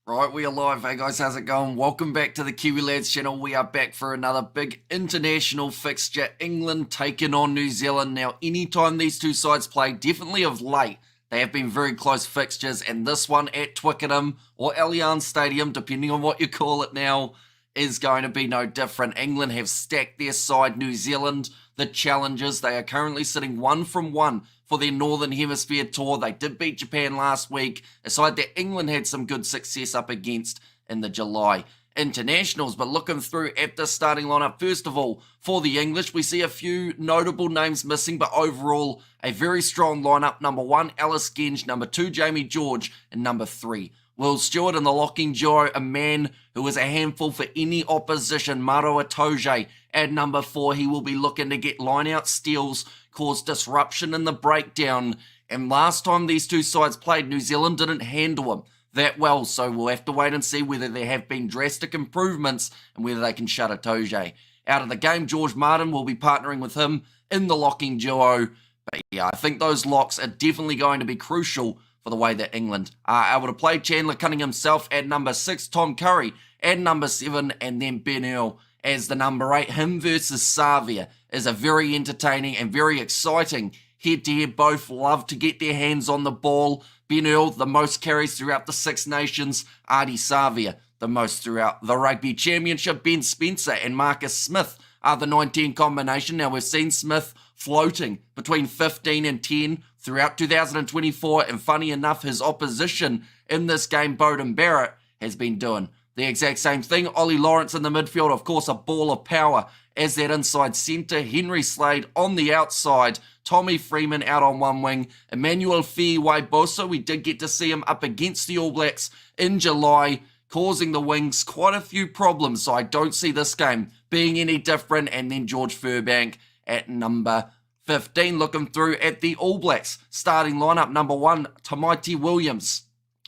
Right, we are live. Hey guys, how's it going? Welcome back to the Kiwi Lads channel. We are back for another big international fixture. England taking on New Zealand. Now, anytime these two sides play, definitely of late, they have been very close fixtures. And this one at Twickenham or Allianz Stadium, depending on what you call it now, is going to be no different. England have stacked their side. New Zealand, the challengers, they are currently sitting 1-1 for their Northern Hemisphere tour. They did beat Japan last week, a side that England had some good success up against in the July internationals. But looking through at the starting lineup, first of all, for the English, we see a few notable names missing, but overall, a very strong lineup. Number 1, Alice Genge. Number 2, Jamie George. And number 3, Will Stewart. In the locking duo, a man who is a handful for any opposition, Maro Itoje. At number 4, he will be looking to get line-out steals, cause disruption in the breakdown. And last time these two sides played, New Zealand didn't handle him that well, so we'll have to wait and see whether there have been drastic improvements and whether they can shut Itoje out of the game. George Martin will be partnering with him in the locking duo. But yeah, I think those locks are definitely going to be crucial for the way that England are able to play. Chandler Cunningham himself at number 6, Tom Curry at number 7, and then Ben Earl as the number 8. Him versus Savia is a very entertaining and very exciting head-to-head. Both love to get their hands on the ball. Ben Earl, the most carries throughout the Six Nations. Ardie Savia, the most throughout the Rugby Championship. Ben Spencer and Marcus Smith are the 19 combination. Now, we've seen Smith floating between 15 and 10 throughout 2024, and funny enough, his opposition in this game, Beauden Barrett, has been doing the exact same thing. Ollie Lawrence in the midfield, of course, a ball of power as that inside centre. Henry Slade on the outside. Tommy Freeman out on one wing. Emmanuel Fiiwai-Bosa, we did get to see him up against the All Blacks in July, causing the Wings quite a few problems. So I don't see this game being any different. And then George Furbank at number 15. Looking through at the All Blacks starting lineup, number 1, Tamaiti Williams.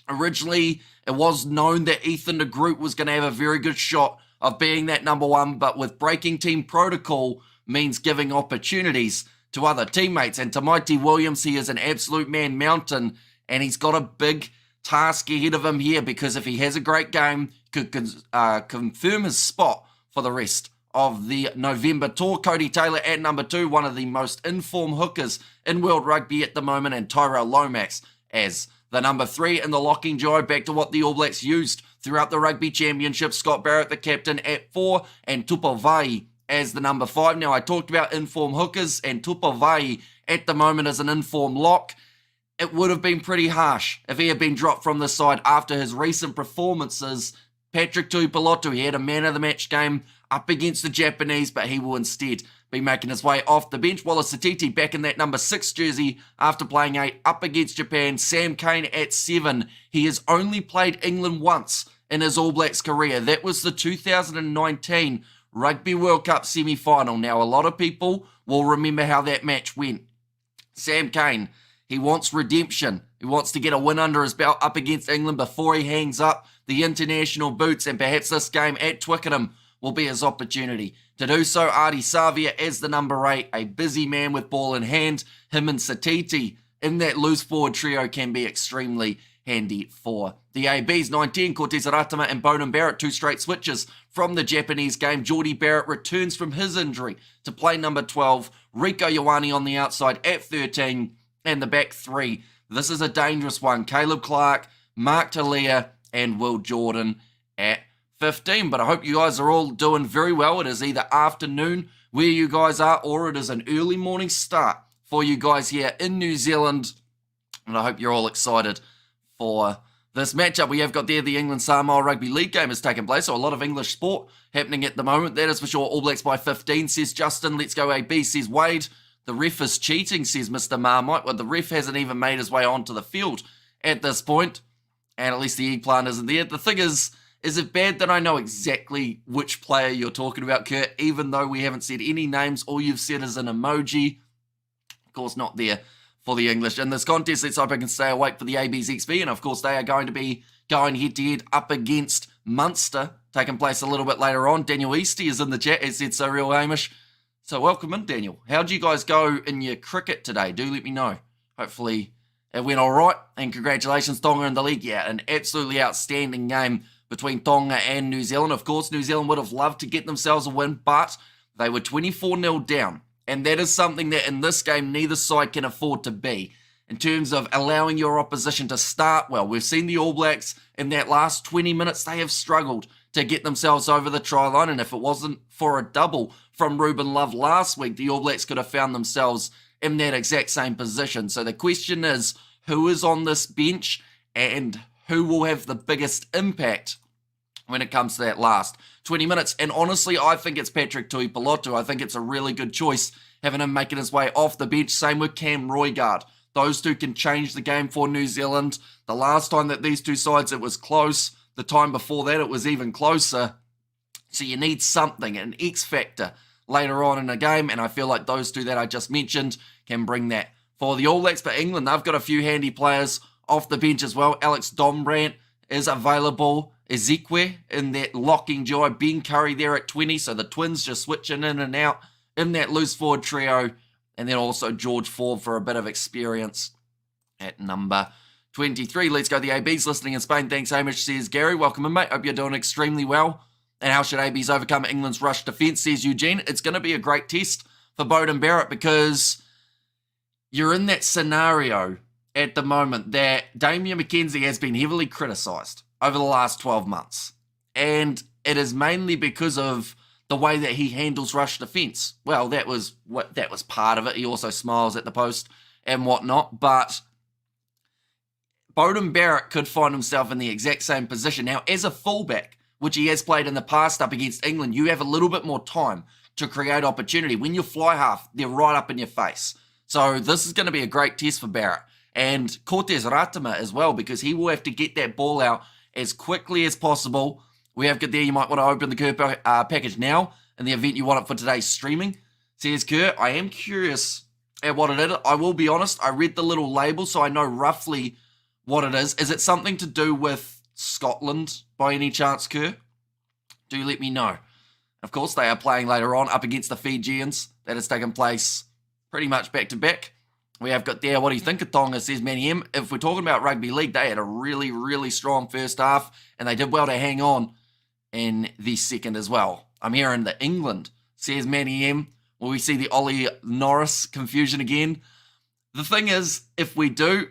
Originally, it was known that Ethan de Groot was going to have a very good shot of being that number 1, but with breaking team protocol means giving opportunities to other teammates. And Tamaiti Williams, he is an absolute man mountain, and he's got a big task ahead of him here, because if he has a great game, could confirm his spot for the rest of the November tour. Cody Taylor at number 2, one of the most informed hookers in world rugby at the moment, and Tyrell Lomax as the number 3 in the locking duo. Back to what the All Blacks used throughout the Rugby Championship. Scott Barrett, the captain, at 4, and Tupavai as the number 5. Now, I talked about informed hookers, and Tupavai at the moment is an informed lock. It would have been pretty harsh if he had been dropped from the side after his recent performances. Patrick Tuipulotu, he had a man-of-the-match game up against the Japanese, but he will instead be making his way off the bench. Wallace Satiti back in that number 6 jersey after playing 8 up against Japan. Sam Cane at 7. He has only played England once in his All Blacks career. That was the 2019 Rugby World Cup semi-final. Now, a lot of people will remember how that match went. Sam Cane, he wants redemption. He wants to get a win under his belt up against England before he hangs up the international boots, and perhaps this game at Twickenham will be his opportunity to do so. Ardie Savia as the number 8, a busy man with ball in hand. Him and Satiti in that loose forward trio can be extremely handy for the ABs. 19, Cortez Aratama and Beauden Barrett, 2 straight switches from the Japanese game. Geordie Barrett returns from his injury to play number 12. Rieko Ioane on the outside at 13, and the back 3. This is a dangerous one. Caleb Clark, Mark Talia, and Will Jordan at 15. But I hope you guys are all doing very well. It is either afternoon where you guys are, or it is an early morning start for you guys here in New Zealand. And I hope you're all excited for this matchup. We have got there the England-Samoa Rugby League game has taken place, so a lot of English sport happening at the moment. That is for sure. All Blacks by 15, says Justin. Let's go AB, says Wade. The ref is cheating, says Mr. Marmite. Well, the ref hasn't even made his way onto the field at this point, and at least the eggplant isn't there. The thing is it bad that I know exactly which player you're talking about, Kurt, even though we haven't said any names? All you've said is an emoji. Of course, not there for the English in this contest. Let's hope I can stay awake for the AB's XP, and of course, they are going to be going head-to-head up against Munster, taking place a little bit later on. Daniel Eastie is in the chat, as said So Real Hamish. So welcome in, Daniel. How did you guys go in your cricket today? Do let me know. Hopefully it went all right, and congratulations, Tonga in the league. Yeah, an absolutely outstanding game between Tonga and New Zealand. Of course, New Zealand would have loved to get themselves a win, but they were 24-0 down, and that is something that in this game neither side can afford to be. In terms of allowing your opposition to start well, we've seen the All Blacks in that last 20 minutes, they have struggled to get themselves over the try line, and if it wasn't for a double from Ruben Love last week, the All Blacks could have found themselves in that exact same position. So the question is, who is on this bench and who will have the biggest impact when it comes to that last 20 minutes? And honestly, I think it's Patrick Tuipulotu. I think it's a really good choice having him making his way off the bench. Same with Cam Roigard. Those two can change the game for New Zealand. The last time that these two sides, it was close. The time before that, it was even closer. So you need something, an X factor later on in a game, and I feel like those two that I just mentioned can bring that. For the All Blacks, for England, they've got a few handy players off the bench as well. Alex Dombrandt is available. Ezekwe in that locking duo. Ben Curry there at 20, so the twins just switching in and out in that loose forward trio. And then also George Ford for a bit of experience at number 23. Let's go the ABs listening in Spain. Thanks, Hamish, says Gary. Welcome in, mate. Hope you're doing extremely well. And how should ABs overcome England's rush defence, says Eugene. It's going to be a great test for Beauden Barrett because you're in that scenario at the moment that Damien McKenzie has been heavily criticised over the last 12 months. And it is mainly because of the way that he handles rush defence. Well, that was part of it. He also smiles at the post and whatnot. But Beauden Barrett could find himself in the exact same position. Now, as a fullback, which he has played in the past up against England, you have a little bit more time to create opportunity. When you fly half, they're right up in your face. So this is going to be a great test for Barrett. And Cortez Ratama as well, because he will have to get that ball out as quickly as possible. We have got there, you might want to open the Kerr package now in the event you want it for today's streaming. Says Kerr, I am curious at what it is. I will be honest, I read the little label, so I know roughly what it is. Is it something to do with Scotland by any chance, Kerr? Do let me know. Of course, they are playing later on up against the Fijians. That has taken place pretty much back-to-back. We have got there, what do you think of Tonga, says Manny M. If we're talking about rugby league, they had a really, really strong first half, and they did well to hang on in the second as well. I'm hearing the England, says Manny M. Will we see the Ollie Norris confusion again? The thing is, if we do,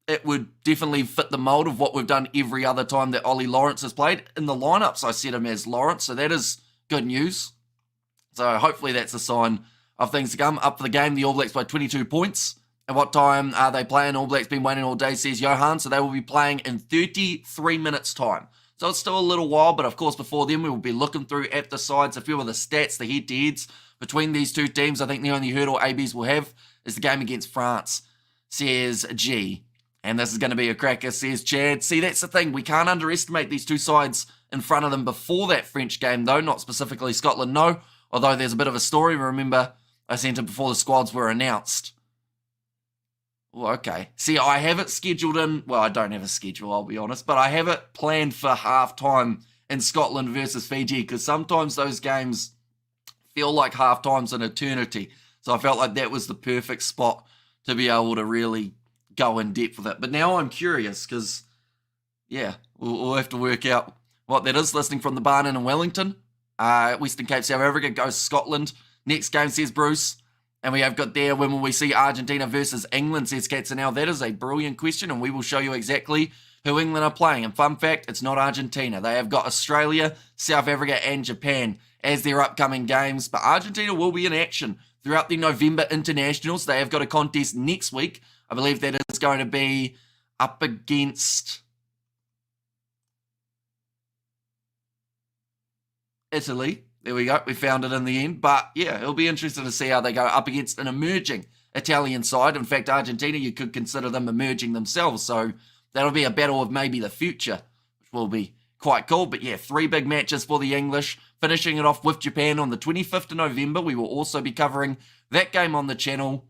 it would definitely fit the mould of what we've done every other time that Ollie Lawrence has played. In the lineups, I set him as Lawrence, so that is good news. So hopefully that's a sign of things to come. Up for the game, the All Blacks by 22 points. At what time are they playing? All Blacks been waiting all day, says Johan, so they will be playing in 33 minutes' time. So it's still a little while, but of course before then we will be looking through at the sides, a few of the stats, the head-to-heads between these two teams. I think the only hurdle ABs will have is the game against France, says G. And this is going to be a cracker, says Chad. See, that's the thing. We can't underestimate these two sides in front of them before that French game, though. Not specifically Scotland, no. Although there's a bit of a story. Remember, I sent it before the squads were announced. Oh, okay. See, I have it scheduled in. Well, I don't have a schedule, I'll be honest. But I have it planned for half-time in Scotland versus Fiji. Because sometimes those games feel like half-time's an eternity. So I felt like that was the perfect spot to be able to really go in depth with it. But now I'm curious because, yeah, we'll have to work out what that is. Listening from the barn in Wellington. Western Cape, South Africa goes Scotland. Next game, says Bruce. And we have got there, when will we see Argentina versus England, says Katzenau. That is a brilliant question, and we will show you exactly who England are playing. And fun fact, it's not Argentina. They have got Australia, South Africa, and Japan as their upcoming games. But Argentina will be in action throughout the November internationals. They have got a contest next week. I believe that is going to be up against Italy. There we go. We found it in the end. But yeah, it'll be interesting to see how they go up against an emerging Italian side. In fact, Argentina, you could consider them emerging themselves. So that'll be a battle of maybe the future, which will be quite cool. But yeah, 3 big matches for the English. Finishing it off with Japan on the 25th of November. We will also be covering that game on the channel.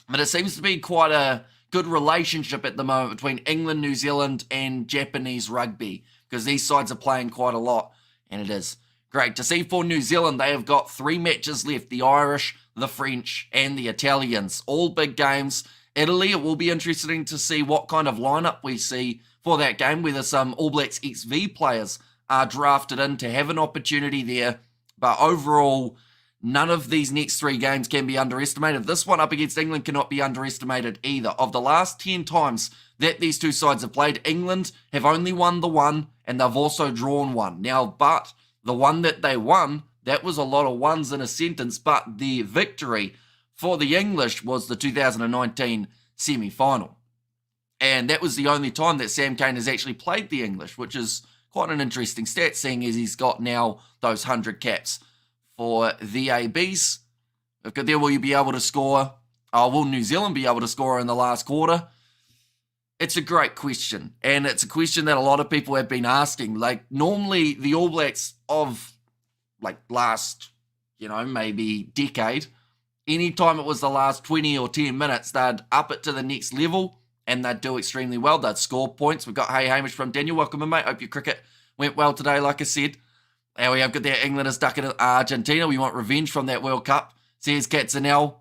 But it seems to be quite a good relationship at the moment between England, New Zealand, and Japanese rugby, because these sides are playing quite a lot, and it is great to see. For New Zealand, they have got 3 matches left: the Irish, the French, and the Italians. All big games Italy. It will be interesting to see what kind of lineup we see for that game, whether some All Blacks XV players are drafted in to have an opportunity there. But overall, none of these next 3 games can be underestimated. This one up against England cannot be underestimated either. Of the last 10 times that these two sides have played, England have only won the one, and they've also drawn one. Now, but the one that they won, that was a lot of ones in a sentence, but the victory for the English was the 2019 semi-final. And that was the only time that Sam Cane has actually played the English, which is quite an interesting stat, seeing as he's got now those 100 caps for the ABs. There will you be able to score? Will New Zealand be able to score in the last quarter? It's a great question, and it's a question that a lot of people have been asking. Like, normally the All Blacks of, like, last, maybe decade, anytime it was the last 20 or 10 minutes, they'd up it to the next level, and they'd do extremely well. They'd score points. We've got Hey Hamish from Daniel. Welcome in, mate. Hope your cricket went well today, like I said. And we have got there, England is stuck in Argentina. We want revenge from that World Cup, says Katzenell.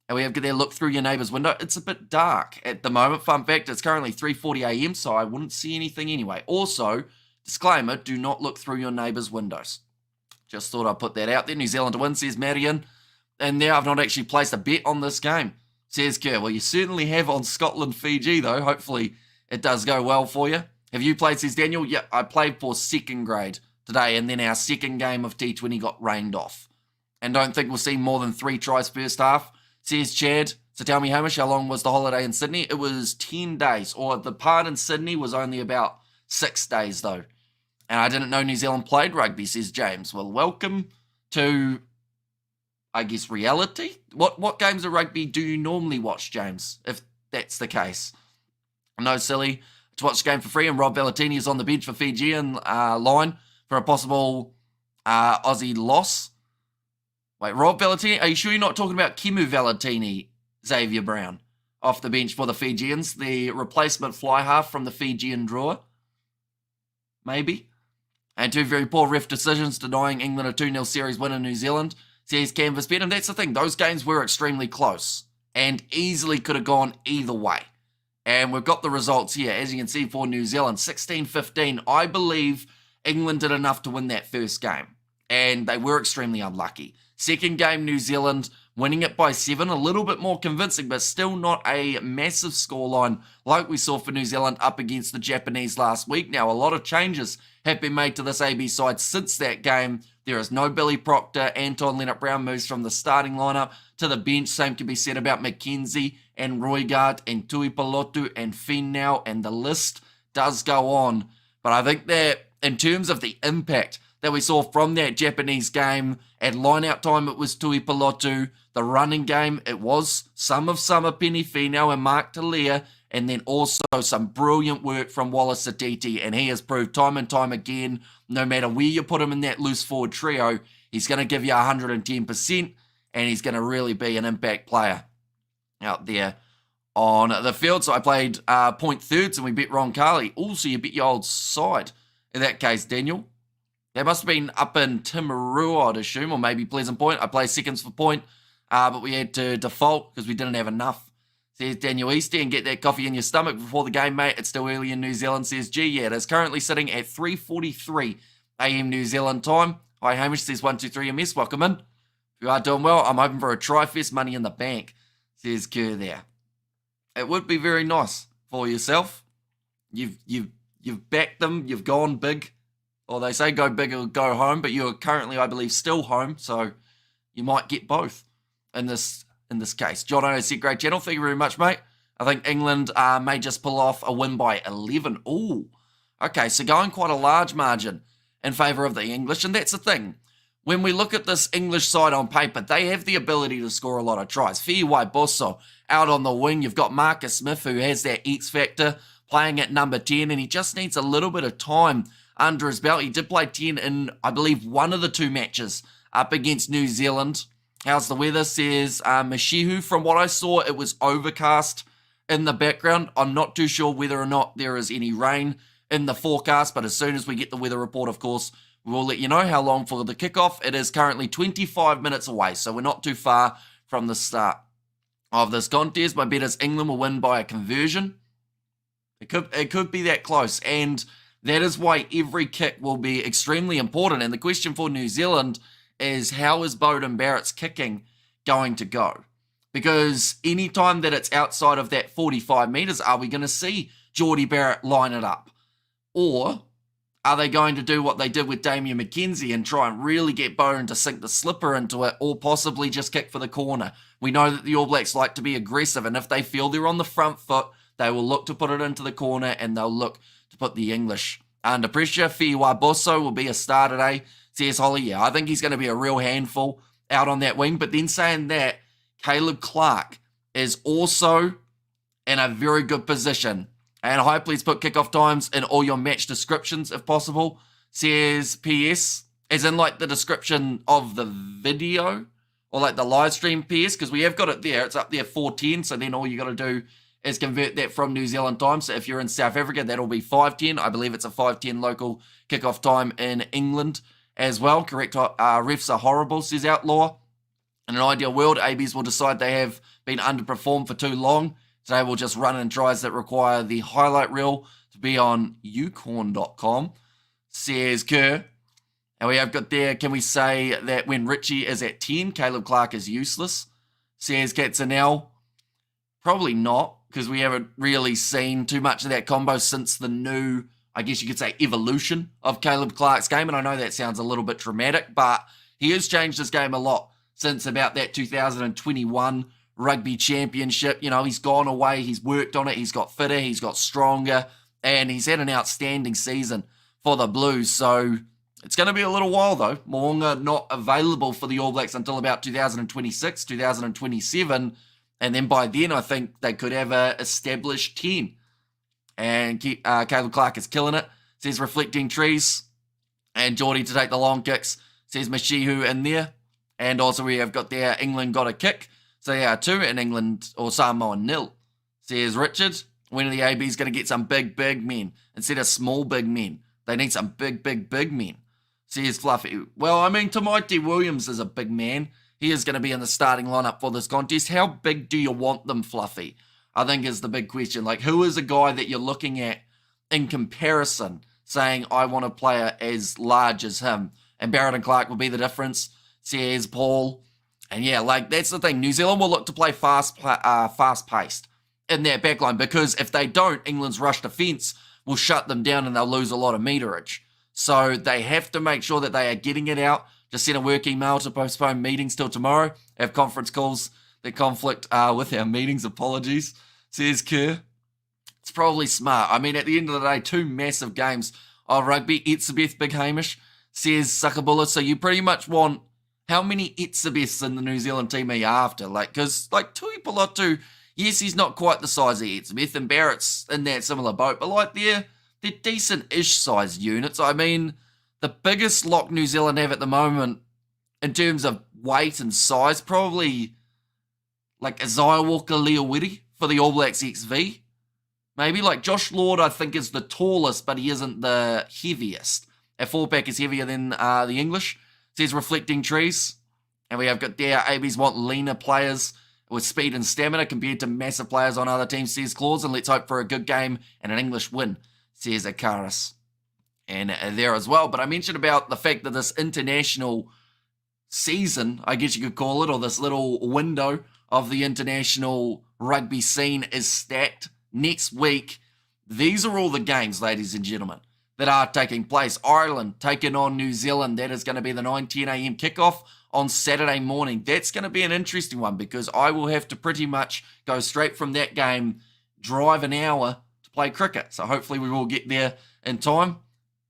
And we have got there, look through your neighbour's window. It's a bit dark at the moment. Fun fact, it's currently 3:40 a.m, so I wouldn't see anything anyway. Also, disclaimer, do not look through your neighbour's windows. Just thought I'd put that out there. New Zealand to win, says Marion. And now I've not actually placed a bet on this game, says Kerr. Well, you certainly have on Scotland, Fiji, though. Hopefully it does go well for you. Have you played, says Daniel? Yeah, I played for 2nd grade today, and then our 2nd game of T20 got rained off. And don't think we'll see more than 3 tries first half, says Chad. So tell me, Hamish, how long was the holiday in Sydney? It was 10 days, or the part in Sydney was only about 6 days, though. And I didn't know New Zealand played rugby, says James. Well, welcome to, I guess, reality. What games of rugby do you normally watch, James, if that's the case? No, silly. To watch the game for free, and Rob Valentini is on the bench for Fijian line for a possible Aussie loss. Wait, Rob Valentini? Are you sure you're not talking about Kimu Valentini, Xavier Brown, off the bench for the Fijians, the replacement fly half from the Fijian drawer? Maybe. And 2 very poor ref decisions denying England a 2-0 series win in New Zealand, says Canvas Bet. And that's the thing, those games were extremely close and easily could have gone either way. And we've got the results here, as you can see, for New Zealand, 16-15. I believe England did enough to win that first game, and they were extremely unlucky. Second game, New Zealand winning it by 7, a little bit more convincing, but still not a massive scoreline like we saw for New Zealand up against the Japanese last week. Now, a lot of changes have been made to this AB side since that game. There is no Billy Proctor. Anton Leonard-Brown moves from the starting lineup to the bench. Same can be said about McKenzie and Roygaard and Tuipulotu and Finau, and the list does go on. But I think that in terms of the impact that we saw from that Japanese game, at line-out time it was Tuipulotu. The running game, it was some of Samapeni Finau and Mark Talia, and then also some brilliant work from Wallace Satiti, and he has proved time and time again, no matter where you put him in that loose forward trio, he's going to give you 110%, and he's going to really be an impact player out there on the field. So I played point thirds, and we bet Ron Carley. Also, you bet your old side in that case, Daniel. That must have been up in Timaru, I'd assume, or maybe Pleasant Point. I played seconds for point, but we had to default because we didn't have enough. Says Daniel Easty, and get that coffee in your stomach before the game, mate. It's still early in New Zealand, says G. Yeah, it is currently sitting at 3:43 a.m. New Zealand time. Hi, Hamish, says 123 MS. Welcome in. If you are doing well, I'm hoping for a Tri-Fest money in the bank, says Kerr there. It would be very nice for yourself. You've backed them. You've gone big. Or they say go big or go home, but you're currently, I believe, still home, so you might get both in this case. John O said, great channel. Thank you very much, mate. I think England may just pull off a win by 11. Ooh. Okay, so going quite a large margin in favour of the English, and that's the thing. When we look at this English side on paper, they have the ability to score a lot of tries. Fiuwai Bosso out on the wing. You've got Marcus Smith, who has that X factor, playing at number 10, and he just needs a little bit of time under his belt. He did play 10 in, I believe, one of the 2 matches up against New Zealand. How's the weather, says Mashihu. From what I saw, it was overcast in the background. I'm not too sure whether or not there is any rain in the forecast, but as soon as we get the weather report, of course, we will let you know how long for the kickoff. It is currently 25 minutes away, so we're not too far from the start of this contest. My bet is England will win by a conversion. It could be that close, and that is why every kick will be extremely important. And the question for New Zealand is, how is Beauden Barrett's kicking going to go? Because anytime that it's outside of that 45 metres, are we going to see Geordie Barrett line it up? Or are they going to do what they did with Damian McKenzie and try and really get Beauden to sink the slipper into it, or possibly just kick for the corner? We know that the All Blacks like to be aggressive, and if they feel they're on the front foot, they will look to put it into the corner, and they'll look to put the English under pressure. Fiwa Bosso will be a star today, says Holly. Yeah, I think he's going to be a real handful out on that wing. But then saying that, Caleb Clark is also in a very good position. And hi, please put kickoff times in all your match descriptions if possible, says PS, as in like the description of the video, or like the live stream PS, because we have got it there. It's up there 4:10, so then all you got to do is convert that from New Zealand time. So if you're in South Africa, that'll be 5:10. I believe it's a 5:10 local kickoff time in England as well. Correct, refs are horrible, says Outlaw. In an ideal world, ABs will decide they have been underperformed for too long. Today we'll just run in tries that require the highlight reel to be on ucorn.com, says Kerr. And we have got there, can we say that when Richie is at 10, Caleb Clark is useless, says Katzenell. Probably not, because we haven't really seen too much of that combo since the new, I guess you could say, evolution of Caleb Clark's game. And I know that sounds a little bit dramatic, but he has changed his game a lot since about that 2021 Rugby Championship. You know, he's gone away, he's worked on it, he's got fitter, he's got stronger, and he's had an outstanding season for the Blues. So it's going to be a little while, though. Mo'unga not available for the All Blacks until about 2026, 2027. And then by then, I think they could have a established 10. And Caleb Clark is killing it, says Reflecting Trees. And Geordie to take the long kicks, says Mashihu in there. And also we have got there, England got a kick. So they are 2 in England, or Samoa 0, says Richard. When are the ABs going to get some big, big men instead of small, big men? They need some big, big, big men, says Fluffy. Well, I mean, Tamaiti Williams is a big man. He is going to be in the starting lineup for this contest. How big do you want them, Fluffy? I think is the big question. Like, who is a guy that you're looking at in comparison, saying, I want a player as large as him? And Barrett and Clark will be the difference, says Paul. And yeah, like, that's the thing. New Zealand will look to play fast-paced in their backline, because if they don't, England's rush defence will shut them down and they'll lose a lot of meterage. So they have to make sure that they are getting it out. Just send a work email to postpone meetings till tomorrow. Have conference calls that conflict with our meetings. Apologies, says Kerr. It's probably smart. I mean, at the end of the day, 2 massive games of rugby. Etzebeth, Big Hamish, says Sakabula. So you pretty much want, how many Etzebeths in the New Zealand team are you after? Like, because, like, Tui Pilotu, yes, he's not quite the size of Etzebeth, and Barrett's in that similar boat, but, like, they're decent-ish sized units. I mean, the biggest lock New Zealand have at the moment, in terms of weight and size, probably, like, Isaiah Walker-Leawiti for the All Blacks XV. Maybe, like, Josh Lord, I think, is the tallest, but he isn't the heaviest. Our 4-pack is heavier than the English, says Reflecting Trees. And we have got there, ABs want leaner players with speed and stamina compared to massive players on other teams, says Claus. And let's hope for a good game and an English win, says Akaris. And there as well. But I mentioned about the fact that this international season, I guess you could call it, or this little window of the international rugby scene is stacked. Next week, these are all the games, ladies and gentlemen, that are taking place. Ireland taking on New Zealand. That is going to be the 9:10 a.m. kickoff on Saturday morning. That's going to be an interesting one, because I will have to pretty much go straight from that game, drive an hour to play cricket. So hopefully we will get there in time.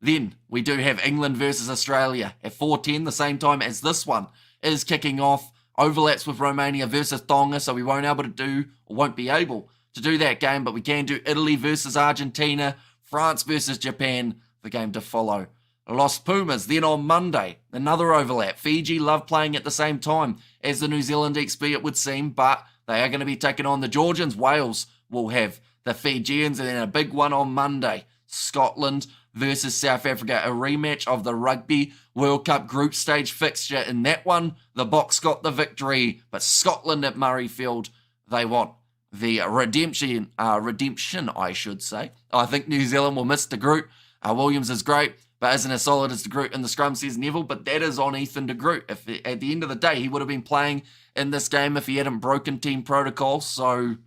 Then we do have England versus Australia at 4:10, the same time as this one is kicking off. Overlaps with Romania versus Tonga, so we won't be able to do that game, but we can do Italy versus Argentina, France versus Japan, the game to follow. Los Pumas, then on Monday, another overlap. Fiji love playing at the same time as the New Zealand XB, it would seem, but they are going to be taking on the Georgians. Wales will have the Fijians, and then a big one on Monday, Scotland versus South Africa, a rematch of the Rugby World Cup group stage fixture. In that one, the Box got the victory, but Scotland at Murrayfield they want the redemption, I should say. I think New Zealand will miss the group. Williams is great, but isn't as solid as the group in the scrum, says Neville, but that is on Ethan de Groot. If at the end of the day, he would have been playing in this game if he hadn't broken team protocol. So,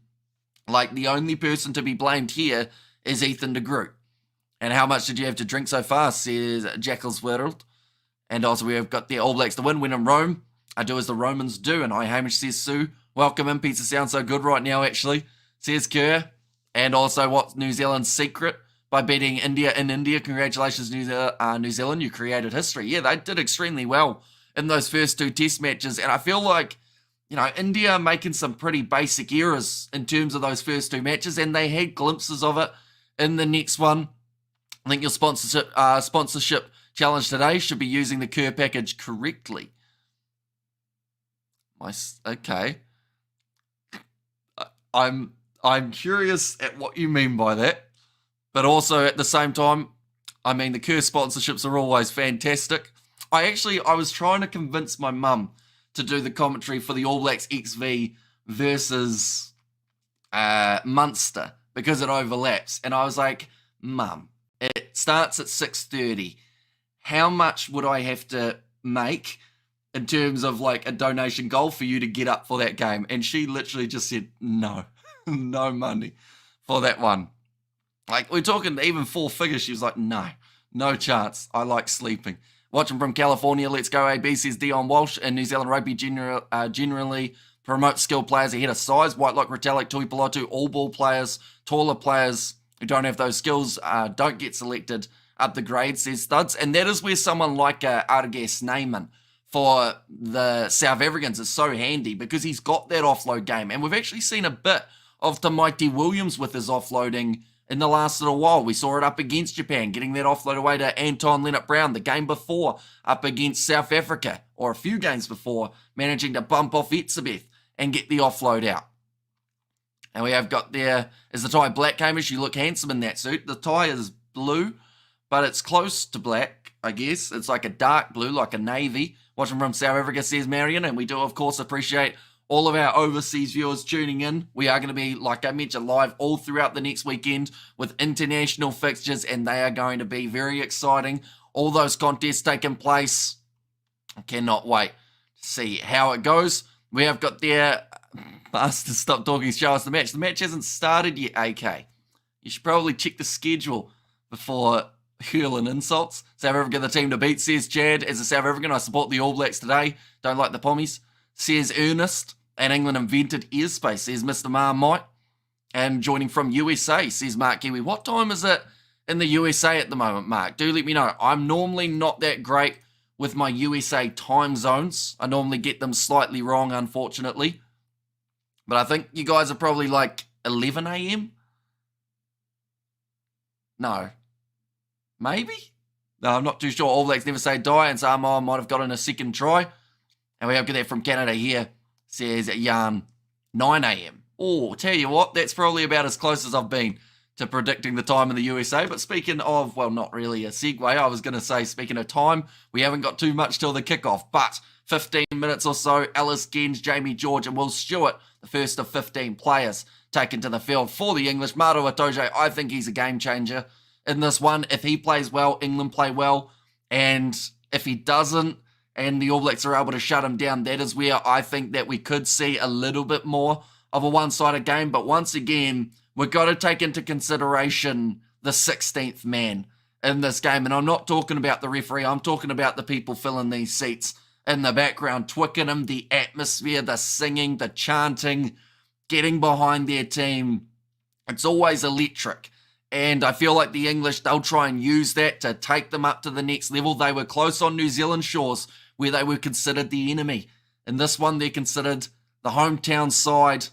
like, the only person to be blamed here is Ethan de Groot. And how much did you have to drink so far, says Jackal's World. And also we have got the All Blacks to win when in Rome. I do as the Romans do. And I, Hamish, says Sue. Welcome in. Pizza sounds so good right now, actually, says Kerr. And also, what's New Zealand's secret? By beating India in India. Congratulations, New Zealand. You created history. Yeah, they did extremely well in those first 2 test matches. And I feel like, India are making some pretty basic errors in terms of those first 2 matches. And they had glimpses of it in the next one. I think your sponsorship challenge today should be using the Kerr package correctly. Okay. I'm curious at what you mean by that. But also at the same time, the Kerr sponsorships are always fantastic. I was trying to convince my mum to do the commentary for the All Blacks XV versus Munster because it overlaps. And I was like, Mum, it starts at 6:30. How much would I have to make in terms of like a donation goal for you to get up for that game? And she literally just said, no, no money for that one. Like, we're talking even 4 figures. She was like, no chance. I like sleeping. Watching from California, let's go AB, says Dion Walsh. And New Zealand rugby generally promote skilled players ahead of size. Whitelock, Retallick, Tui Pilotu, all ball players, taller players who don't have those skills don't get selected up the grade, says Studs. And that is where someone like Argeir Snyman for the South Africans is so handy because he's got that offload game. And we've actually seen a bit of the Mighty Williams with his offloading in the last little while. We saw it up against Japan, getting that offload away to Anton Leonard-Brown. The game before, up against South Africa, or a few games before, managing to bump off Etzebeth and get the offload out. And we have got there, is the tie black, Hamish? You look handsome in that suit. The tie is blue, but it's close to black, I guess. It's like a dark blue, like a navy. Watching from South Africa, says Marion, and we do, of course, appreciate all of our overseas viewers tuning in. We are going to be, like I mentioned, live all throughout the next weekend with international fixtures, and they are going to be very exciting. All those contests taking place. I cannot wait to see how it goes. We have got there, Master, stop talking, show us the match. The match hasn't started yet, AK. You should probably check the schedule before hurling insults. South Africa, the team to beat, says Chad. As a South African, I support the All Blacks today. Don't like the Pommies, says Ernest. And England invented airspace, says Mr. Marmite. And joining from USA, says Mark Kiwi. What time is it in the USA at the moment, Mark? Do let me know. I'm normally not that great with my USA time zones. I normally get them slightly wrong, unfortunately. But I think you guys are probably like 11 a.m.? No. Maybe? No, I'm not too sure. All Blacks never say die, and Samoa might have gotten a second try. And we have got that from Canada here. Says Jan, 9 a.m. Oh, tell you what, that's probably about as close as I've been to predicting the time in the USA. But speaking of, well, not really a segue, I was going to say, speaking of time, we haven't got too much till the kickoff. But 15 minutes or so, Ellis Genge, Jamie George and Will Stewart, the first of 15 players taken to the field for the English. Maru Itoje, I think he's a game changer in this one. If he plays well, England play well. And if he doesn't, and the All Blacks are able to shut him down, that is where I think that we could see a little bit more of a one-sided game. But once again, we've got to take into consideration the 16th man in this game. And I'm not talking about the referee. I'm talking about the people filling these seats in the background. Twickenham, the atmosphere, the singing, the chanting, getting behind their team. It's always electric. And I feel like the English, they'll try and use that to take them up to the next level. They were close on New Zealand shores where they were considered the enemy. In this one, they're considered the hometown side.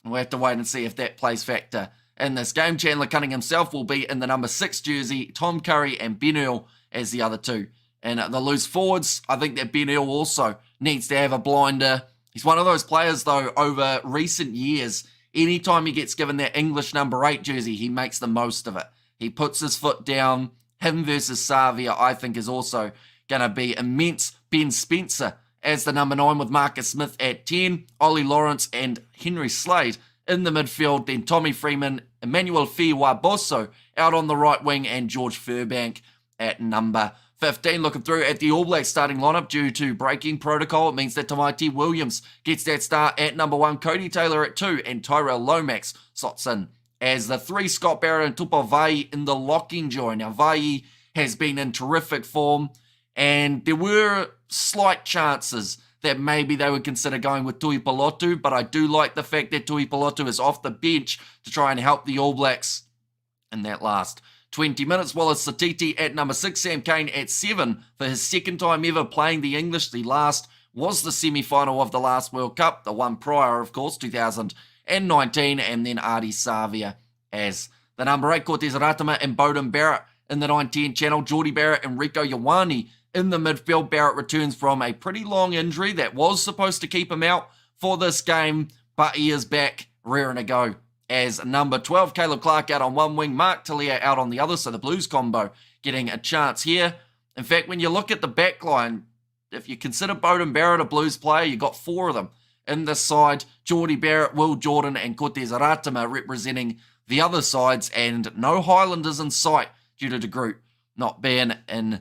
We'll have to wait and see if that plays factor in this game. Chandler Cunning himself will be in the number 6 jersey. Tom Curry and Ben Earl as the other two. And the loose forwards, I think that Ben Earl also needs to have a blinder. He's one of those players, though, over recent years, anytime he gets given that English number 8 jersey, he makes the most of it. He puts his foot down. Him versus Savia, I think, is also going to be immense. Ben Spencer as the number 9 with Marcus Smith at 10, Ollie Lawrence and Henry Slade in the midfield, then Tommy Freeman, Emmanuel Fiwa-Bosso out on the right wing, and George Furbank at number 15. Looking through at the All Blacks starting lineup, due to breaking protocol, it means that Tamaiti Williams gets that start at number 1, Cody Taylor at 2, and Tyrell Lomax slots in as the 3, Scott Barrett and Tupa Vai in the locking join. Now, Vai has been in terrific form, and there were slight chances that maybe they would consider going with Tui Pelotu, but I do like the fact that Tui Pelotu is off the bench to try and help the All Blacks in that last 20 minutes. Wallace Satiti at number 6, Sam Cane at 7 for his second time ever playing the English. The last was the semi-final of the last World Cup, the one prior, of course, 2019, and then Adi Savia as the number 8, Cortez Ratama and Bowden Barrett in the 9-10 channel, Geordie Barrett and Rico Ioane in the midfield. Barrett returns from a pretty long injury that was supposed to keep him out for this game, but he is back, rearing to go as number 12. Caleb Clark out on one wing, Mark Talia out on the other, so the Blues combo getting a chance here. In fact, when you look at the back line, if you consider Bowden Barrett a Blues player, you got 4 of them in this side. Geordie Barrett, Will Jordan and Cortez Ratama representing the other sides, and no Highlanders in sight due to De Groot not being in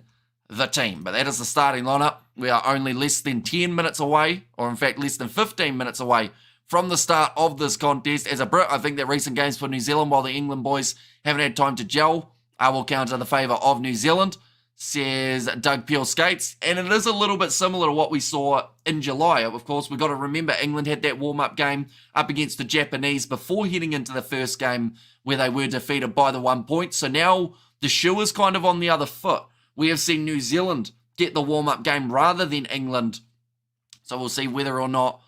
the team. But that is the starting lineup. We are only less than 10 minutes away, or in fact less than 15 minutes away from the start of this contest. As a Brit, I think that recent games for New Zealand, while the England boys haven't had time to gel, I will count in the favour of New Zealand, says Doug Peel Skates. And it is a little bit similar to what we saw in July. Of course, we've got to remember England had that warm-up game up against the Japanese before heading into the first game where they were defeated by the 1 point. So now the shoe is kind of on the other foot. We have seen New Zealand get the warm-up game rather than England. So we'll see whether or not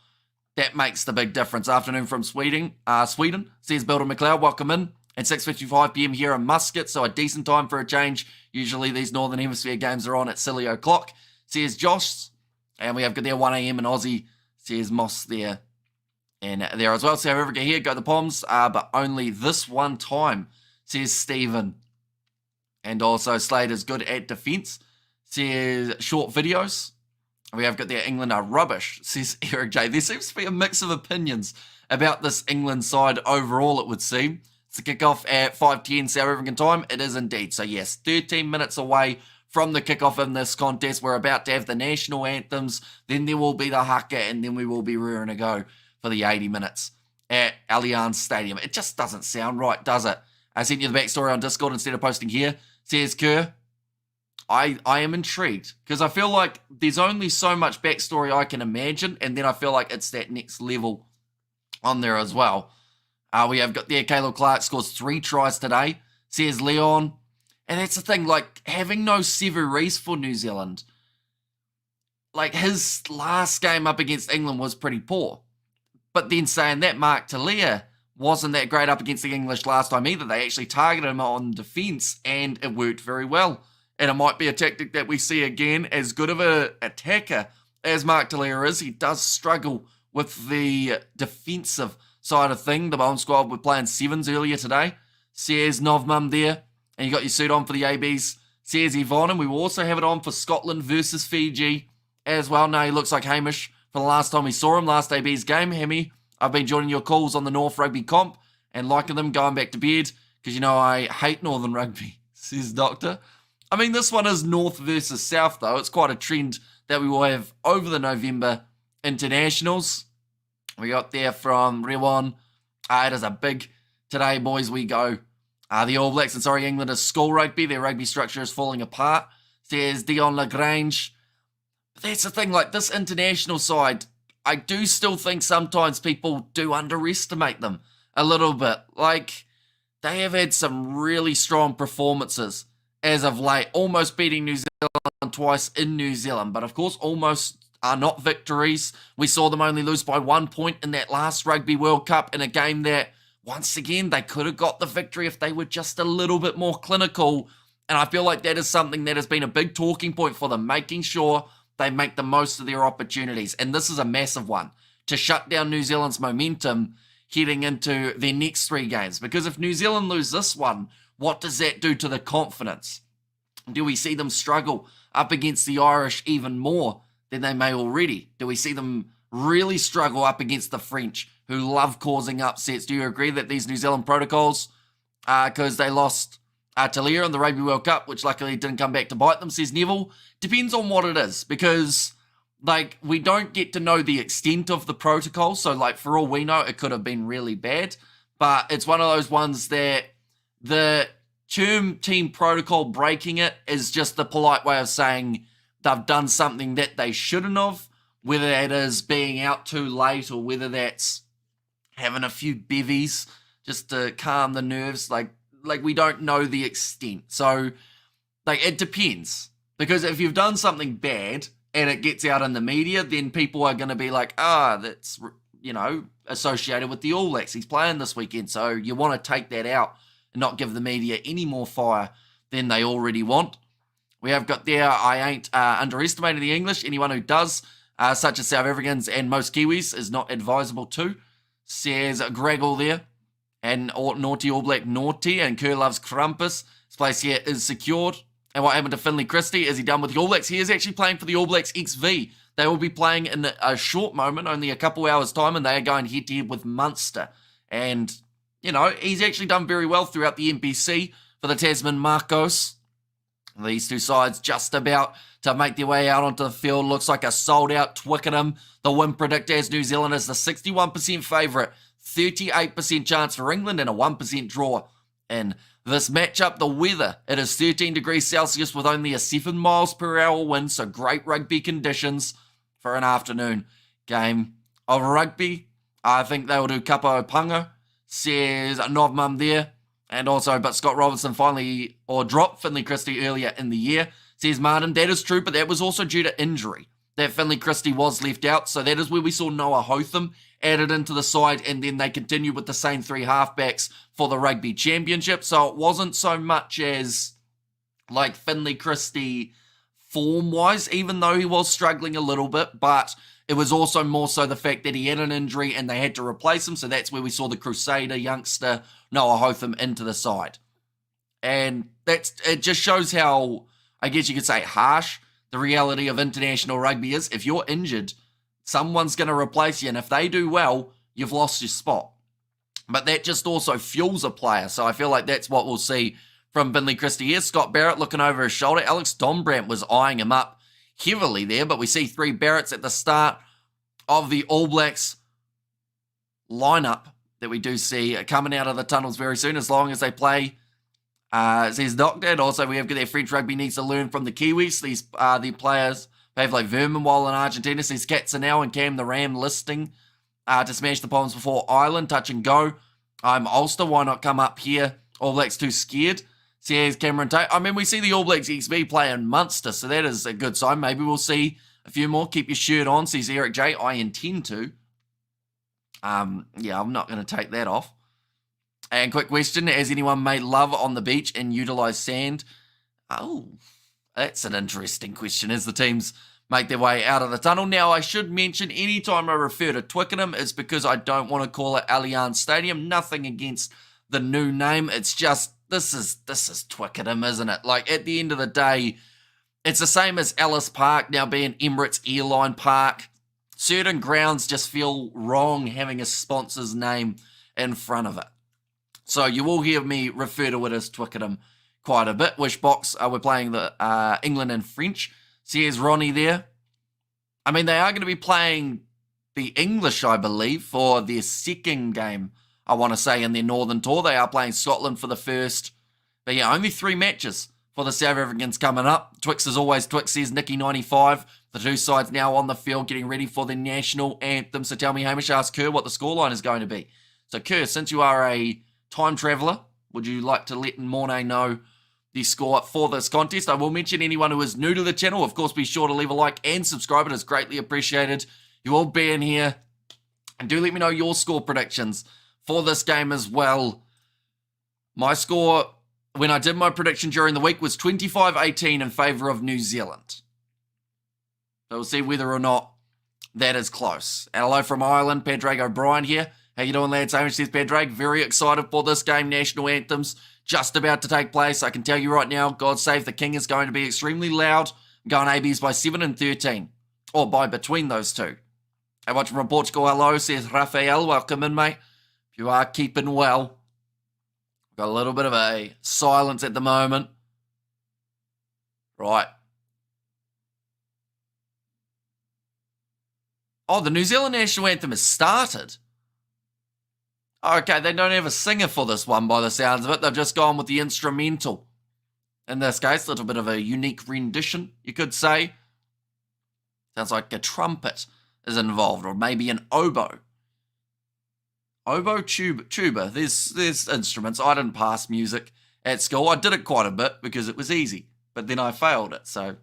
that makes the big difference. Afternoon from Sweden, says Builder McLeod. Welcome in at 6:55 p.m. here in Muscat, so a decent time for a change. Usually these Northern Hemisphere games are on at silly o'clock, says Josh. And we have got there 1 a.m. in Aussie, says Moss there and there as well. So whoever get here, go the Poms, but only this one time, says Stephen. And also Slade is good at defence, says short videos. We have got there England are rubbish, says Eric J. There seems to be a mix of opinions about this England side overall, it would seem. It's the kickoff at 5:10 South African time. It is indeed. So yes, 13 minutes away from the kickoff in this contest. We're about to have the national anthems. Then there will be the haka, and then we will be rearing to go for the 80 minutes at Allianz Stadium. It just doesn't sound right, does it? I sent you the backstory on Discord instead of posting here, says Kerr. I am intrigued because I feel like there's only so much backstory I can imagine, and then I feel like it's that next level on there as well. We have got there Caleb Clark scores 3 tries today, says Leon. And that's the thing, like having no Severies for New Zealand, like his last game up against England was pretty poor. But then saying that, Mark Talia wasn't that great up against the English last time either. They actually targeted him on defence, and it worked very well. And it might be a tactic that we see again. As good of an attacker as Mark Talia is, he does struggle with the defensive side of thing. The Bone Squad were playing 7s earlier today, says Novmum there. And you got your suit on for the ABs, says Yvonne. And we will also have it on for Scotland versus Fiji as well. Now he looks like Hamish for the last time we saw him, last AB's game. Hemi, I've been joining your calls on the North Rugby comp and liking them, going back to bed because, you know, I hate Northern Rugby, says Doctor. I mean, this one is North versus South, though. It's quite a trend that we will have over the November internationals. We got there from Rewon. It is a big today, boys. We go. The All Blacks and England is school rugby. Their rugby structure is falling apart, says Dion Lagrange. But that's the thing, like this international side, I do still think sometimes people do underestimate them a little bit. Like, they have had some really strong performances as of late, almost beating New Zealand twice in New Zealand. But of course, almost are not victories. We saw them only lose by 1 point in that last Rugby World Cup in a game that, once again, they could have got the victory if they were just a little bit more clinical. And I feel like that is something that has been a big talking point for them, making sure they make the most of their opportunities. And this is a massive one, to shut down New Zealand's momentum heading into their next 3 games. Because if New Zealand lose this one, what does that do to the confidence? Do we see them struggle up against the Irish even more than they may already? Do we see them really struggle up against the French, who love causing upsets? Do you agree that these New Zealand protocols, because they lost Talia in the Rugby World Cup, which luckily didn't come back to bite them, says Neville? Depends on what it is, because we don't get to know the extent of the protocol, so for all we know, it could have been really bad, but it's one of those ones that the term team protocol breaking it is just the polite way of saying they've done something that they shouldn't have, whether that is being out too late or whether that's having a few bevies just to calm the nerves. We don't know the extent. So, it depends. Because if you've done something bad and it gets out in the media, then people are going to be like, that's, associated with the All Blacks. He's playing this weekend. So you want to take that out and not give the media any more fire than they already want. We have got there, I ain't underestimating the English. Anyone who does, such as South Africans and most Kiwis, is not advisable to, says Gregor there. And naughty All Black naughty, and Kerr loves Krampus. His place here is secured. And what happened to Finlay Christie? Is he done with the All Blacks? He is actually playing for the All Blacks XV. They will be playing in a short moment, only a couple hours' time, and they are going head-to-head with Munster. And, he's actually done very well throughout the NPC for the Tasman Marcos. These two sides just about to make their way out onto the field. Looks like a sold-out Twickenham. The win predictor as New Zealand is the 61% favourite, 38% chance for England, and a 1% draw. In this matchup, the weather, it is 13 degrees Celsius with only a 7 miles per hour wind, so great rugby conditions for an afternoon game of rugby. I think they will do Kapa o Pango, says Novmum there. And also, but Scott Robertson dropped Finlay Christie earlier in the year, says Martin. That is true, but that was also due to injury, that Finlay Christie was left out. So that is where we saw Noah Hotham added into the side, and then they continued with the same three halfbacks for the Rugby Championship. So it wasn't so much as Finlay Christie form-wise, even though he was struggling a little bit, but it was also more so the fact that he had an injury and they had to replace him. So that's where we saw the Crusader youngster Noah Hotham into the side. And it just shows how, I guess you could say, harsh the reality of international rugby is. If you're injured, someone's going to replace you, and if they do well, you've lost your spot. But that just also fuels a player, so I feel like that's what we'll see from Finlay Christie here. Scott Barrett looking over his shoulder. Alex Dombrandt was eyeing him up heavily there, but we see three Barretts at the start of the All Blacks lineup that we do see coming out of the tunnels very soon, as long as they play, says Doctor. And also we have their French rugby needs to learn from the Kiwis. These the players behave like vermin while in Argentina, says Katzenau and Cam the Ram listing to smash the Palms before Ireland, touch and go. Ulster, why not come up here? All Blacks too scared, says Cameron Tate. I mean, we see the All Blacks XV play in Munster, so that is a good sign. Maybe we'll see a few more. Keep your shirt on, says Eric J. I intend to. Yeah, I'm not going to take that off. And quick question, has anyone made love on the beach and utilised sand? Oh, that's an interesting question as the teams make their way out of the tunnel. Now, I should mention, anytime I refer to Twickenham, it's because I don't want to call it Allianz Stadium. Nothing against the new name. It's just, this is Twickenham, isn't it? At the end of the day, it's the same as Ellis Park now being Emirates Airline Park. Certain grounds just feel wrong having a sponsor's name in front of it. So you will hear me refer to it as Twickenham quite a bit. Wishbox, we're playing the England and French. Says Ronnie there. I mean, they are going to be playing the English, I believe, for their second game, I want to say, in their Northern Tour. They are playing Scotland for the first. But yeah, only 3 matches for the South Africans coming up. Twix is always Twix, says Nicky95. The two sides now on the field getting ready for the national anthem. So tell me, Hamish, ask Kerr what the scoreline is going to be. So Kerr, since you are a time traveller, would you like to let Mornay know the score for this contest? I will mention anyone who is new to the channel. Of course, be sure to leave a like and subscribe. It is greatly appreciated. You all being here. And do let me know your score predictions for this game as well. My score, when I did my prediction during the week, was 25-18 in favour of New Zealand. So we'll see whether or not that is close. And hello from Ireland, Padraig O'Brien here. How you doing, lads? Hamish says Padraig. Very excited for this game. National anthems just about to take place. I can tell you right now, God Save the King is going to be extremely loud. I'm going ABs by 7 and 13. or by between those two. Hey, watching from Portugal, hello, says Rafael. Welcome in, mate. If you are keeping well. We've got a little bit of a silence at the moment. Right. Oh, the New Zealand national anthem has started. Okay, they don't have a singer for this one by the sounds of it. They've just gone with the instrumental. In this case, a little bit of a unique rendition, you could say. Sounds like a trumpet is involved, or maybe an oboe. Oboe, tuba. There's instruments. I didn't pass music at school. I did it quite a bit because it was easy, but then I failed it. So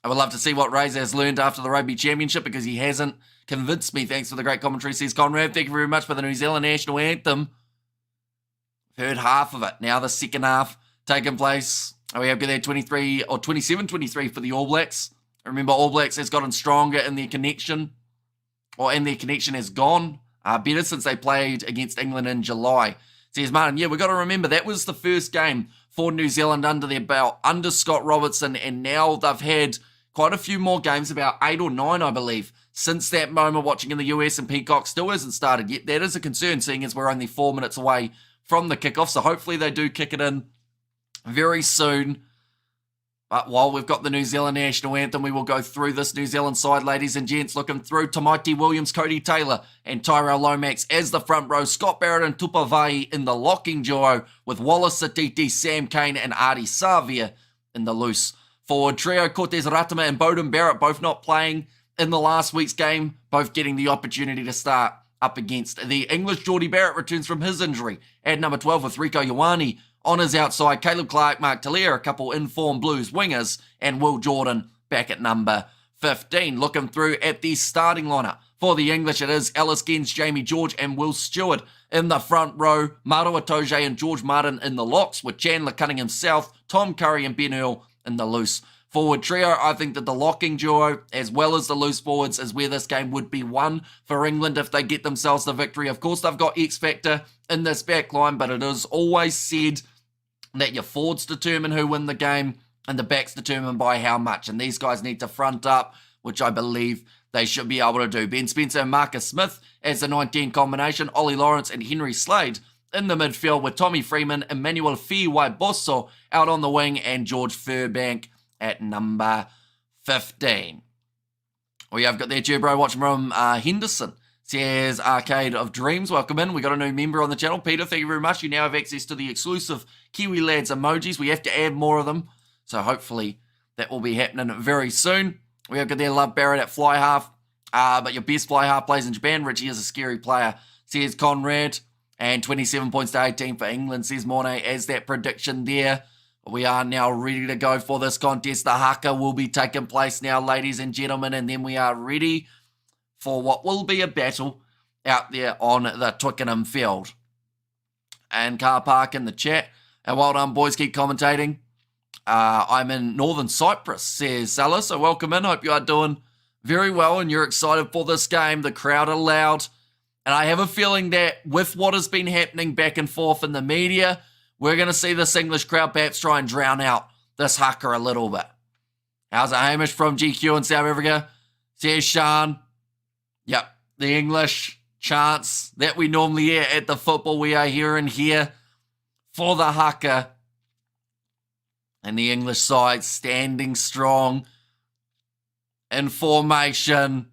I would love to see what Razor has learned after the Rugby Championship, because he hasn't convinced me. Thanks for the great commentary, says Conrad. Thank you very much for the New Zealand national anthem. Heard half of it. Now the second half taking place. We have there 23 or 27-23 for the All Blacks. Remember, All Blacks has gotten stronger in their connection, and their connection has gone better since they played against England in July. Says Martin, yeah, we've got to remember that was the first game for New Zealand under their belt, under Scott Robertson, and now they've had quite a few more games, about 8 or 9, I believe, since that moment watching in the US, and Peacock still hasn't started yet. That is a concern, seeing as we're only 4 minutes away from the kickoff, so hopefully they do kick it in very soon. But while we've got the New Zealand national anthem, we will go through this New Zealand side, ladies and gents, looking through Tamaiti Williams, Cody Taylor, and Tyrell Lomax as the front row. Scott Barrett and Tupavai in the locking duo, with Wallace Satiti, Sam Cane, and Artie Savia in the loose forward trio. Cortez Ratama and Bowden Barrett both not playing in the last week's game, both getting the opportunity to start up against the English. Geordie Barrett returns from his injury at number 12 with Rico Ioane on his outside. Caleb Clark, Mark Talia, a couple informed Blues wingers, and Will Jordan back at number 15. Looking through at the starting lineup for the English, it is Ellis Gens, Jamie George, and Will Stewart in the front row. Maru Atoje and George Martin in the locks, with Chandler Cunningham South, Tom Curry, and Ben Earl in the loose forward trio. I think that the locking duo, as well as the loose forwards, is where this game would be won for England if they get themselves the victory. Of course, they've got X Factor in this back line, but it is always said that your forwards determine who win the game and the backs determined by how much. And these guys need to front up, which I believe they should be able to do. Ben Spencer and Marcus Smith as the 19 combination. Ollie Lawrence and Henry Slade in the midfield, with Tommy Freeman, Emmanuel Fiwai Bosso out on the wing, and George Furbank at number 15. We have got there, Jubro, watching from Henderson. Says Arcade of Dreams, welcome in. We got a new member on the channel. Peter, thank you very much. You now have access to the exclusive Kiwi Lads emojis. We have to add more of them, so hopefully that will be happening very soon. We have got there Love Barrett at fly half, but your best fly half plays in Japan. Richie is a scary player, says Conrad. And 27 points to 18 for England, says Mornay, as that prediction there. We are now ready to go for this contest. The haka will be taking place now, ladies and gentlemen, and then we are ready for what will be a battle out there on the Twickenham field. And car park in the chat. And well done, boys. Keep commentating. I'm in Northern Cyprus, says Salah. So welcome in. Hope you are doing very well and you're excited for this game. The crowd are loud. And I have a feeling that with what has been happening back and forth in the media, we're going to see this English crowd perhaps try and drown out this haka a little bit. How's it, Hamish from GQ in South Africa? Says Sean. Yep, the English chants that we normally hear at the football, we are hearing here for the haka. And the English side standing strong in formation.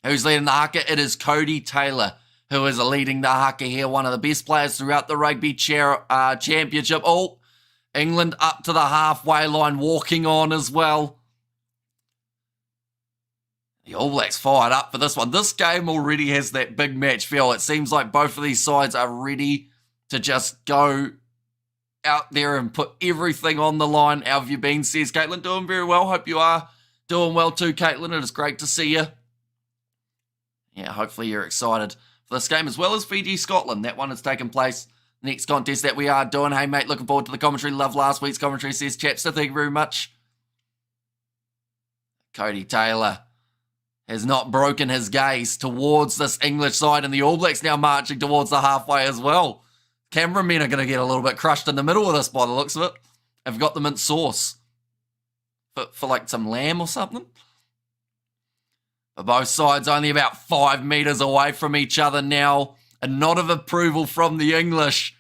Who's leading the haka? It is Cody Taylor who is leading the haka here. One of the best players throughout the Rugby Championship. Oh, England up to the halfway line, walking on as well. The All Blacks fired up for this one. This game already has that big match feel. It seems like both of these sides are ready to just go out there and put everything on the line. How have you been, says Caitlin? Doing very well. Hope you are doing well too, Caitlin. It is great to see you. Yeah, hopefully you're excited for this game, as well as Fiji-Scotland. That one has taken place. Next contest that we are doing. Hey, mate, looking forward to the commentary. Love last week's commentary, says Chapster. Thank you very much. Cody Taylor has not broken his gaze towards this English side, and the All Blacks now marching towards the halfway as well. Cameramen are going to get a little bit crushed in the middle of this by the looks of it. I've got the mint sauce for like some lamb or something. But both sides only about 5 metres away from each other now. A nod of approval from the English.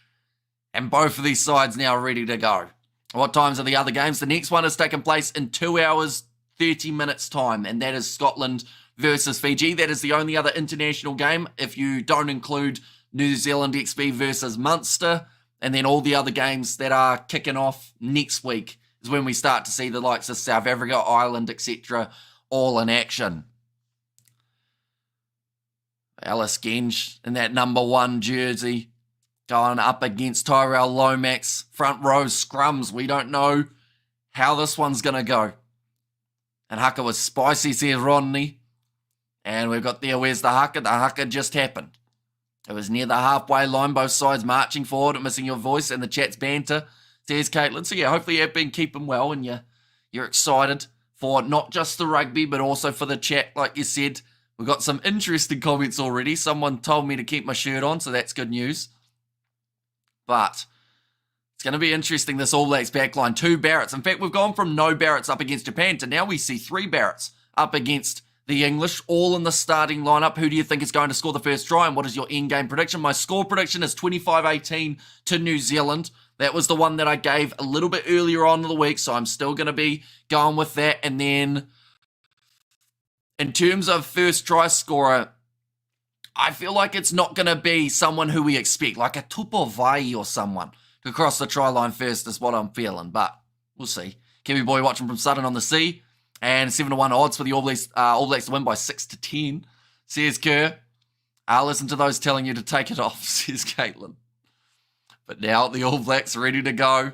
And both of these sides now ready to go. What times are the other games? The next one has taken place in 2 hours, 30 minutes time. And that is Scotland versus Fiji. That is the only other international game if you don't include New Zealand XB versus Munster. And then all the other games that are kicking off next week is when we start to see the likes of South Africa, Ireland, etc. all in action. Alice Genge in that number 1 jersey going up against Tyrell Lomax. Front row scrums. We don't know how this one's going to go. And haka was spicy, says Rodney. And we've got there, where's the haka? The haka just happened. It was near the halfway line, both sides marching forward, missing your voice, and the chat's banter, says Caitlin. So yeah, hopefully you've been keeping well and you're excited for not just the rugby, but also for the chat, like you said. We've got some interesting comments already. Someone told me to keep my shirt on, so that's good news. But it's going to be interesting, this All Blacks backline. 2 Barretts. In fact, we've gone from no Barretts up against Japan to now we see 3 Barretts up against the English, all in the starting lineup. Who do you think is going to score the first try, and what is your in-game prediction? My score prediction is 25-18 to New Zealand. That was the one that I gave a little bit earlier on in the week, so I'm still going to be going with that. And then in terms of first try scorer, I feel like it's not going to be someone who we expect, like a Tupovai or someone to cross the try line first is what I'm feeling, but we'll see. Kiwi boy watching from Sutton on the Sea. And 7-1 odds for the All Blacks to win by 6-10, says Kerr. I'll listen to those telling you to take it off, says Caitlin. But now the All Blacks are ready to go.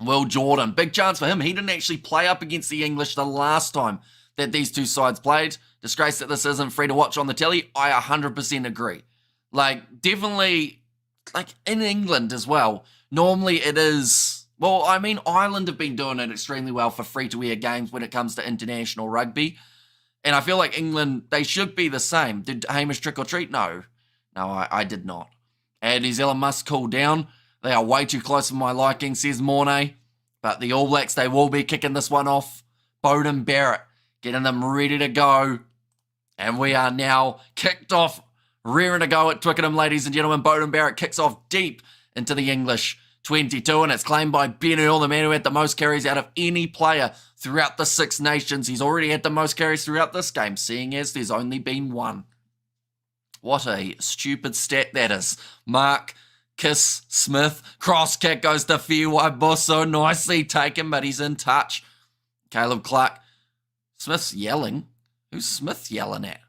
Will Jordan, big chance for him. He didn't actually play up against the English the last time that these two sides played. Disgrace that this isn't free to watch on the telly. I 100% agree. Like, definitely, like in England as well, normally it is... Well, I mean, Ireland have been doing it extremely well for free-to-air games when it comes to international rugby. And I feel like England, they should be the same. Did Hamish trick or treat? No. No, I did not. And New Zealand must cool down. They are way too close for my liking, says Mornay. But the All Blacks, they will be kicking this one off. Beauden Barrett, getting them ready to go. And we are now kicked off, rearing to go at Twickenham, ladies and gentlemen. Beauden Barrett kicks off deep into the English 22, and it's claimed by Ben Earl, the man who had the most carries out of any player throughout the Six Nations. He's already had the most carries throughout this game, seeing as there's only been one. What a stupid stat that is. Mark Kiss Smith, cross kick goes to Fiwai Bosso, nicely taken, but he's in touch. Caleb Clark, Smith's yelling. Who's Smith yelling at?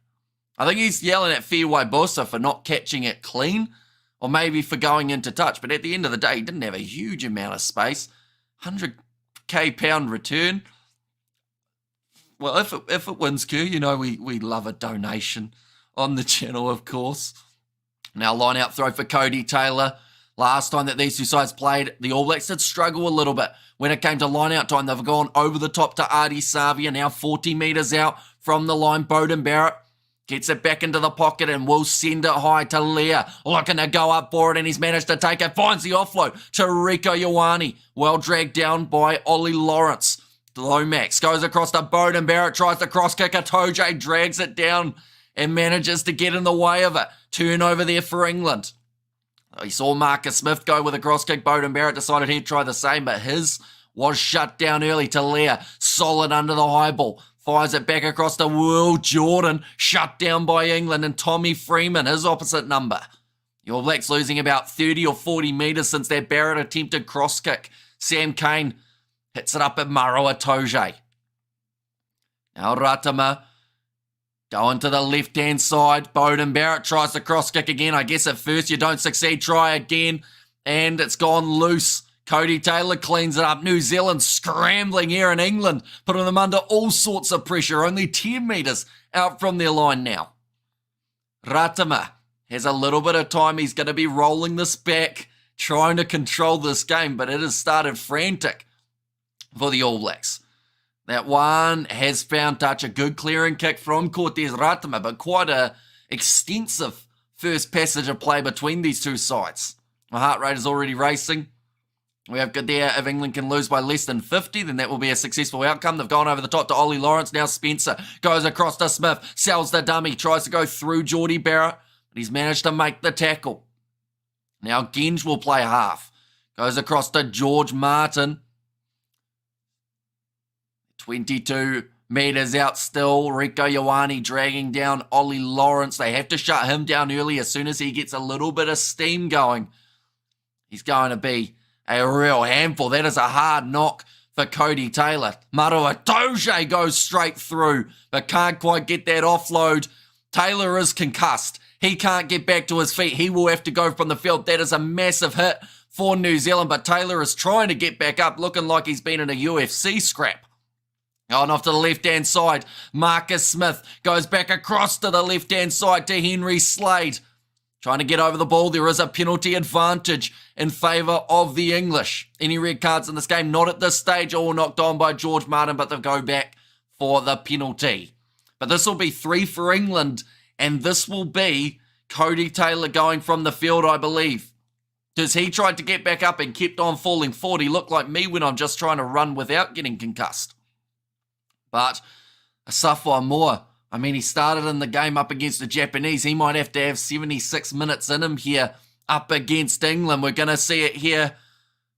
I think he's yelling at Fiwai Bosso for not catching it clean, or maybe for going into touch. But at the end of the day, he didn't have a huge amount of space. 100k pound return. Well, if it wins, Q, you know we love a donation on the channel, of course. Now, line out throw for Cody Taylor. Last time that these two sides played, the All Blacks did struggle a little bit. When it came to line out time, they've gone over the top to Ardie Savia, now 40 metres out from the line. Beauden Barrett gets it back into the pocket and will send it high to Leah. Looking to go up for it, and he's managed to take it. Finds the offload to Rico Ioane. Well dragged down by Ollie Lawrence. Lomax goes across to Beauden Barrett, tries to cross kick. Atoje drags it down and manages to get in the way of it. Turnover there for England. He saw Marcus Smith go with a cross kick. Beauden Barrett decided he'd try the same, but his was shut down early to Leah. Solid under the high ball. Fires it back across to Will Jordan, shut down by England, and Tommy Freeman, his opposite number. The All Blacks losing about 30 or 40 metres since their Barrett attempted cross kick. Sam Cane hits it up at Maro Atoje. Now Ratama going to the left-hand side. Beauden Barrett tries to cross kick again. I guess at first you don't succeed. Try again, and it's gone loose. Cody Taylor cleans it up. New Zealand scrambling here in England, putting them under all sorts of pressure. Only 10 metres out from their line now. Ratama has a little bit of time. He's going to be rolling this back, trying to control this game, but it has started frantic for the All Blacks. That one has found touch. A good clearing kick from Cortez Ratama, but quite a extensive first passage of play between these two sides. My heart rate is already racing. We have good there. If England can lose by less than 50, then that will be a successful outcome. They've gone over the top to Ollie Lawrence. Now Spencer goes across to Smith, sells the dummy, tries to go through Geordie Barrett, but he's managed to make the tackle. Now Genge will play half. Goes across to George Martin. 22 metres out still. Rico Ioane dragging down Ollie Lawrence. They have to shut him down early as soon as he gets a little bit of steam going. He's going to be a real handful. That is a hard knock for Cody Taylor. Marua Toge goes straight through, but can't quite get that offload. Taylor is concussed. He can't get back to his feet. He will have to go from the field. That is a massive hit for New Zealand, but Taylor is trying to get back up, looking like he's been in a UFC scrap. Going off to the left-hand side, Marcus Smith goes back across to the left-hand side to Henry Slade. Trying to get over the ball. There is a penalty advantage in favour of the English. Any red cards in this game? Not at this stage. All knocked on by George Martin, but they'll go back for the penalty. But this will be 3 for England, and this will be Cody Taylor going from the field, I believe. Because he tried to get back up and kept on falling forward. He looked like me when I'm just trying to run without getting concussed. But Asafo Moore, I mean, he started in the game up against the Japanese. He might have to have 76 minutes in him here up against England. We're going to see it here.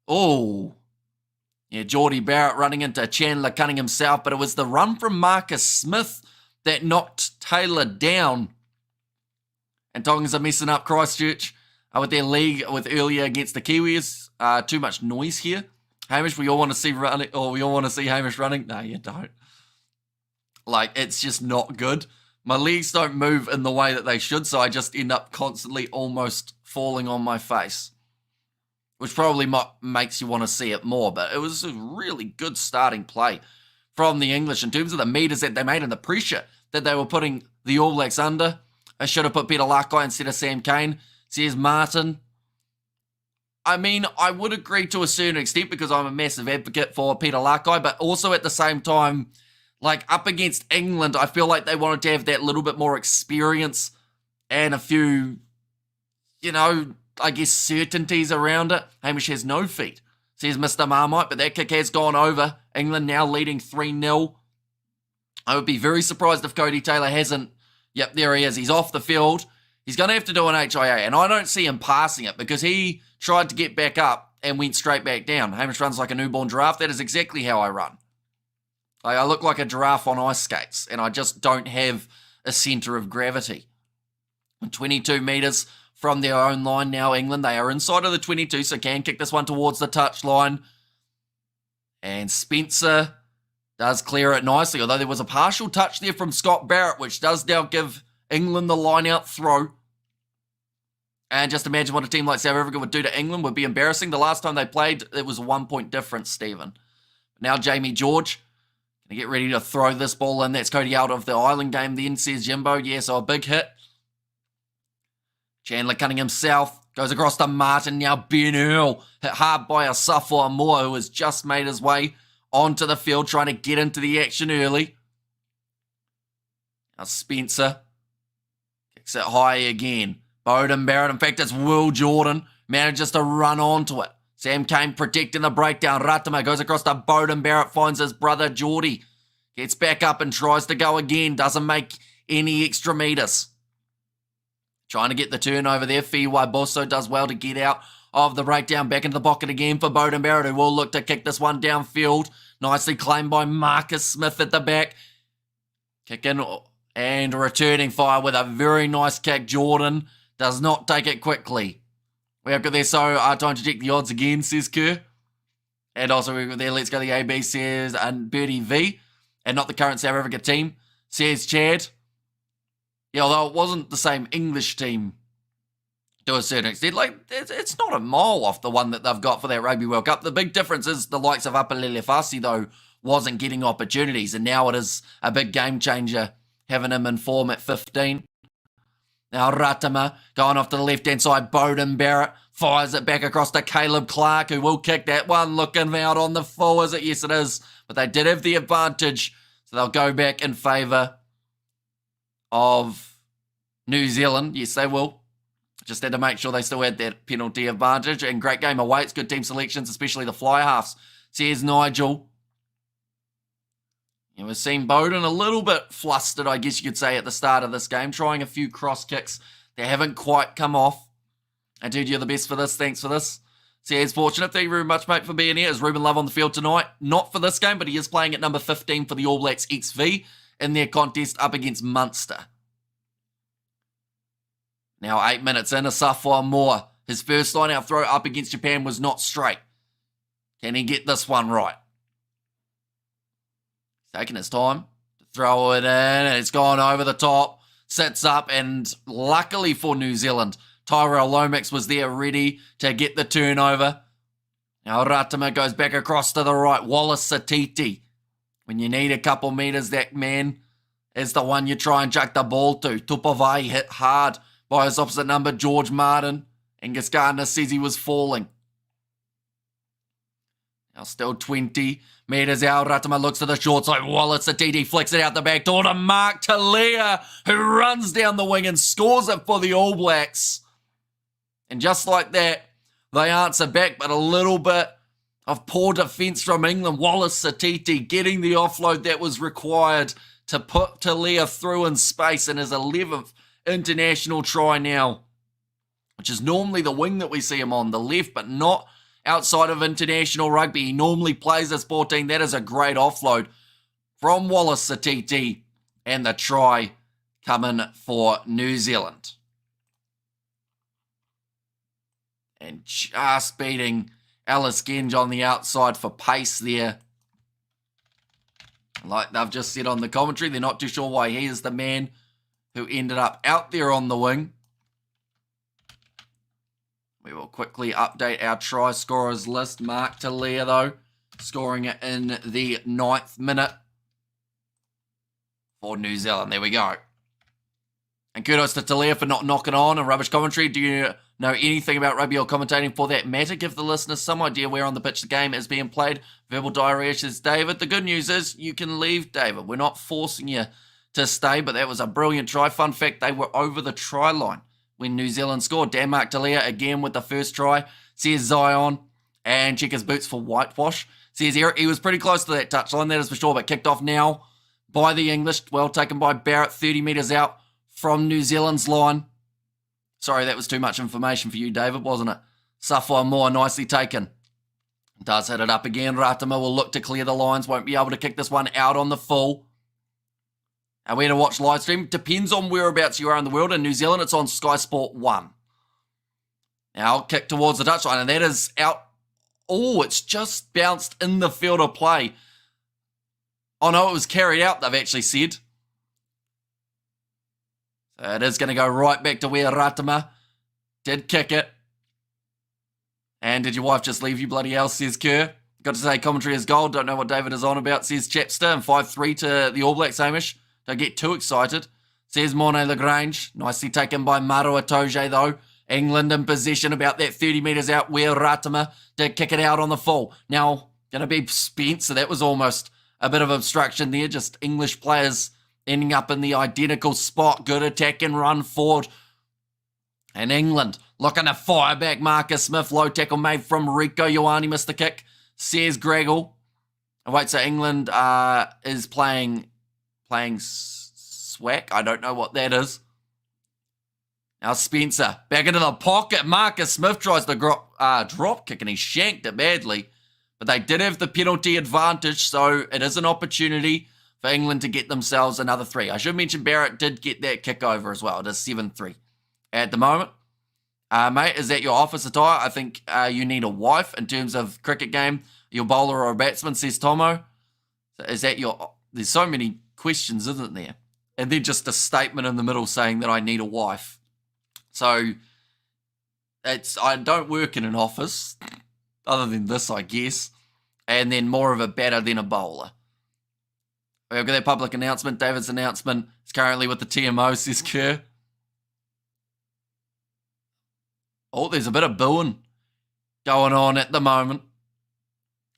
Oh, yeah, Geordie Barrett running into Chandler Cunningham himself, but it was the run from Marcus Smith that knocked Taylor down. And Tongas are messing up Christchurch with their league with earlier against the Kiwis. Too much noise here. Hamish, we all want to see running, or we all want to see Hamish running. No, you don't. Like, it's just not good. My legs don't move in the way that they should, so I just end up constantly almost falling on my face, which probably makes you want to see it more. But it was a really good starting play from the English in terms of the meters that they made and the pressure that they were putting the All Blacks under. I should have put Peter Lakai instead of Sam Cane, says Martin. I mean, I would agree to a certain extent because I'm a massive advocate for Peter Lakai, but also at the same time, like, up against England, I feel like they wanted to have that little bit more experience and a few, you know, I guess certainties around it. Hamish has no feet, says Mr. Marmite, but that kick has gone over. England now leading 3-0. I would be very surprised if Cody Taylor hasn't. Yep, there he is. He's off the field. He's going to have to do an HIA, and I don't see him passing it because he tried to get back up and went straight back down. Hamish runs like a newborn giraffe. That is exactly how I run. I look like a giraffe on ice skates, and I just don't have a centre of gravity. 22 metres from their own line now, England. They are inside of the 22, so can kick this one towards the touchline. And Spencer does clear it nicely, although there was a partial touch there from Scott Barrett, which does now give England the line-out throw. And just imagine what a team like South Africa would do to England. Would be embarrassing. The last time they played, it was a 1-point difference, Stephen. Now Jamie George. Get ready to throw this ball in. That's Cody out of the Island game then, says Jimbo. Yeah, so a big hit. Chandler Cunningham himself goes across to Martin. Now Ben Earl hit hard by Asafo Moore, who has just made his way onto the field, trying to get into the action early. Now Spencer kicks it high again. Beauden Barrett, in fact, it's Will Jordan, manages to run onto it. Sam Cane protecting the breakdown. Ratama goes across to Beauden Barrett, finds his brother Geordie. Gets back up and tries to go again. Doesn't make any extra meters. Trying to get the turnover there. Fiwai Bosso does well to get out of the breakdown. Back into the pocket again for Beauden Barrett, who will look to kick this one downfield. Nicely claimed by Marcus Smith at the back. Kicking and returning fire with a very nice kick. Jordan does not take it quickly. We have got there, so time to check the odds again, says Kerr. And also we've got there, let's go the AB, says Birdie V. And not the current South Africa team, says Chad. Yeah, although it wasn't the same English team to a certain extent. Like, it's not a mile off the one that they've got for that Rugby World Cup. The big difference is the likes of Apalele Fasi, though, wasn't getting opportunities. And now it is a big game changer, having him in form at 15. Now Ratama going off to the left-hand side. Beauden Barrett fires it back across to Caleb Clark, who will kick that one. Looking out on the full, is it? Yes, it is. But they did have the advantage, so they'll go back in favour of New Zealand. Yes, they will. Just had to make sure they still had that penalty advantage. And great game away. It's good team selections, especially the fly halves. Says Nigel. And we've seen Bowden a little bit flustered, I guess you could say, at the start of this game, trying a few cross kicks that haven't quite come off. And dude, you're the best for this. Thanks for this. Says fortunate. Thank you very much, mate, for being here. Is Ruben Love on the field tonight? Not for this game, but he is playing at number 15 for the All Blacks XV in their contest up against Munster. Now 8 minutes in, Asafo Moore. His first line-out throw up against Japan was not straight. Can he get this one right? He's taking his time to throw it in, and it's gone over the top. Sits up, and luckily for New Zealand, Tyrell Lomax was there ready to get the turnover. Now Ratama goes back across to the right. Wallace Satiti. When you need a couple metres, that man is the one you try and chuck the ball to. Tupavai hit hard by his opposite number, George Martin. Angus Gardner says he was falling. Now still 20 metres out. Ratama looks to the short side. Wallace Satiti flicks it out the back door to Mark Talia, who runs down the wing and scores it for the All Blacks. And just like that, they answer back, but a little bit of poor defence from England. Wallace Satiti getting the offload that was required to put Talia through in space in his 11th international try now, which is normally the wing that we see him on, the left, but not outside of international rugby. He normally plays as 14. That is a great offload from Wallace Satiti, and the try coming for New Zealand. And just beating Alice Genge on the outside for pace there. Like they've just said on the commentary, they're not too sure why he is the man who ended up out there on the wing. We will quickly update our try scorers list. Mark Talia, though, scoring it in the 9th minute for New Zealand. There we go. And kudos to Talia for not knocking on a rubbish commentary. Do you know anything about rugby or commentating for that matter? Give the listeners some idea where on the pitch the game is being played. Verbal diarrhea says David. The good news is you can leave, David. We're not forcing you to stay, but that was a brilliant try. Fun fact, they were over the try line when New Zealand scored. Dan Mark Talia again with the first try. Says Zion, and check his boots for whitewash. Says he was pretty close to that touchline, that is for sure, but kicked off now by the English. Well taken by Barrett, 30 metres out from New Zealand's line. Sorry, that was too much information for you, David, wasn't it? Safwa Moore, nicely taken. Does hit it up again. Ratama will look to clear the lines. Won't be able to kick this one out on the full. And where to watch live stream? Depends on whereabouts you are in the world. In New Zealand, it's on Sky Sport 1. Now, kick towards the touchline, and that is out. Oh, it's just bounced in the field of play. Oh, no, it was carried out, they've actually said. So it is going to go right back to where Ratama did kick it. And did your wife just leave you, bloody hell, says Kerr. Got to say, commentary is gold. Don't know what David is on about, says Chapster. And 5-3 to the All Blacks, Hamish. Don't get too excited, says Mornay Lagrange. Nicely taken by Maru Atoje, though. England in possession about that 30 metres out where Ratama did kick it out on the full. Now, going to be Spencer. That was almost a bit of obstruction there. Just English players ending up in the identical spot. Good attack and run forward. And England looking to fire back. Marcus Smith, low tackle made from Rico Ioane, missed the kick, says Greggle. Oh, wait, so England is playing SWAC? I don't know what that is. Now Spencer, back into the pocket. Marcus Smith tries to drop kick and he shanked it badly. But they did have the penalty advantage, so it is an opportunity for England to get themselves another 3. I should mention Barrett did get that kick over as well. It is 7-3 at the moment. Mate, is that your office attire? I think you need a wife in terms of cricket game. Your bowler or a batsman, says Tomo. So is that your... There's so many questions, isn't there? And then just a statement in the middle saying that I need a wife. So I don't work in an office, other than this, I guess. And then more of a batter than a bowler. We've got that public announcement. David's announcement is currently with the TMO, says Kerr. Oh, there's a bit of booing going on at the moment.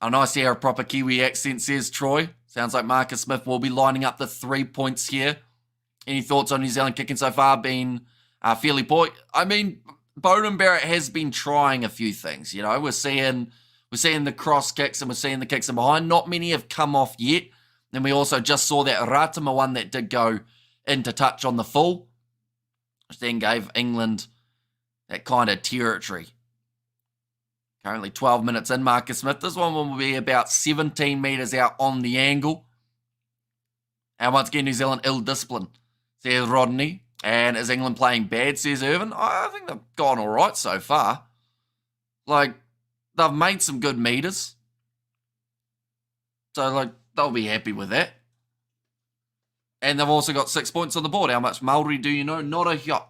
Oh, nice to hear a proper Kiwi accent, says Troy. Sounds like Marcus Smith will be lining up the 3 points here. Any thoughts on New Zealand kicking so far? Been fairly poor. I mean, Beauden Barrett has been trying a few things. You know, we're seeing the cross kicks and we're seeing the kicks in behind. Not many have come off yet. And we also just saw that Ratama one that did go into touch on the full, which then gave England that kind of territory. Currently 12 minutes in, Marcus Smith. This one will be about 17 metres out on the angle. And once again, New Zealand ill-disciplined, says Rodney. And is England playing bad, says Irvin? I think they've gone all right so far. Like, they've made some good metres. So, like, they'll be happy with that. And they've also got 6 points on the board. How much Maori do you know? Not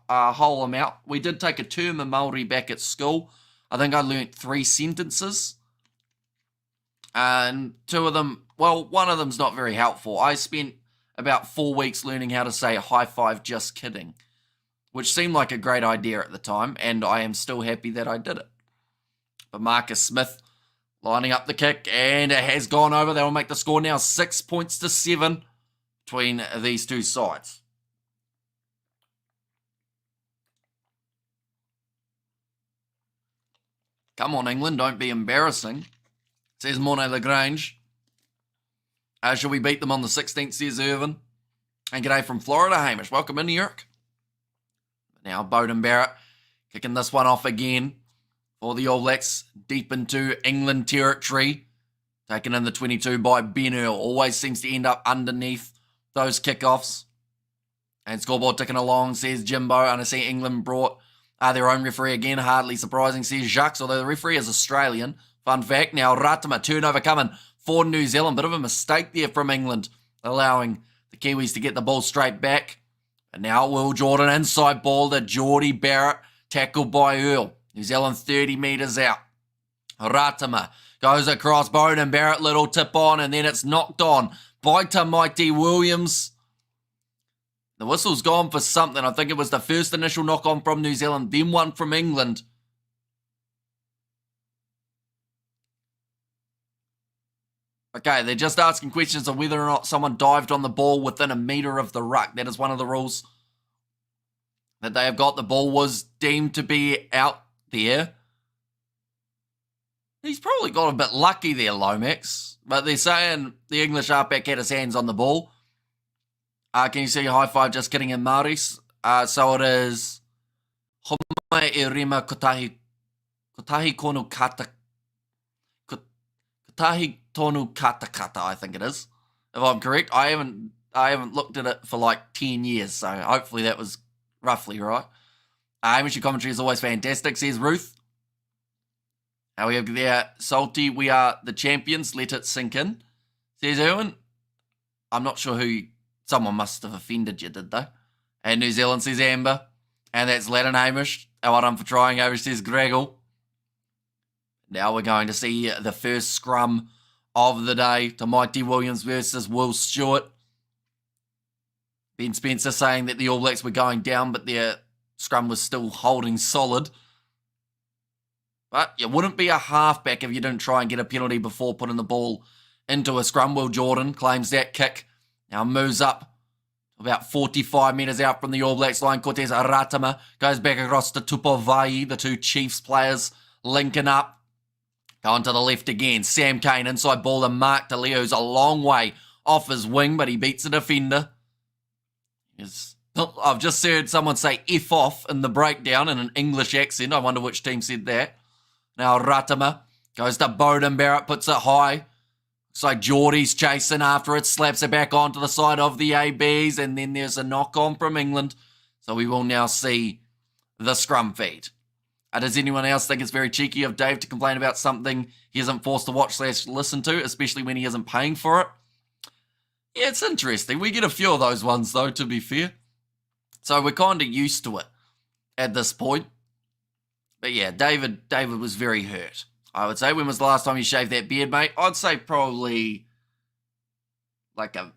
a whole amount. We did take a term in Maori back at school. I think I learnt 3 sentences. And 2 of them, well, one of them's not very helpful. I spent about 4 weeks learning how to say high five, just kidding, which seemed like a great idea at the time, and I am still happy that I did it. But Marcus Smith lining up the kick, and it has gone over. They will make the score now 6 points to 7 between these two sides. Come on, England, don't be embarrassing, says Mornay Lagrange. Shall we beat them on the 16th, says Irvin. And g'day from Florida, Hamish. Welcome in, New York. Now Beauden Barrett kicking this one off again for the All Blacks, deep into England territory. Taken in the 22 by Ben Earl. Always seems to end up underneath those kickoffs. And scoreboard ticking along, says Jimbo. And I see England brought their own referee again. Hardly surprising, says Jacques, although the referee is Australian. Fun fact. Now Ratama, turnover coming for New Zealand. Bit of a mistake there from England, allowing the Kiwis to get the ball straight back. And now Will Jordan, inside ball to Geordie Barrett, tackled by Earl. New Zealand 30 metres out. Ratama goes across, Beauden Barrett, little tip on, and then it's knocked on by Tamaiti Williams. The whistle's gone for something. I think it was the first initial knock on from New Zealand, then one from England. Okay, they're just asking questions of whether or not someone dived on the ball within a metre of the ruck. That is one of the rules that they have got. The ball was deemed to be out there. He's probably got a bit lucky there, Lomax. But they're saying the English halfback had his hands on the ball. Can you see high five, just kidding, in Māori? So it is Homai e rima kotahi konu kata kotahi tonu kata, I think it is, if I'm correct. I haven't looked at it for like 10 years, so hopefully that was roughly right. Hamish, your commentary is always fantastic, says Ruth. We have there, Salty, we are the champions, let it sink in, says Erwin. I'm not sure who, someone must have offended you, did they? And New Zealand, says Amber. And that's Latin Hamish. Well done for trying, Hamish, says Greggle. Now we're going to see the first scrum of the day. Tamaiti Williams versus Will Stewart. Ben Spencer saying that the All Blacks were going down, but their scrum was still holding solid. But you wouldn't be a halfback if you didn't try and get a penalty before putting the ball into a scrum. Will Jordan claims that kick. Now moves up about 45 metres out from the All Blacks line. Cortez Aratama goes back across to Tupavai. The two Chiefs players linking up. Going to the left again. Sam Cane inside ball to Mark DeLeo, who's a long way off his wing, but he beats the defender. I've just heard someone say F off in the breakdown in an English accent. I wonder which team said that. Now Ratama goes to Beauden Barrett, puts it high. Looks like Geordie's chasing after it, slaps it back onto the side of the ABs, and then there's a knock-on from England. So we will now see the scrum feed. Does anyone else think it's very cheeky of Dave to complain about something he isn't forced to watch / listen to, especially when he isn't paying for it? Yeah, it's interesting. We get a few of those ones, though, to be fair. So we're kind of used to it at this point. But yeah, David was very hurt, I would say. When was the last time you shaved that beard, mate? I'd say probably like a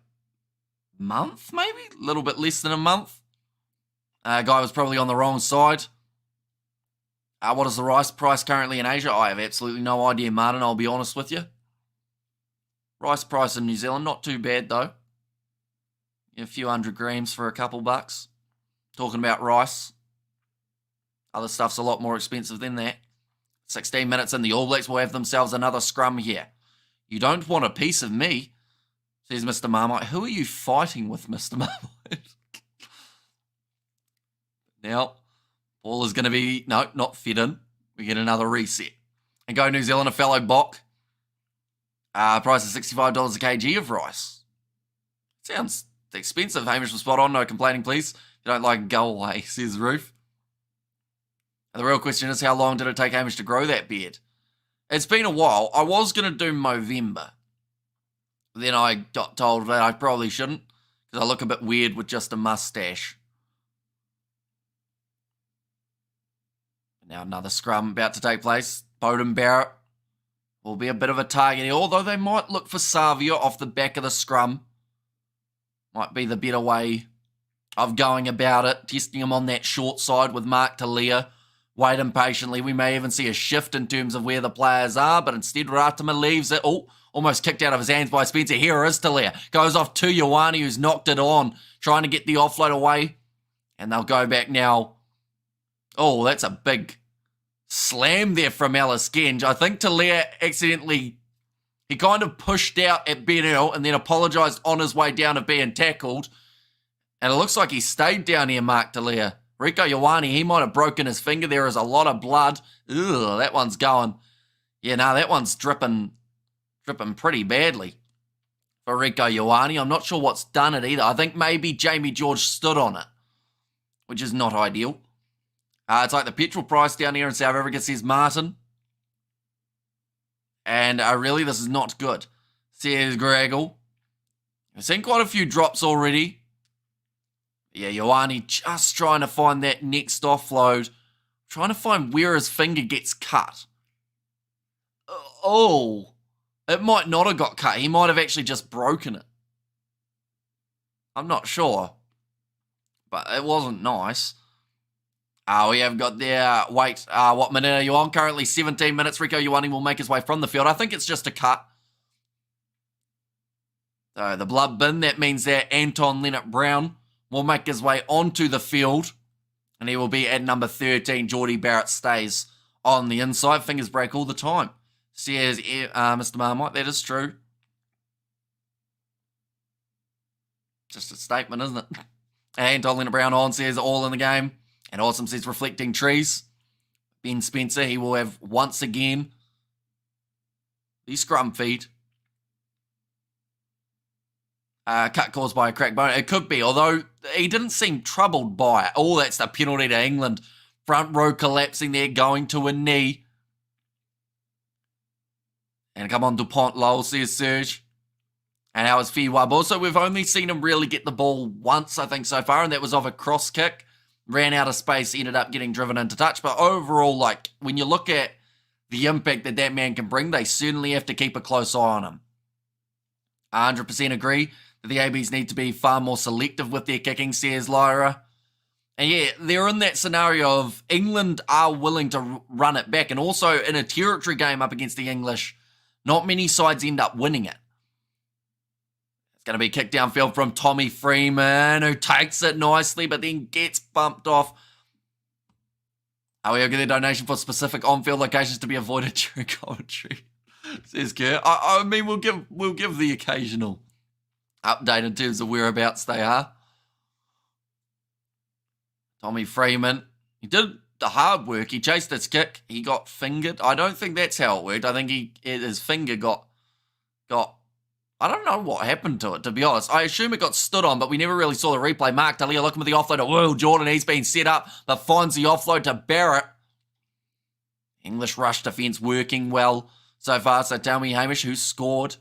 month, maybe? A little bit less than a month. Guy was probably on the wrong side. What is the rice price currently in Asia? I have absolutely no idea, Martin, I'll be honest with you. Rice price in New Zealand, not too bad, though. A few 100 grams for a couple bucks. Talking about rice. Other stuff's a lot more expensive than that. 16 minutes in, the All Blacks will have themselves another scrum here. You don't want a piece of me, says Mr. Marmite. Who are you fighting with, Mr. Marmite? Now, ball is going to be, no, not fed in. We get another reset. And go New Zealand, a fellow Bok. Price is $65 a kg of rice. Sounds expensive. Hamish was spot on. No complaining, please. If you don't like it, go away, says Ruth. And the real question is, how long did it take Hamish to grow that beard? It's been a while. I was going to do Movember. Then I got told that I probably shouldn't because I look a bit weird with just a mustache. Now another scrum about to take place. Bowden Barrett will be a bit of a target here, although they might look for Savia off the back of the scrum. Might be the better way of going about it. Testing him on that short side with Mark Talia. Wait impatiently. We may even see a shift in terms of where the players are, but instead Ratama leaves it. Oh, almost kicked out of his hands by Spencer. Here is Talia. Goes off to Ioane, who's knocked it on, trying to get the offload away. And they'll go back now. Oh, that's a big slam there from Alice Genge. I think Talia accidentally, he kind of pushed out at Ben Earl and then apologised on his way down to being tackled. And it looks like he stayed down here, Mark Talia. Rieko Ioane, he might have broken his finger. There is a lot of blood. Ugh, that one's going. Yeah, no, that one's dripping pretty badly for Rieko Ioane. I'm not sure what's done it either. I think maybe Jamie George stood on it, which is not ideal. It's like the petrol price down here in South Africa, says Martin. And really, this is not good, says Greggle. I've seen quite a few drops already. Yeah, Ioane just trying to find that next offload. Trying to find where his finger gets cut. Oh, it might not have got cut. He might have actually just broken it. I'm not sure. But it wasn't nice. We have got there, what minute are you on? Currently 17 minutes. Rieko Ioane will make his way from the field. I think it's just a cut. So the blood bin, that means that Anton Leonard-Brown will make his way onto the field. And he will be at number 13. Geordie Barrett stays on the inside. Fingers break all the time, says Mr. Marmite. That is true. Just a statement, isn't it? Anton Leonard-Brown on says all in the game. And Awesome says reflecting trees. Ben Spencer, he will have once again the scrum feed. Cut caused by a cracked bone. It could be, although he didn't seem troubled by it. Oh, that's the penalty to England. Front row collapsing there, going to a knee. And come on, DuPont Lowell, says Serge. And how is Fiwab? Also, we've only seen him really get the ball once, I think, so far, and that was off a cross kick. Ran out of space, ended up getting driven into touch. But overall, like, when you look at the impact that that man can bring, they certainly have to keep a close eye on him. 100% agree that the ABs need to be far more selective with their kicking, says Lyra. And yeah, they're in that scenario of England are willing to run it back. And also in a territory game up against the English, not many sides end up winning it. Going to be kicked downfield from Tommy Freeman, who takes it nicely, but then gets bumped off. We will get a donation for specific on-field locations to be avoided during commentary, says Kerr. I mean, we'll give the occasional update in terms of whereabouts they are. Tommy Freeman, he did the hard work. He chased his kick. He got fingered. I don't think that's how it worked. I think his finger got. I don't know what happened to it, to be honest. I assume it got stood on, but we never really saw the replay. Mark Talia looking for the offload to Will Jordan. He's been set up, but finds the offload to Barrett. English rush defence working well so far. So tell me, Hamish, who scored?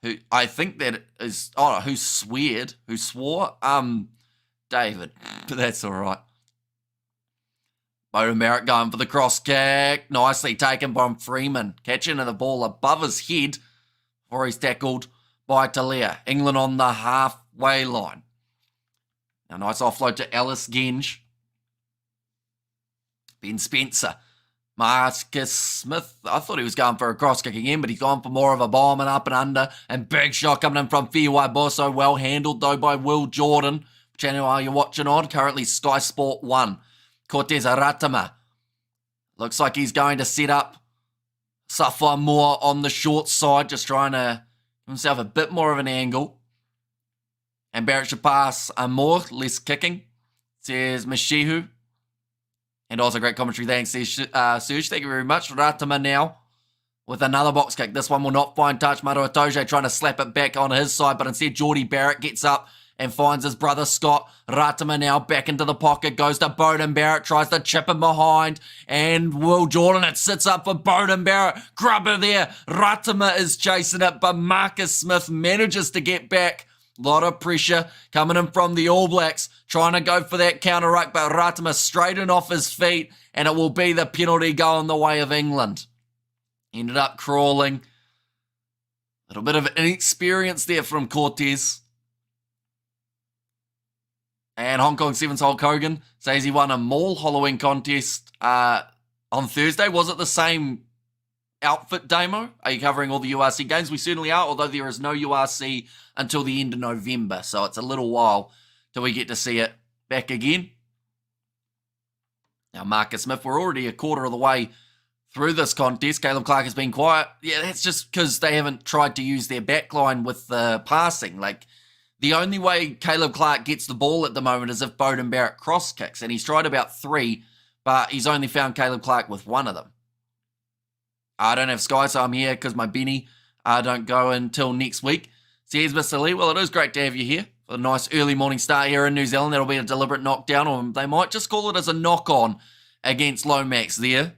Who I think that is... Oh, who sweared? Who swore? David. But that's all right. Bowden Barrett going for the cross kick. Nicely taken by Freeman. Catching the ball above his head before he's tackled by Talia. England on the halfway line. Now, nice offload to Alice Genge. Ben Spencer. Marcus Smith. I thought he was going for a cross kick again, but he's gone for more of a bomb and up and under. And big shot coming in from Fiwai Bosso. Well handled, though, by Will Jordan. Which channel are you watching on? Currently Sky Sport 1. Cortez Aratama Looks like he's going to set up Safwa more on the short side, just trying to give himself a bit more of an angle. And Barrett should pass more, less kicking, says Mashihu. And also great commentary, thanks, says Serge. Thank you very much. Ratama now with another box kick. This one will not find touch. Maro Itoje trying to slap it back on his side, but instead Geordie Barrett gets up and finds his brother Scott. Ratama now back into the pocket, goes to Bowden Barrett, tries to chip him behind, and Will Jordan, it sits up for Bowden Barrett. Grubber there. Ratama is chasing it, but Marcus Smith manages to get back. A lot of pressure coming in from the All Blacks, trying to go for that counter ruck, but Ratama straightened off his feet, and it will be the penalty going the way of England. Ended up crawling. A little bit of inexperience there from Cortez. And Hong Kong Sevens Hulk Hogan says he won a Maul Hollowing contest on Thursday. Was it the same outfit, Damo? Are you covering all the URC games? We certainly are, although there is no URC until the end of November, so it's a little while till we get to see it back again. Now, Marcus Smith, we're already a quarter of the way through this contest. Caleb Clark has been quiet. Yeah, that's just because they haven't tried to use their backline with the passing. Like, the only way Caleb Clark gets the ball at the moment is if Bowden Barrett cross kicks, and he's tried about 3, but he's only found Caleb Clark with 1 of them. I don't have Sky, so I'm here because my Benny don't go until next week. Says Mr. Lee, well, it is great to have you here for a nice early morning start here in New Zealand. That'll be a deliberate knockdown, or they might just call it as a knock-on against Lomax there.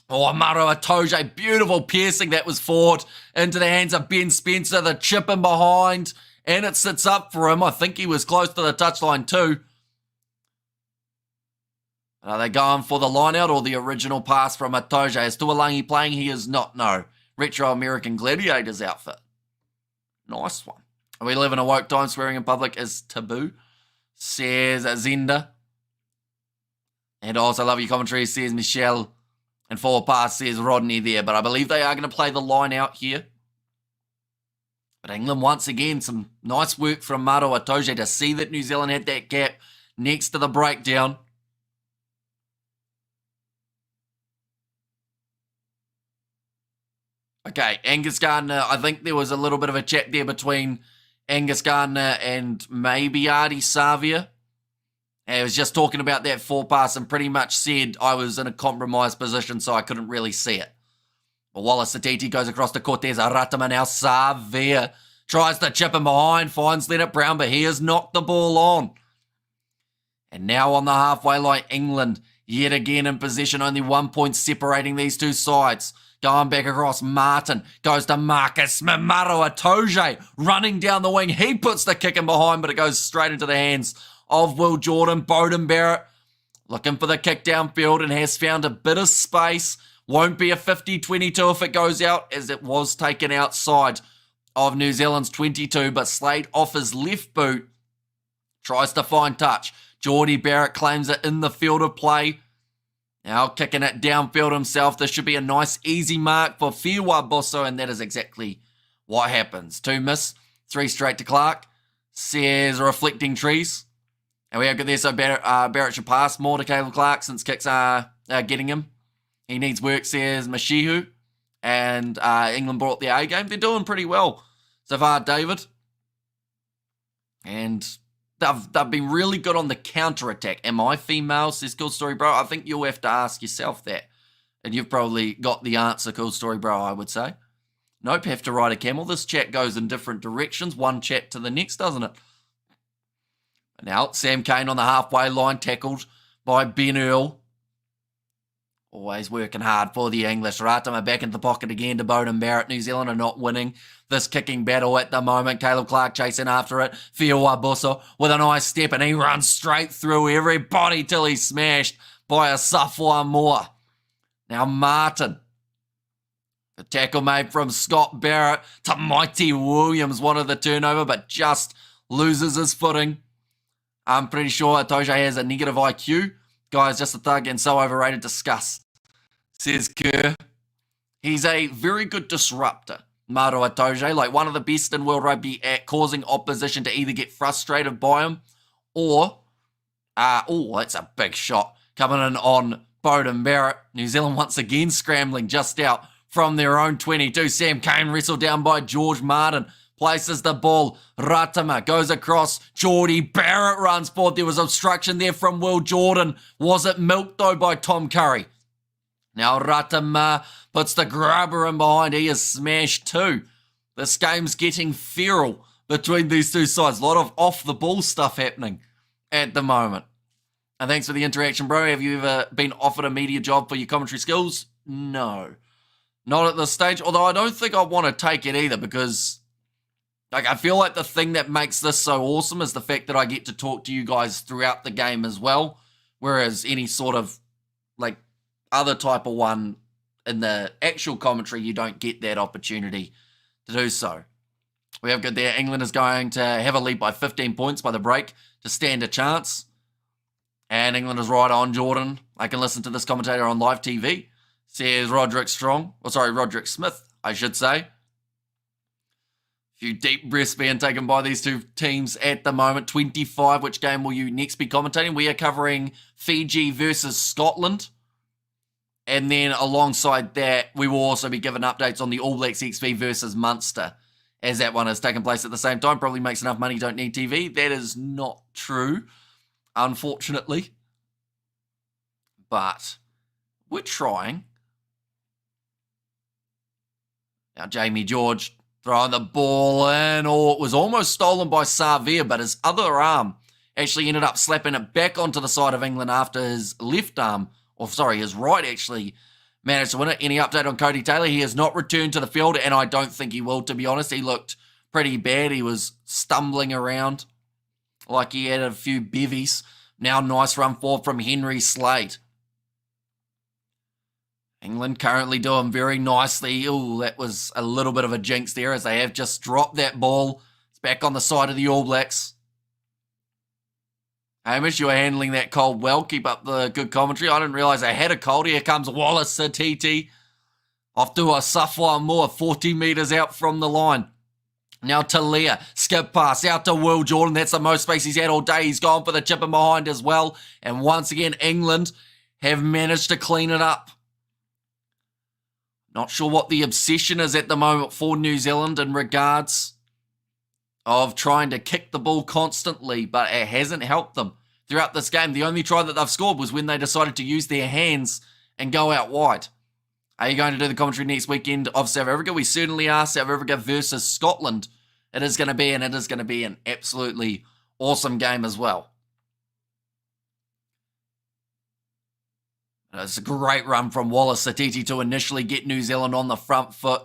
Oh, Maro Itoje, beautiful piercing that was forward into the hands of Ben Spencer, the chip in behind, and it sits up for him. I think he was close to the touchline too. Are they going for the line out or the original pass from Itoje? Is Tuolangi playing? He is not, no. Retro American Gladiators outfit. Nice one. We live in a woke time. Swearing in public is taboo, says Zenda. And also love your commentary, says Michelle. And forward pass, says Rodney there. But I believe they are going to play the line out here. But England, once again, some nice work from Maro Itoje to see that New Zealand had that gap next to the breakdown. Okay, Angus Gardner, I think there was a little bit of a chat there between Angus Gardner and maybe Artie Savia. He was just talking about that 4 pass and pretty much said I was in a compromised position, so I couldn't really see it. But Wallace Satiti goes across to Cortez. Ratama now. Savia tries to chip him behind, finds Leonard Brown, but he has knocked the ball on. And now on the halfway line, England yet again in possession, only 1 point separating these two sides. Going back across, Martin goes to Marcus Smith. Maro Itoje running down the wing. He puts the kick in behind, but it goes straight into the hands of Will Jordan. Bowden Barrett looking for the kick downfield and has found a bit of space. Won't be a 50-22 if it goes out, as it was taken outside of New Zealand's 22, but Slade off his left boot tries to find touch. Geordie Barrett claims it in the field of play. Now kicking it downfield himself. This should be a nice easy mark for Fiwa Bosso, and that is exactly what happens. 2 miss, 3 straight to Clark, says Reflecting Trees. And we are good there, so Barrett should pass more to Caleb Clark since kicks are getting him. He needs work, says Mashihu. And England brought the A game. They're doing pretty well so far, David. And they've been really good on the counter-attack. Am I female, says Cool Story Bro? I think you'll have to ask yourself that. And you've probably got the answer, Cool Story Bro, I would say. Nope, have to ride a camel. This chat goes in different directions, one chat to the next, doesn't it? Now, Sam Kane on the halfway line, tackled by Ben Earl. Always working hard for the English. Ratama back into the pocket again to Bowden Barrett. New Zealand are not winning this kicking battle at the moment. Caleb Clark chasing after it. Fiwa Bosso with a nice step, and he runs straight through everybody till he's smashed by a Safwa Moore. Now Martin. The tackle made from Scott Barrett to Mighty Williams. Wanted the turnover, but just loses his footing. I'm pretty sure Itoje has a negative IQ. Guy's just a thug and so overrated. Discuss, says Kerr. He's a very good disruptor, Maro Itoje, like one of the best in world rugby at causing opposition to either get frustrated by him or, that's a big shot coming in on Bowden Barrett. New Zealand once again scrambling just out from their own 22. Sam Cane wrestled down by George Martin. Places the ball. Ratama goes across. Geordie Barrett runs forward. There was obstruction there from Will Jordan. Was it milked though by Tom Curry? Now Ratama puts the grabber in behind. He is smashed too. This game's getting feral between these two sides. A lot of off-the-ball stuff happening at the moment. And thanks for the interaction, bro. Have you ever been offered a media job for your commentary skills? No. Not at this stage. Although I don't think I want to take it either because I feel like the thing that makes this so awesome is the fact that I get to talk to you guys throughout the game as well. Whereas any sort of other type of one in the actual commentary, you don't get that opportunity to do so. We have good there. England is going to have a lead by 15 points by the break to stand a chance. And England is right on Jordan. I can listen to this commentator on live TV. Says Roderick Smith, I should say. A few deep breaths being taken by these two teams at the moment. 25, which game will you next be commentating? We are covering Fiji versus Scotland. And then alongside that, we will also be given updates on the All Blacks XV versus Munster, as that one has taken place at the same time. Probably makes enough money, don't need TV. That is not true, unfortunately. But we're trying. Now, Jamie George throwing the ball in. Oh, it was almost stolen by Savia, but his other arm actually ended up slapping it back onto the side of England after his his right actually managed to win it. Any update on Cody Taylor? He has not returned to the field, and I don't think he will, to be honest. He looked pretty bad. He was stumbling around like he had a few bevies. Now nice run forward from Henry Slade. England currently doing very nicely. Oh, that was a little bit of a jinx there as they have just dropped that ball. It's back on the side of the All Blacks. Hamish, you are handling that cold well. Keep up the good commentary. I didn't realise I had a cold. Here comes Wallace Satiti. Off to a Safwa Moore, 40 metres out from the line. Now Talia, skip pass out to Will Jordan. That's the most space he's had all day. He's gone for the chip in behind as well. And once again, England have managed to clean it up. Not sure what the obsession is at the moment for New Zealand in regards of trying to kick the ball constantly, but it hasn't helped them throughout this game. The only try that they've scored was when they decided to use their hands and go out wide. Are you going to do the commentary next weekend of South Africa? We certainly are. South Africa versus Scotland. It is going to be an absolutely awesome game as well. It's a great run from Wallace Satiti to initially get New Zealand on the front foot.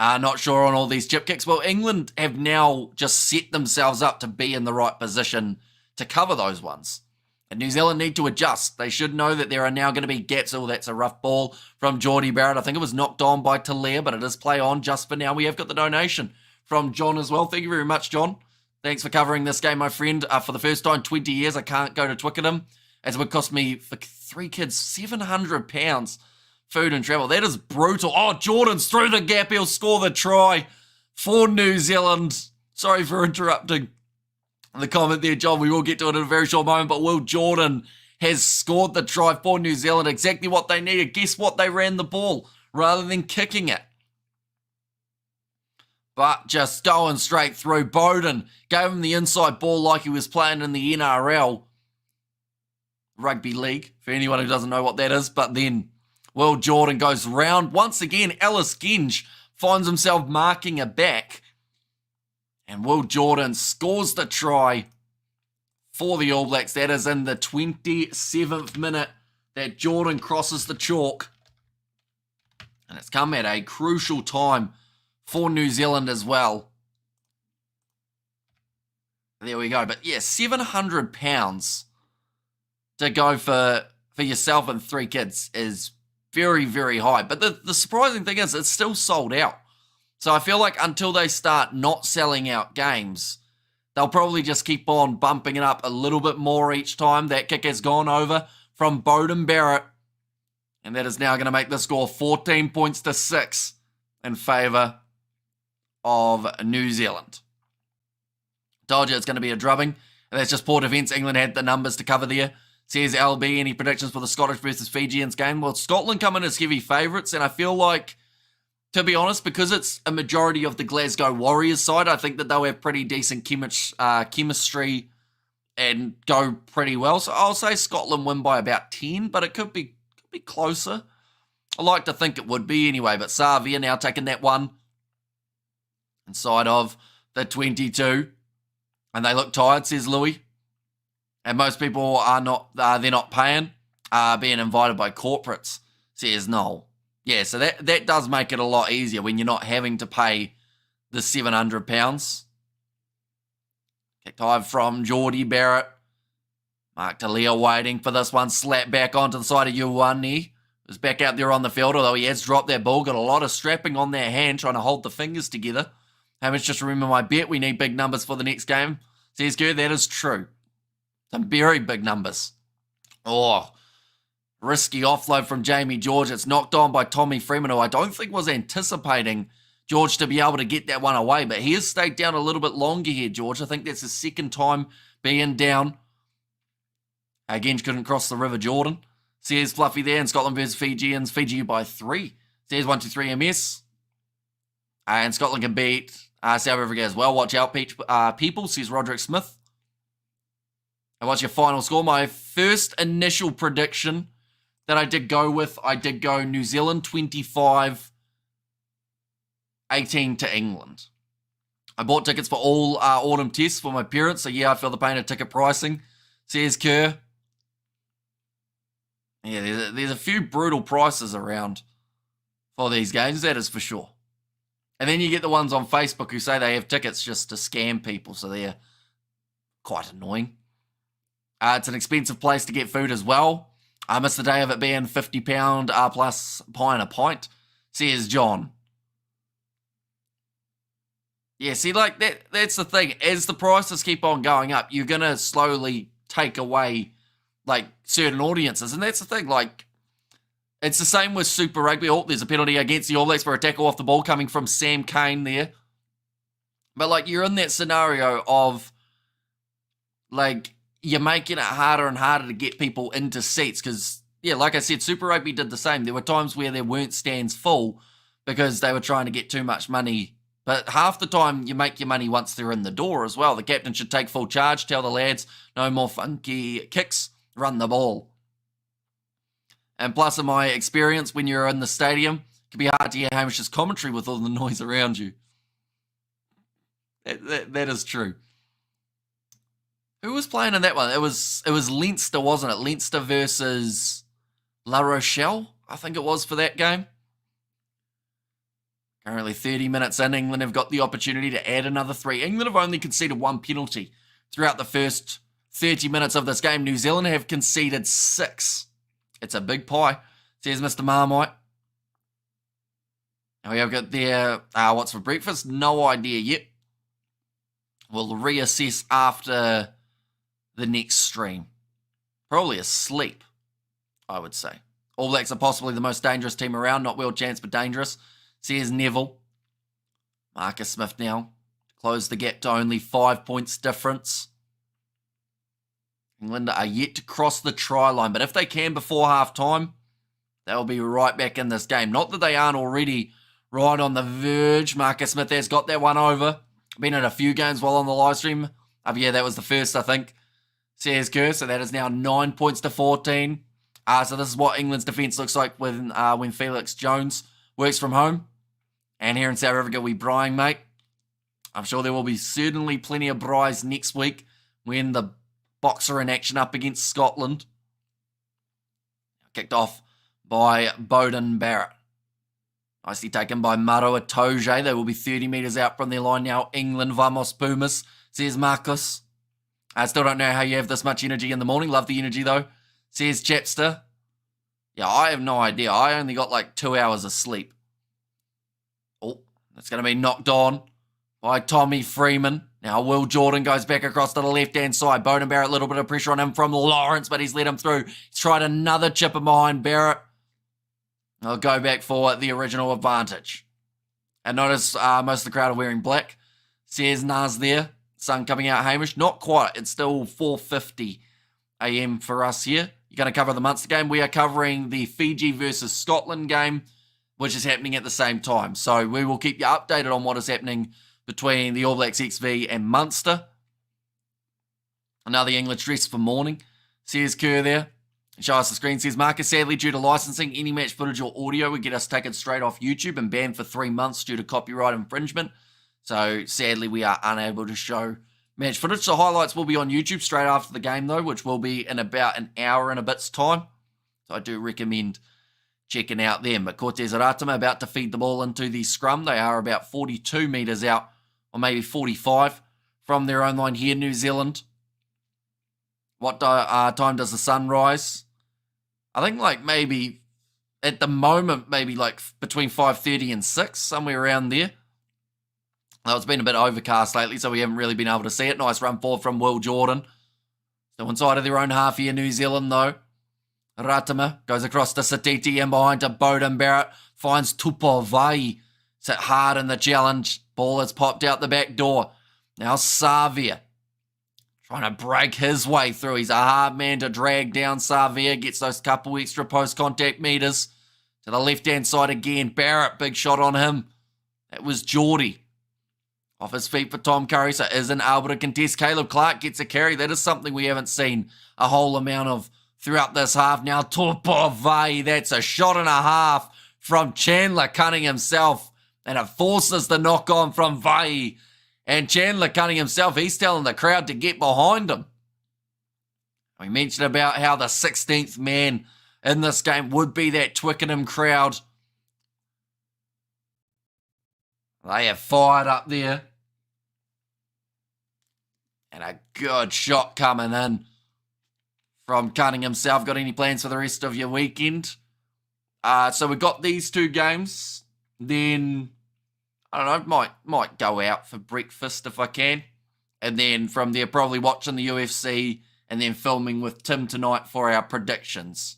Not sure on all these chip kicks. Well, England have now just set themselves up to be in the right position to cover those ones. And New Zealand need to adjust. They should know that there are now going to be gaps. Oh, that's a rough ball from Geordie Barrett. I think it was knocked on by Talia, but it is play on just for now. We have got the donation from John as well. Thank you very much, John. Thanks for covering this game, my friend. For the first time in 20 years, I can't go to Twickenham, as it would cost me, for 3 kids, £700. Food and travel. That is brutal. Oh, Jordan's through the gap. He'll score the try for New Zealand. Sorry for interrupting the comment there, John. We will get to it in a very short moment, but Will Jordan has scored the try for New Zealand. Exactly what they needed. Guess what? They ran the ball rather than kicking it. But just going straight through. Bowden gave him the inside ball like he was playing in the NRL Rugby League, for anyone who doesn't know what that is. But then Will Jordan goes round. Once again, Ellis Genge finds himself marking a back. And Will Jordan scores the try for the All Blacks. That is in the 27th minute that Jordan crosses the chalk. And it's come at a crucial time for New Zealand as well. There we go. But yeah, £700 to go for yourself and 3 kids is very, very high. But the surprising thing is it's still sold out. So I feel like until they start not selling out games, they'll probably just keep on bumping it up a little bit more each time. That kick has gone over from Bowden Barrett. And that is now going to make the score 14 points to 6 in favour of New Zealand. Told you it's going to be a drubbing. And that's just poor defence. England had the numbers to cover there. Says LB, any predictions for the Scottish versus Fijians game? Well, Scotland come in as heavy favourites, and I feel like, to be honest, because it's a majority of the Glasgow Warriors side, I think that they'll have pretty decent chemistry and go pretty well. So I'll say Scotland win by about 10, but it could be closer. I like to think it would be anyway, but Savia now taking that one inside of the 22. And they look tired, says Louis. And most people are not, they're not paying, being invited by corporates, says Noel. Yeah, so that does make it a lot easier when you're not having to pay the £700. Kicked high from Geordie Barrett. Mark Talia waiting for this one. Slap back onto the side of Ioane. Was back out there on the field, although he has dropped that ball. Got a lot of strapping on that hand, trying to hold the fingers together. Hamish, just remember my bet. We need big numbers for the next game. Says Gert, that is true. Some very big numbers. Oh, risky offload from Jamie George. It's knocked on by Tommy Freeman, who I don't think was anticipating George to be able to get that one away. But he has stayed down a little bit longer here, George. I think that's his second time being down. Again, couldn't cross the River Jordan. Says Fluffy there in Scotland versus Fijians. Fiji by 3. Says 1-2-3 MS. And Scotland can beat South Africa as well. Watch out, people, says Roderick Smith. And what's your final score? My first initial prediction that I did go with, I did go New Zealand 25, 18 to England. I bought tickets for all autumn tests for my parents, so yeah, I feel the pain of ticket pricing, says Kerr. Yeah, there's a few brutal prices around for these games, that is for sure. And then you get the ones on Facebook who say they have tickets just to scam people, so they're quite annoying. It's an expensive place to get food as well. I missed the day of it being £50 plus pie and a pint, says John. Yeah, see, like, that's the thing. As the prices keep on going up, you're going to slowly take away, like, certain audiences. And that's the thing, like, it's the same with Super Rugby. Oh, there's a penalty against the All Blacks for a tackle off the ball coming from Sam Cane there. But, like, you're in that scenario of, like, you're making it harder and harder to get people into seats because, yeah, like I said, Super Rugby did the same. There were times where there weren't stands full because they were trying to get too much money. But half the time, you make your money once they're in the door as well. The captain should take full charge, tell the lads, no more funky kicks, run the ball. And plus, in my experience, when you're in the stadium, it can be hard to hear Hamish's commentary with all the noise around you. That is true. Who was playing in that one? It was Leinster, wasn't it? Leinster versus La Rochelle, I think it was, for that game. Currently 30 minutes in, England have got the opportunity to add another 3. England have only conceded 1 penalty throughout the first 30 minutes of this game. New Zealand have conceded 6. It's a big pie, says Mr. Marmite. And we have got their, what's for breakfast? No idea yet. We'll reassess after the next stream. Probably asleep, I would say. All Blacks are possibly the most dangerous team around. Not well chance, but dangerous, says Neville. Marcus Smith now close the gap to only 5 points difference. England are yet to cross the try line, but if they can before half-time, they'll be right back in this game. Not that they aren't already right on the verge. Marcus Smith has got that one over. Been in a few games while on the live stream. Yeah, that was the first, I think. Says Kerr, so that is now 9 points to 14. So this is what England's defence looks like when Felix Jones works from home. And here in South Africa, we brying, mate. I'm sure there will be certainly plenty of bries next week when the Boxer are in action up against Scotland. Kicked off by Bowden Barrett. Nicely taken by Maro Atoje. They will be 30 metres out from their line now. England, vamos Pumas, says Marcus. I still don't know how you have this much energy in the morning. Love the energy though, says Chapster. Yeah, I have no idea. I only got like 2 hours of sleep. Oh, that's going to be knocked on by Tommy Freeman. Now Will Jordan goes back across to the left-hand side. Bowden Barrett, a little bit of pressure on him from Lawrence, but he's let him through. He's tried another chipper behind Barrett. They'll go back for the original advantage. And notice most of the crowd are wearing black. Says Naz there. Sun coming out, Hamish. Not quite. It's still 4:50 a.m. for us here. You're going to cover the Munster game. We are covering the Fiji versus Scotland game, which is happening at the same time. So we will keep you updated on what is happening between the All Blacks XV and Munster. Another English dress for morning. Says Kerr there. Show us the screen. Says Marcus, sadly, due to licensing, any match footage or audio would get us taken straight off YouTube and banned for 3 months due to copyright infringement. So sadly, we are unable to show match footage. So highlights will be on YouTube straight after the game, though, which will be in about an hour and a bit's time. So I do recommend checking out them. But Cortez Aratama about to feed the ball into the scrum. They are about 42 metres out, or maybe 45 from their own line here, New Zealand. What time does the sun rise? I think like maybe at the moment, maybe like between 5:30 and 6, somewhere around there. It's been a bit overcast lately, so we haven't really been able to see it. Nice run forward from Will Jordan. Still inside of their own half here, New Zealand, though. Ratama goes across to Satiti and behind to Bowden Barrett. Finds Tupovai. Sit hard in the challenge. Ball has popped out the back door. Now Savia trying to break his way through. He's a hard man to drag down. Savia gets those couple extra post-contact meters. To the left-hand side again. Barrett, big shot on him. That was Geordie. Off his feet for Tom Curry, so isn't able to contest. Caleb Clark gets a carry. That is something we haven't seen a whole amount of throughout this half. Now Tupovai, that's a shot and a half from Chandler Cunning himself. And it forces the knock-on from Vai. And Chandler Cunning himself, he's telling the crowd to get behind him. We mentioned about how the 16th man in this game would be that Twickenham crowd. They have fired up there. And a good shot coming in from Cunning himself. Got any plans for the rest of your weekend? So we've got these 2 games. Then, I don't know, might go out for breakfast if I can. And then from there, probably watching the UFC and then filming with Tim tonight for our predictions.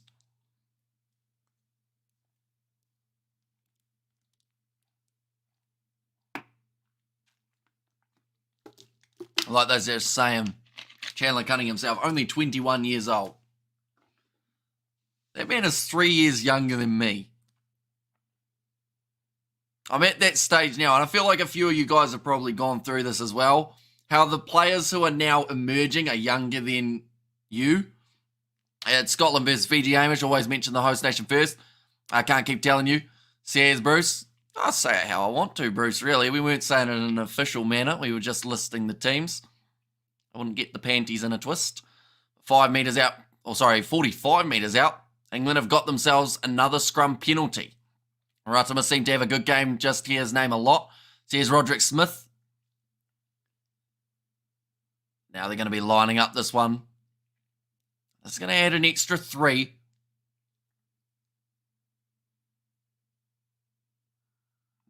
Like those there saying, Chandler Cunning himself, only 21 years old. That man is 3 years younger than me. I'm at that stage now, and I feel like a few of you guys have probably gone through this as well. How the players who are now emerging are younger than you. At Scotland versus Fiji, Hamish always mention the host nation first. I can't keep telling you. Says Bruce. I'll say it how I want to, Bruce, really. We weren't saying it in an official manner. We were just listing the teams. I wouldn't get the panties in a twist. 45 metres out. England have got themselves another scrum penalty. Ratama seemed to have a good game, just hear his name a lot. Says Roderick Smith. Now they're going to be lining up this one. It's going to add an extra 3.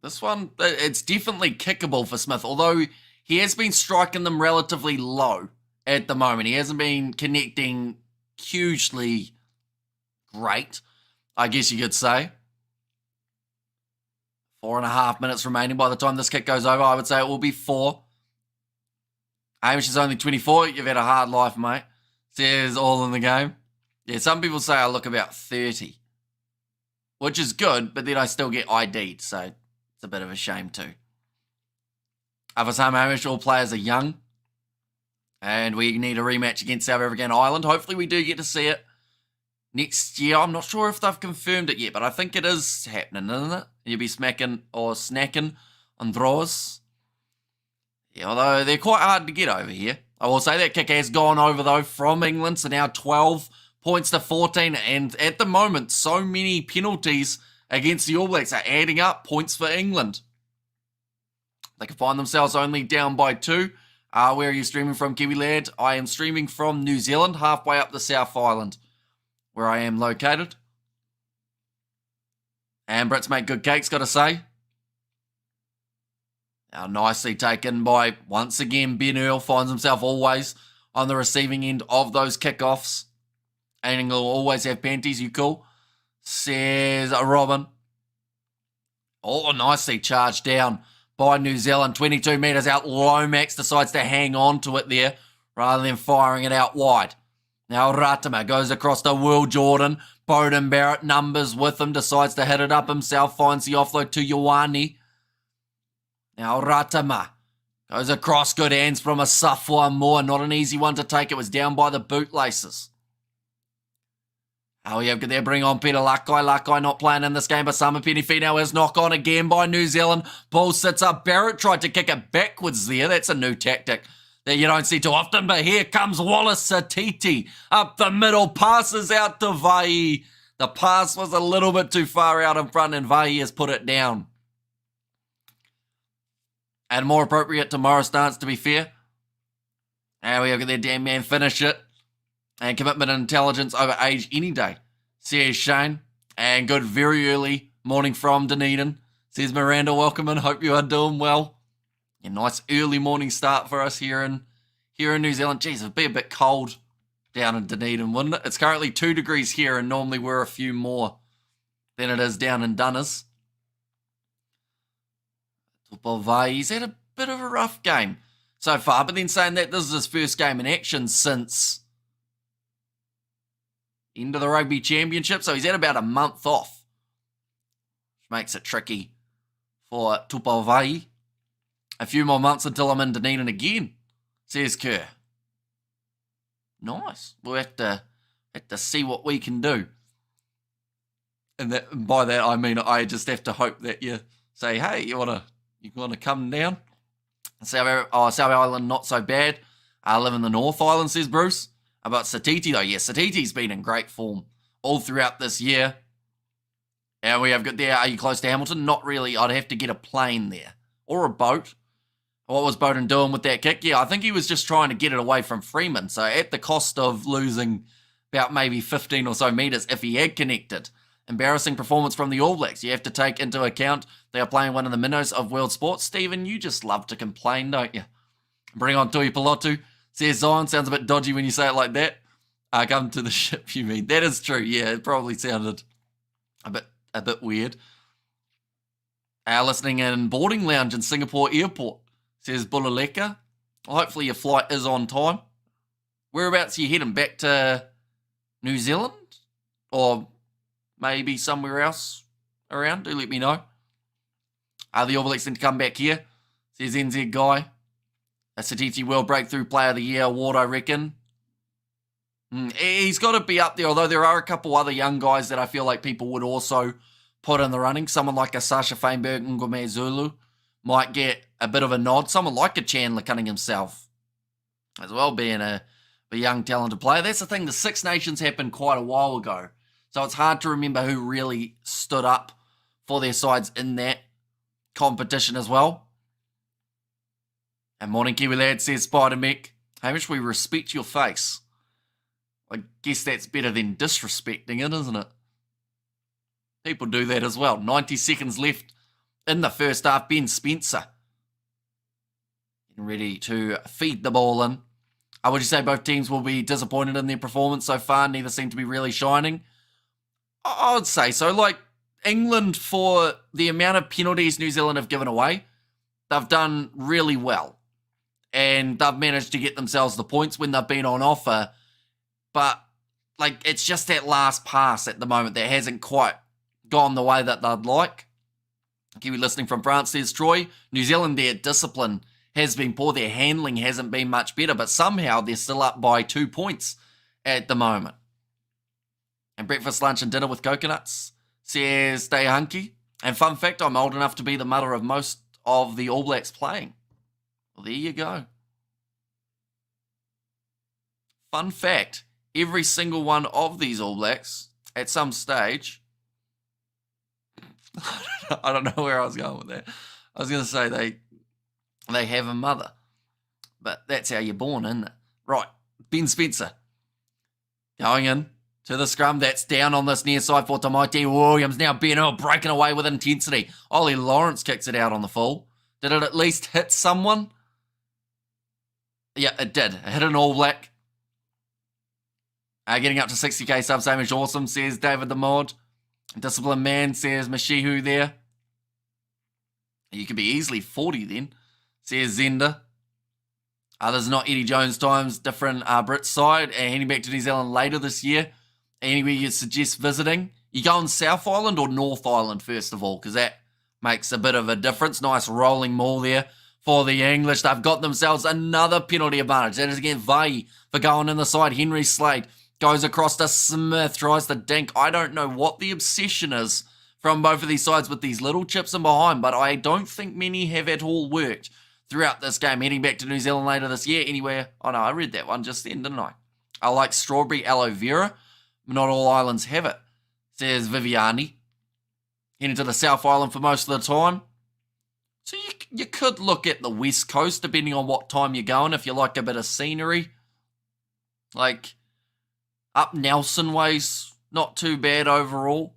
This one, it's definitely kickable for Smith, although he has been striking them relatively low at the moment. He hasn't been connecting hugely great, I guess you could say. 4.5 minutes remaining by the time this kick goes over. I would say it will be 4. Hamish is only 24. You've had a hard life, mate. Says all in the game. Yeah, some people say I look about 30, which is good, but then I still get ID'd, so it's a bit of a shame too. For some Hamish, all players are young, and we need a rematch against South Africa and Ireland. Hopefully we do get to see it next year. I'm not sure if they've confirmed it yet, but I think it is happening, isn't it? You'll be smacking or snacking on draws. Yeah, although they're quite hard to get over here. I will say that kick has gone over, though, from England, so now 12 points to 14, and at the moment, so many penalties against the All Blacks are adding up points for England. They can find themselves only down by 2. Where are you streaming from, Kiwi Lad? I am streaming from New Zealand, halfway up the South Island, where I am located. And Brits make good cakes, got to say. Now nicely taken by, once again, Ben Earl finds himself always on the receiving end of those kickoffs. And England will always have panties, you cool? Says Robin. Oh, nicely charged down by New Zealand. 22 metres out. Lomax decides to hang on to it there rather than firing it out wide. Now Ratama goes across to Will Jordan. Bowden Barrett numbers with him, decides to hit it up himself, finds the offload to Ioane. Now Ratama goes across, good hands from a Safwa Moore. Not an easy one to take, it was down by the bootlaces. Oh, yeah, they bring on Peter Lakai. Lakai not playing in this game, but Samapeni Finau is knocked on again by New Zealand. Ball sits up. Barrett tried to kick it backwards there. That's a new tactic that you don't see too often, but here comes Wallace Satiti. Up the middle, passes out to Vai. The pass was a little bit too far out in front, and Vai has put it down. And more appropriate to Morris Dance, to be fair. And we look at their damn man finish it. And commitment and intelligence over age any day. Says Shane. And good very early morning from Dunedin. Says Miranda, welcome in. Hope you are doing well. A nice early morning start for us here in New Zealand. Jeez, it'd be a bit cold down in Dunedin, wouldn't it? It's currently 2 degrees here, and normally we're a few more than it is down in Dunners. He's had a bit of a rough game so far, but then saying that this is his first game in action since end of the Rugby Championship, so he's had about a month off, which makes it tricky for Tupavai. A few more months until I'm in Dunedin again, says Kerr. Nice. We'll have to see what we can do. And by that I mean I just have to hope that you say, hey, you wanna come down? South Island not so bad. I live in the North Island, says Bruce. About Satiti though, yeah, Satiti's been in great form all throughout this year. And we have got there, are you close to Hamilton? Not really, I'd have to get a plane there. Or a boat. What was Bowden doing with that kick? Yeah, I think he was just trying to get it away from Freeman. So at the cost of losing about maybe 15 or so metres if he had connected. Embarrassing performance from the All Blacks. You have to take into account they are playing one of the minnows of world sports. Stephen, you just love to complain, don't you? Bring on Tui Pilotu. Says Zion, sounds a bit dodgy when you say it like that. Come to the ship, you mean. That is true, yeah. It probably sounded a bit weird. Listening in boarding lounge in Singapore Airport, says Bulaleka. Well, hopefully your flight is on time. Whereabouts are you heading? Back to New Zealand? Or maybe somewhere else around? Do let me know. The All Blacks need to come back here, says NZ Guy. A Satiti World Breakthrough Player of the Year award, I reckon. He's got to be up there, although there are a couple other young guys that I feel like people would also put in the running. Someone like a Sasha Feinberg, Ngome Zulu might get a bit of a nod. Someone like a Chandler Cunning himself, as well, being a young, talented player. That's the thing, the Six Nations happened quite a while ago, so it's hard to remember who really stood up for their sides in that competition as well. And morning Kiwi Lad, says Spider Mick. Hamish, we respect your face. I guess that's better than disrespecting it, isn't it? People do that as well. 90 seconds left in the first half. Ben Spencer getting ready to feed the ball in. Would you say both teams will be disappointed in their performance so far? Neither seem to be really shining. I would say so. Like England, for the amount of penalties New Zealand have given away, they've done really well. And they've managed to get themselves the points when they've been on offer. But, like, it's just that last pass at the moment that hasn't quite gone the way that they'd like. Kiwi listening from France says, Troy, New Zealand, their discipline has been poor. Their handling hasn't been much better, but somehow they're still up by 2 points at the moment. And breakfast, lunch and dinner with coconuts, says Stay Hunky. And fun fact, I'm old enough to be the mother of most of the All Blacks playing. Well, there you go. Fun fact, every single one of these All Blacks, at some stage, I don't know where I was going with that. I was going to say they have a mother. But that's how you're born, isn't it? Right, Ben Spencer going in to the scrum. That's down on this near side for Tamaiti Williams. Now Ben breaking away with intensity. Ollie Lawrence kicks it out on the full. Did it at least hit someone? Yeah, it did. It hit an All Black. Getting up to 60k subs, same as awesome, says David the Mod. Disciplined man, says Mashihu there. You could be easily 40 then, says Zenda. There's not Eddie Jones times, different Brit side, and heading back to New Zealand later this year. Anywhere you suggest visiting? You go on South Island or North Island, first of all, because that makes a bit of a difference. Nice rolling maul there for the English. They've got themselves another penalty advantage. That is against Vai for going in the side. Henry Slade goes across to Smith, tries to dink. I don't know what the obsession is from both of these sides with these little chips in behind, but I don't think many have at all worked throughout this game. Heading back to New Zealand later this year. Anywhere, oh no, I read that one just then, didn't I? I like strawberry aloe vera. Not all islands have it, says Viviani. Heading to the South Island for most of the time. So you could look at the West Coast, depending on what time you're going, if you like a bit of scenery. Like, up Nelson ways, not too bad overall.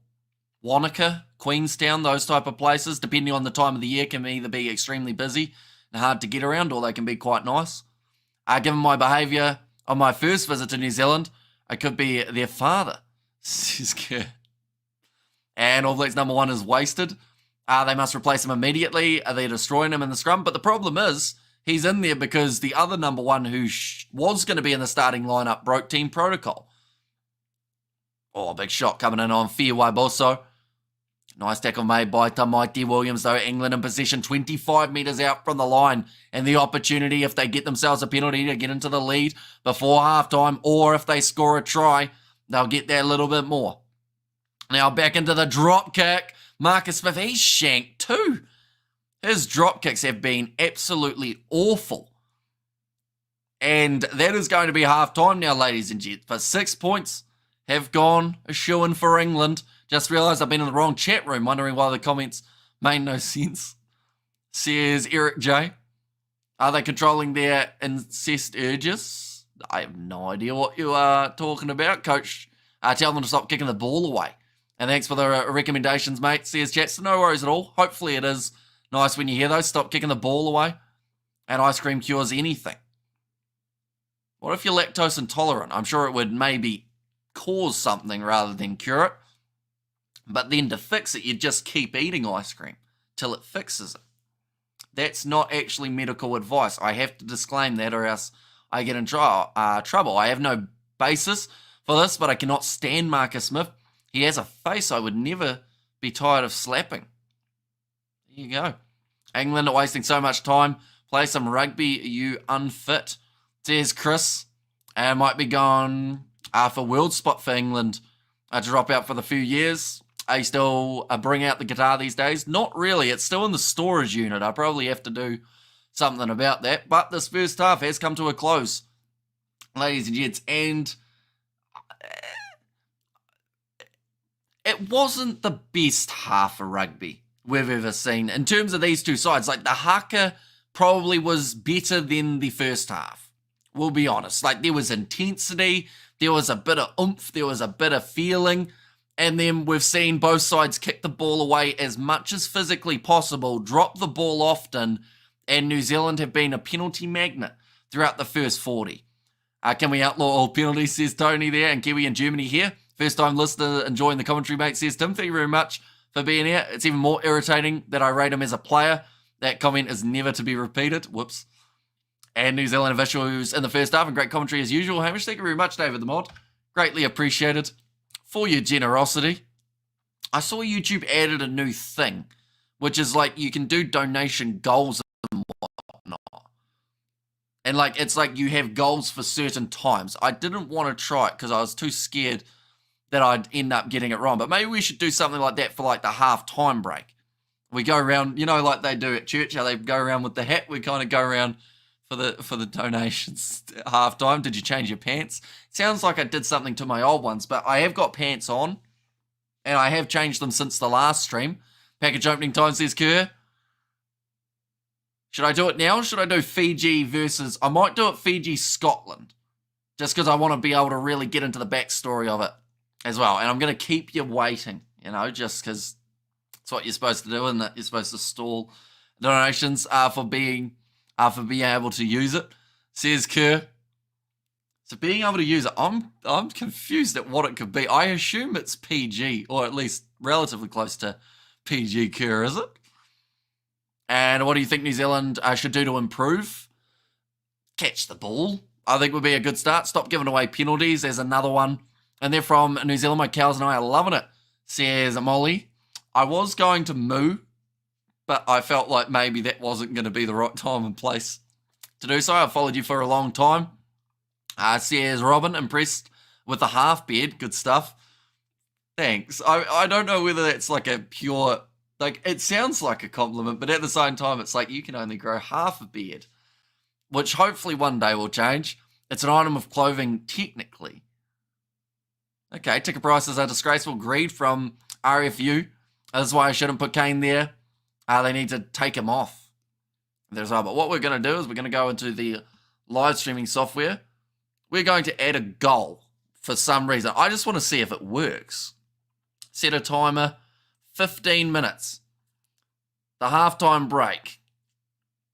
Wanaka, Queenstown, those type of places, depending on the time of the year, can either be extremely busy and hard to get around, or they can be quite nice. Given my behaviour on my first visit to New Zealand, I could be their father, says Kerr. And All Blacks number 1 is wasted. They must replace him immediately. They're destroying him in the scrum. But the problem is, he's in there because the other number 1 who was going to be in the starting lineup broke team protocol. Oh, big shot coming in on Fiawai Bosso. Nice tackle made by Tamaiti Williams, though. England in position 25 metres out from the line. And the opportunity, if they get themselves a penalty, to get into the lead before halftime, or if they score a try, they'll get that little bit more. Now back into the drop kick. Marcus Smith, he's shanked too. His drop kicks have been absolutely awful. And that is going to be half-time now, ladies and gents. For 6 points have gone a shoo-in for England. Just realised I've been in the wrong chat room, wondering why the comments made no sense. Says Eric J. Are they controlling their incest urges? I have no idea what you are talking about, Coach. Tell them to stop kicking the ball away. And thanks for the recommendations, mate. Says chat, so no worries at all. Hopefully it is nice when you hear those. Stop kicking the ball away. And ice cream cures anything. What if you're lactose intolerant? I'm sure it would maybe cause something rather than cure it. But then to fix it, you just keep eating ice cream till it fixes it. That's not actually medical advice. I have to disclaim that, or else I get in trouble. I have no basis for this, but I cannot stand Marcus Smith. He has a face I would never be tired of slapping. There you go. England are wasting so much time. Play some rugby, you unfit, says Chris. And might be going for world spot for England to drop out for the few years. Are you still bring out the guitar these days? Not really. It's still in the storage unit. I probably have to do something about that. But this first half has come to a close, ladies and gents. And it wasn't the best half of rugby we've ever seen. In terms of these two sides, like the haka probably was better than the first half. We'll be honest. Like there was intensity. There was a bit of oomph. There was a bit of feeling. And then we've seen both sides kick the ball away as much as physically possible, drop the ball often, and New Zealand have been a penalty magnet throughout the first 40. Can we outlaw all penalties, says Tony there, and Kiwi in Germany here. First time listener enjoying the commentary, mate, says Tim. Thank you very much for being here. It's even more irritating that I rate him as a player. That comment is never to be repeated. Whoops. And New Zealand officials in the first half, and great commentary as usual. Hamish, thank you very much, David the Mod. Greatly appreciated for your generosity. I saw YouTube added a new thing, which is like you can do donation goals and whatnot. And like it's like you have goals for certain times. I didn't want to try it because I was too scared that I'd end up getting it wrong. But maybe we should do something like that for like the half-time break. We go around, you know, like they do at church, how they go around with the hat. We kind of go around for the donations at half-time. Did you change your pants? Sounds like I did something to my old ones, but I have got pants on, and I have changed them since the last stream. Package opening time, says Kerr. Should I do it now? Or should I do Fiji versus... I might do it Fiji-Scotland, just because I want to be able to really get into the backstory of it as well. And I'm going to keep you waiting, you know, just because it's what you're supposed to do, and that you're supposed to stall donations for being able to use it, says Kerr. So being able to use it, I'm confused at what it could be. I assume it's PG, or at least relatively close to PG, Kerr, is it? And what do you think New Zealand should do to improve? catch the ball, I think would be a good start. Stop giving away penalties. There's another one. And they're from New Zealand. My cows and I are loving it, says Molly. I was going to moo, but I felt like maybe that wasn't going to be the right time and place to do so. I've followed you for a long time. Says Robin, impressed with the half beard. Good stuff. Thanks. I don't know whether that's like a pure, like, it sounds like a compliment, but at the same time, it's like you can only grow half a beard, which hopefully one day will change. It's an item of clothing, technically. Okay, ticket prices are disgraceful. Greed from RFU. That's why I shouldn't put Kane there. They need to take him off. But what we're going to do is we're going to go into the live streaming software. We're going to add a goal for some reason. I just want to see if it works. Set a timer, 15 minutes. The halftime break.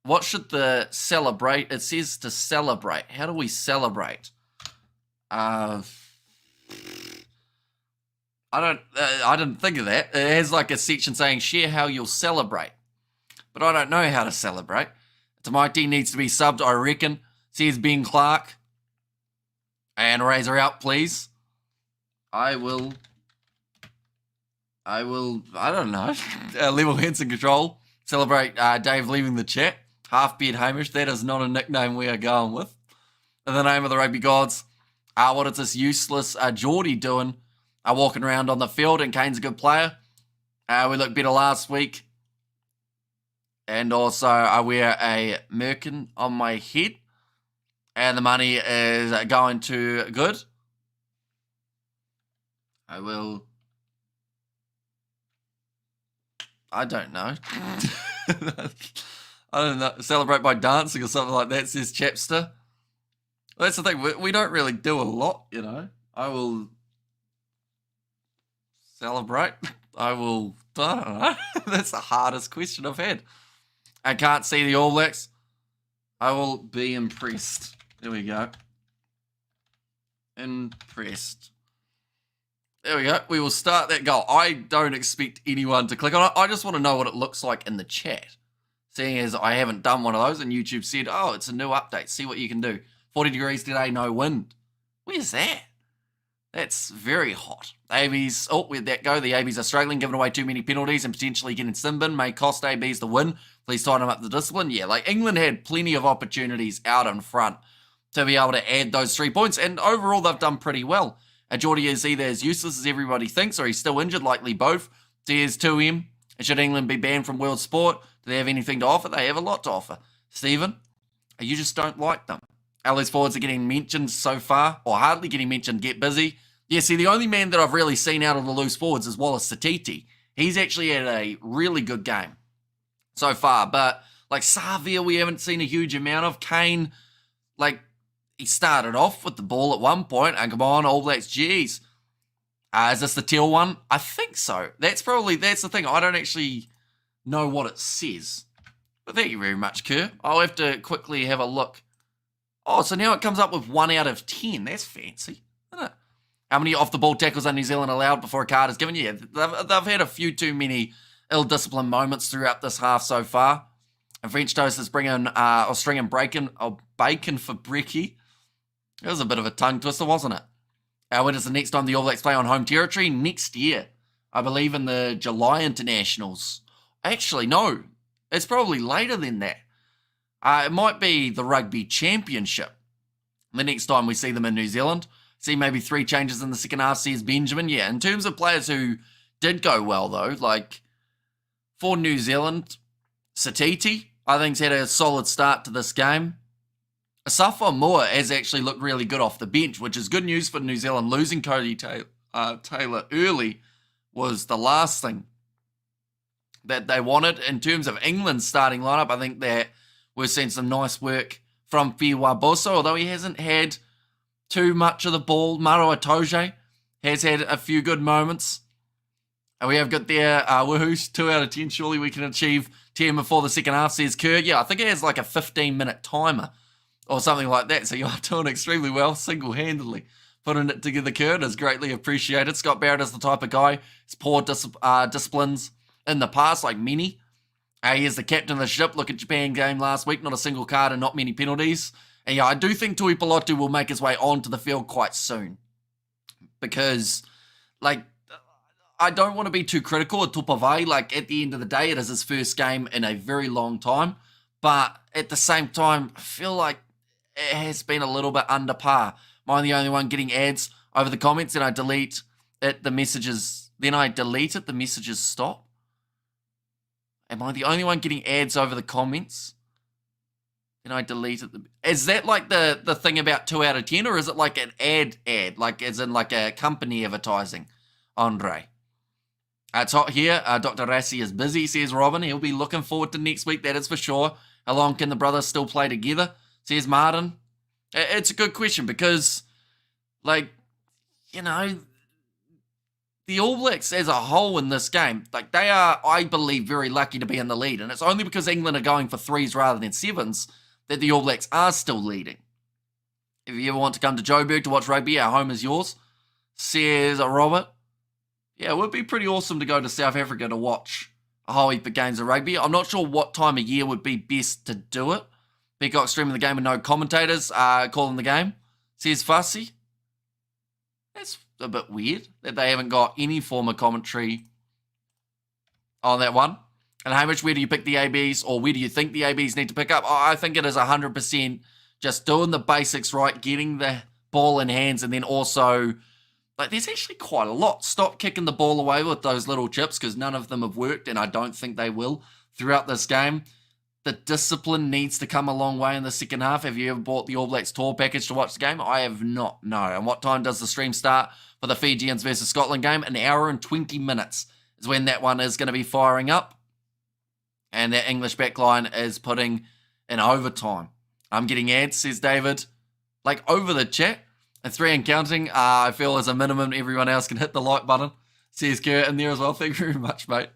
What should the celebrate? It says to celebrate. How do we celebrate? I didn't think of that. It has like a section saying share how you'll celebrate. But I don't know how to celebrate. Tamaiti needs to be subbed, I reckon. Says Ben Clark. And Razor out, please. I don't know. Level hands in control. Celebrate Dave leaving the chat. Half-beard Hamish. That is not a nickname we are going with. In the name of the rugby gods. What is this useless Geordie doing? Walking around on the field, and Kane's a good player. We looked better last week. And also, I wear a merkin on my head. And the money is going to good. I don't know. I don't know. Celebrate by dancing or something like that, says Chapster. That's the thing. We don't really do a lot, you know. I will celebrate. I don't know. That's the hardest question I've had. I can't see the All Blacks. I will be impressed. There we go. Impressed. There we go. We will start that goal. I don't expect anyone to click on it. I just want to know what it looks like in the chat. Seeing as I haven't done one of those and YouTube said, oh, it's a new update. See what you can do. 40 degrees today, no wind. Where's that? That's very hot. ABs, where'd that go? The ABs are struggling, giving away too many penalties and potentially getting Simbin. May cost ABs the win. Please tighten up the discipline. Yeah, like England had plenty of opportunities out in front to be able to add those 3 points. And overall, they've done pretty well. Geordie is either as useless as everybody thinks or he's still injured, likely both. There's 2M. And should England be banned from world sport? Do they have anything to offer? They have a lot to offer. Stephen, you just don't like them. LS forwards are getting mentioned so far, or hardly getting mentioned. Get busy. Yeah, see, the only man that I've really seen out of the loose forwards is Wallace Satiti. He's actually had a really good game so far. But, like, Savia, we haven't seen a huge amount of. Kane, like, he started off with the ball at one point, and come on, All Blacks, geez. Is this the teal one? I think so. That's the thing. I don't actually know what it says. But thank you very much, Kerr. I'll have to quickly have a look. Oh, so now it comes up with 1 out of 10. That's fancy, isn't it? How many off-the-ball tackles are New Zealand allowed before a card is given? Yeah, they've had a few too many ill-disciplined moments throughout this half so far. And French Toast is bringing stringing bacon for brekkie. It was a bit of a tongue twister, wasn't it? When is the next time the All Blacks play on home territory? Next year. I believe in the July internationals. Actually, no. It's probably later than that. It might be the Rugby Championship. The next time we see them in New Zealand. See maybe 3 changes in the second half, says Benjamin. Yeah, in terms of players who did go well, though, like for New Zealand, Satiti, I think, has had a solid start to this game. Safa Moore has actually looked really good off the bench, which is good news for New Zealand. Losing Cody Taylor early was the last thing that they wanted. In terms of England's starting lineup, I think that we're seeing some nice work from Fiwa Boso, although he hasn't had too much of the ball. Maro Atoje has had a few good moments. And we have got there, woohoo, 2 out of 10. Surely we can achieve 10 before the second half, says Kerr. Yeah, I think it has like a 15-minute timer or something like that. So you are doing extremely well, single-handedly. Putting it together, Kerr, is greatly appreciated. Scott Barrett is the type of guy. He's poor disciplines in the past, like many. He is the captain of the ship. Look at Japan game last week. Not a single card and not many penalties. And yeah, I do think Tui Pelotu will make his way onto the field quite soon. Because, like, I don't want to be too critical of Tupavai. Like, at the end of the day, it is his first game in a very long time. But at the same time, I feel like it has been a little bit under par. Am I the only one getting ads over the comments? And I delete it, the messages. Then I delete it, the messages stop. Am I the only one getting ads over the comments? Then I delete it. Is that like the thing about 2 out of 10? Or is it like an ad? Like as in like a company advertising? Andre. It's hot here. Dr. Rassi is busy, says Robin. He'll be looking forward to next week, that is for sure. How long can the brothers still play together? Says Martin. It's a good question because, like, you know, the All Blacks as a whole in this game, like, they are, I believe, very lucky to be in the lead. And it's only because England are going for 3s rather than 7s that the All Blacks are still leading. If you ever want to come to Joburg to watch rugby, our home is yours, says Robert. Yeah, it would be pretty awesome to go to South Africa to watch a whole heap of games of rugby. I'm not sure what time of year would be best to do it. Peacock streaming the game and no commentators calling the game, says Fussy. That's a bit weird that they haven't got any form of commentary on that one. And Hamish, where do you pick the ABs, or where do you think the ABs need to pick up? I think it is 100% just doing the basics right, getting the ball in hands, and then also, like, there's actually quite a lot. Stop kicking the ball away with those little chips, because none of them have worked, and I don't think they will throughout this game. The discipline needs to come a long way in the second half. Have you ever bought the All Blacks tour package to watch the game? I have not, no. And what time does the stream start for the Fijians versus Scotland game? 1 hour and 20 minutes is when that one is going to be firing up. And that English backline is putting in overtime. I'm getting ads, says David. Like, over the chat. And 3 and counting, I feel as a minimum everyone else can hit the like button. Says Kurt in there as well. Thank you very much, mate.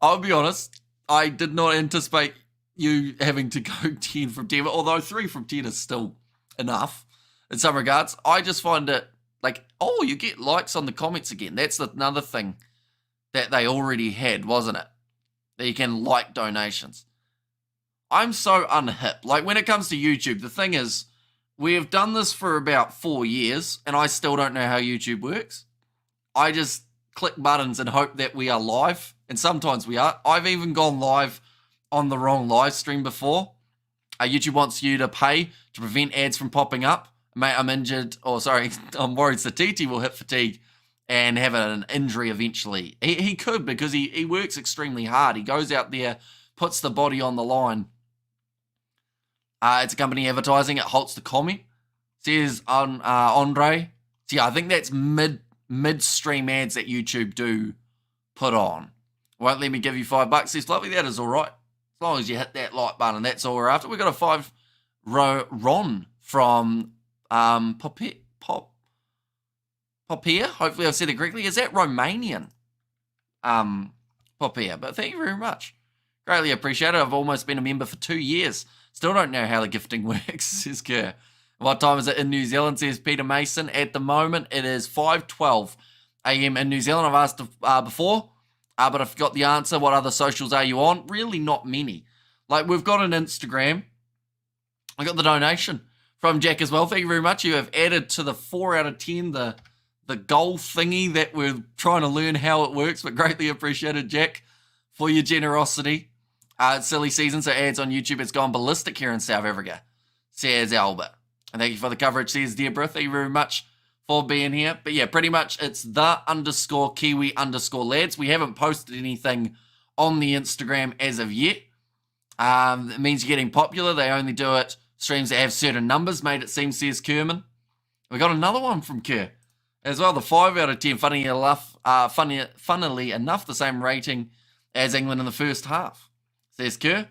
I'll be honest, I did not anticipate you having to go 10 from 10, although 3 from 10 is still enough in some regards. I just find it like, oh, you get likes on the comments again. That's another thing that they already had, wasn't it? That you can like donations. I'm so unhip. Like, when it comes to YouTube, the thing is, we have done this for about 4 years, and I still don't know how YouTube works. I just click buttons and hope that we are live, and sometimes we are. I've even gone live on the wrong live stream before. YouTube wants you to pay to prevent ads from popping up. Mate, I'm injured, or sorry, I'm worried Satiti will hit fatigue and have an injury eventually. He could, because he works extremely hard. He goes out there, puts the body on the line. It's a company advertising. It halts the comment. Says Andre. So yeah, I think that's mid-stream ads that YouTube do put on. Won't let me give you $5. Says Fluffy, that is all right. As long as you hit that like button, that's all we're after. We've got a 5 Ron from Popia. Hopefully I've said it correctly. Is that Romanian? Popia. But thank you very much. Greatly appreciate it. I've almost been a member for 2 years. Still don't know how the gifting works, says Kerr. What time is it in New Zealand, says Peter Mason. At the moment, it is 5:12 a.m. in New Zealand. I've asked before, but I forgot the answer. What other socials are you on? Really not many. Like, we've got an Instagram. I got the donation from Jack as well. Thank you very much. You have added to the 4 out of 10, the goal thingy that we're trying to learn how it works, but greatly appreciated, Jack, for your generosity. It's silly season, so ads on YouTube, it's gone ballistic here in South Africa, says Albert. And thank you for the coverage, says Deborah. Thank you very much for being here. But yeah, pretty much it's _Kiwi_lads. We haven't posted anything on the Instagram as of yet. It means you're getting popular. They only do it streams that have certain numbers, made it seem, says Kerman. We got another one from Kerr as well. The 5 out of 10, funnily enough, the same rating as England in the first half, says Kerr.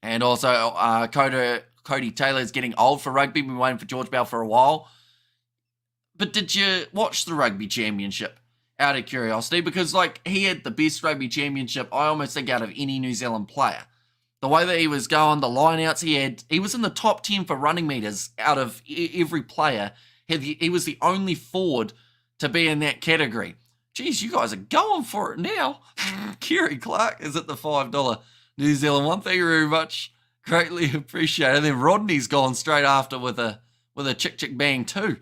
And also, Cody Taylor is getting old for rugby. Been waiting for George Bell for a while. But did you watch the Rugby Championship out of curiosity? Because, like, he had the best Rugby Championship, I almost think, out of any New Zealand player. The way that he was going, the lineouts he was in the top 10 for running meters out of every player. He was the only forward to be in that category. Geez, you guys are going for it now. Kerry Clark is at the $5 New Zealand one. Thank you very much. Greatly appreciated. And then Rodney's gone straight after with a chick bang too,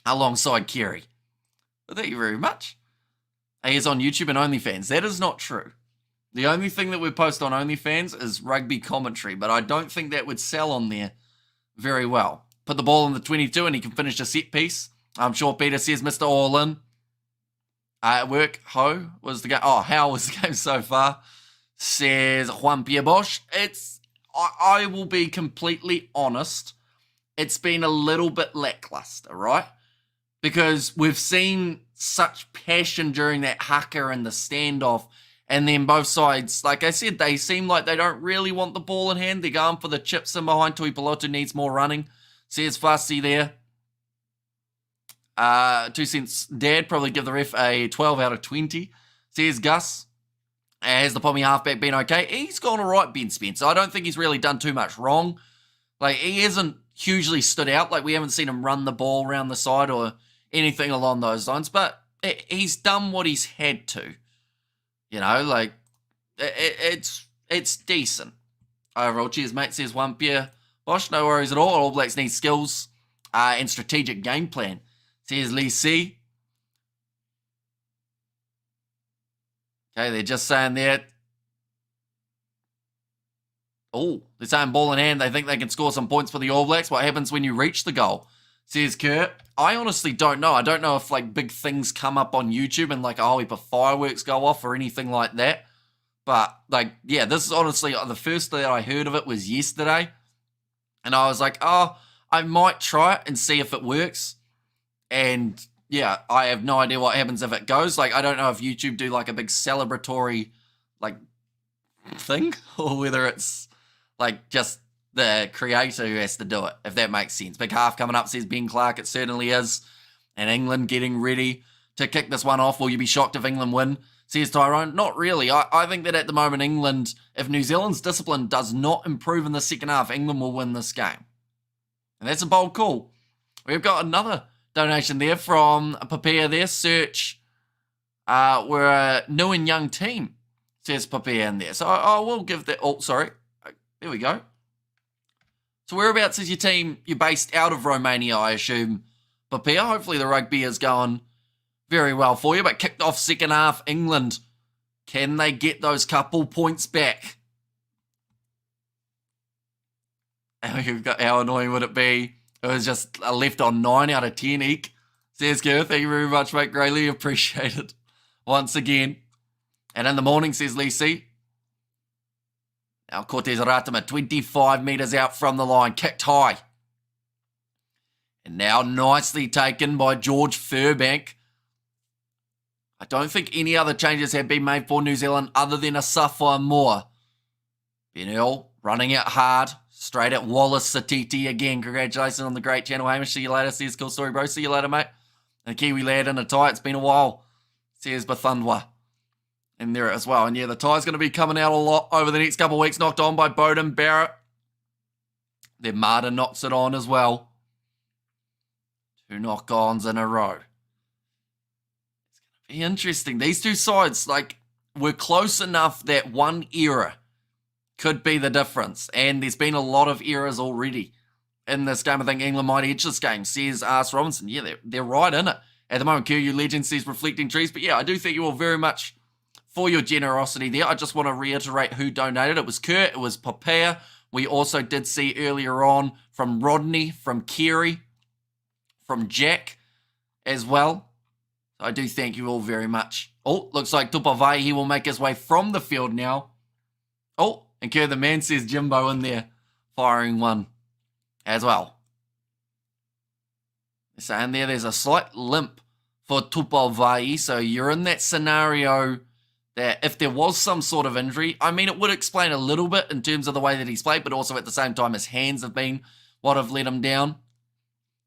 alongside Kerry. But thank you very much. He is on YouTube and OnlyFans. That is not true. The only thing that we post on OnlyFans is rugby commentary, but I don't think that would sell on there very well. Put the ball in the 22 and he can finish a set piece. I'm sure Peter says Mr. All-In. At work, how was the game? Oh, how was the game so far? Says Juan Pierre Bosch. I will be completely honest. It's been a little bit lackluster, right? Because we've seen such passion during that haka and the standoff. And then both sides, like I said, they seem like they don't really want the ball in hand. They're going for the chips in behind. Tuipulotu needs more running. Says Fussy there. 2 cents dad, probably give the ref a 12 out of 20. Says Gus. Has the Pommy halfback been okay? He's gone all right, Ben Spencer. I don't think he's really done too much wrong. Like, he hasn't hugely stood out. Like, we haven't seen him run the ball around the side or anything along those lines. But he's done what he's had to. You know, like, it's decent. Overall, cheers, mate, says Juan Pierre Bosch. No worries at all. All Blacks need skills and strategic game plan. Says Lee C. Okay, they're just saying there. Oh, they're saying ball in hand. They think they can score some points for the All Blacks. What happens when you reach the goal? Says Kurt. I honestly don't know. I don't know if, like, big things come up on YouTube and, like, a whole heap of fireworks go off or anything like that. But, like, yeah, this is honestly, the first that I heard of it was yesterday. And I was like, oh, I might try it and see if it works. And, yeah, I have no idea what happens if it goes. Like, I don't know if YouTube do, like, a big celebratory, like, thing. Or whether it's, like, just the creator who has to do it, if that makes sense. Big half coming up, says Ben Clark. It certainly is. And England getting ready to kick this one off. Will you be shocked if England win? Says Tyrone. Not really. I think that at the moment, England, if New Zealand's discipline does not improve in the second half, England will win this game. And that's a bold call. We've got another donation there from Papaya there. Search. We're a new and young team, says Papaya in there. So I will give that. Oh, sorry. There we go. So whereabouts is your team? You're based out of Romania, I assume, Papaya. Hopefully the rugby is going very well for you. But kicked off second half, England. Can they get those couple points back? And we've got, how annoying would it be? It was just a left on 9 out of 10, Eek. Says Gareth, thank you very much, mate. Greatly appreciated once again. And in the morning, says Lee C. Now Cortez Ratama, 25 metres out from the line, kicked high. And now nicely taken by George Furbank. I don't think any other changes have been made for New Zealand other than a Safa Moore. Ben Earl running it hard. Straight at Wallace Satiti again. Congratulations on the great channel, Hamish. See you later. Says cool story, bro. See you later, mate. And Kiwi lad in a tie. It's been a while. Says Bathundwa. In there as well. And yeah, the tie's going to be coming out a lot over the next couple of weeks. Knocked on by Bowden Barrett. Then Martin knocks it on as well. 2 knock-ons in a row. It's going to be interesting. These two sides, like, were close enough that one era could be the difference. And there's been a lot of eras already in this game. I think England might edge this game, says Ars Robinson. Yeah, they're right in it. At the moment, QU Legend says reflecting trees. But yeah, I do thank you all very much for your generosity there. I just want to reiterate who donated. It was Kurt, it was Papaya. We also did see earlier on from Rodney, from Kerry, from Jack as well. So I do thank you all very much. Oh, looks like Tupavai, he will make his way from the field now. Oh, and Kerr the man says Jimbo in there, firing one as well. So in there's a slight limp for Tupavai. So you're in that scenario that if there was some sort of injury, I mean, it would explain a little bit in terms of the way that he's played, but also at the same time, his hands have been what have let him down.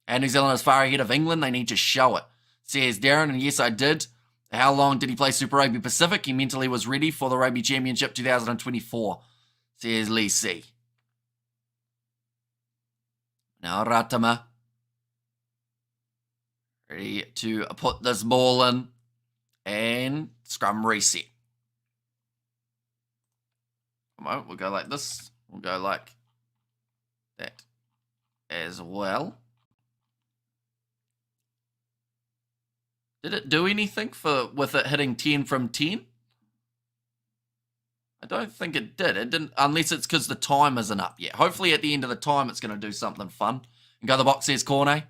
And New Zealand is far ahead of England. They need to show it. Says Darren, and yes, I did. How long did he play Super Rugby Pacific? He mentally was ready for the Rugby Championship 2024. Says Lee C. Now Ratama. Ready to put this ball in. And scrum reset. We'll go like this. We'll go like that as well. Did it do anything with it hitting 10 from 10? I don't think it did. It didn't, unless it's because the time isn't up yet. Hopefully at the end of the time it's going to do something fun. And go the box, says Corne.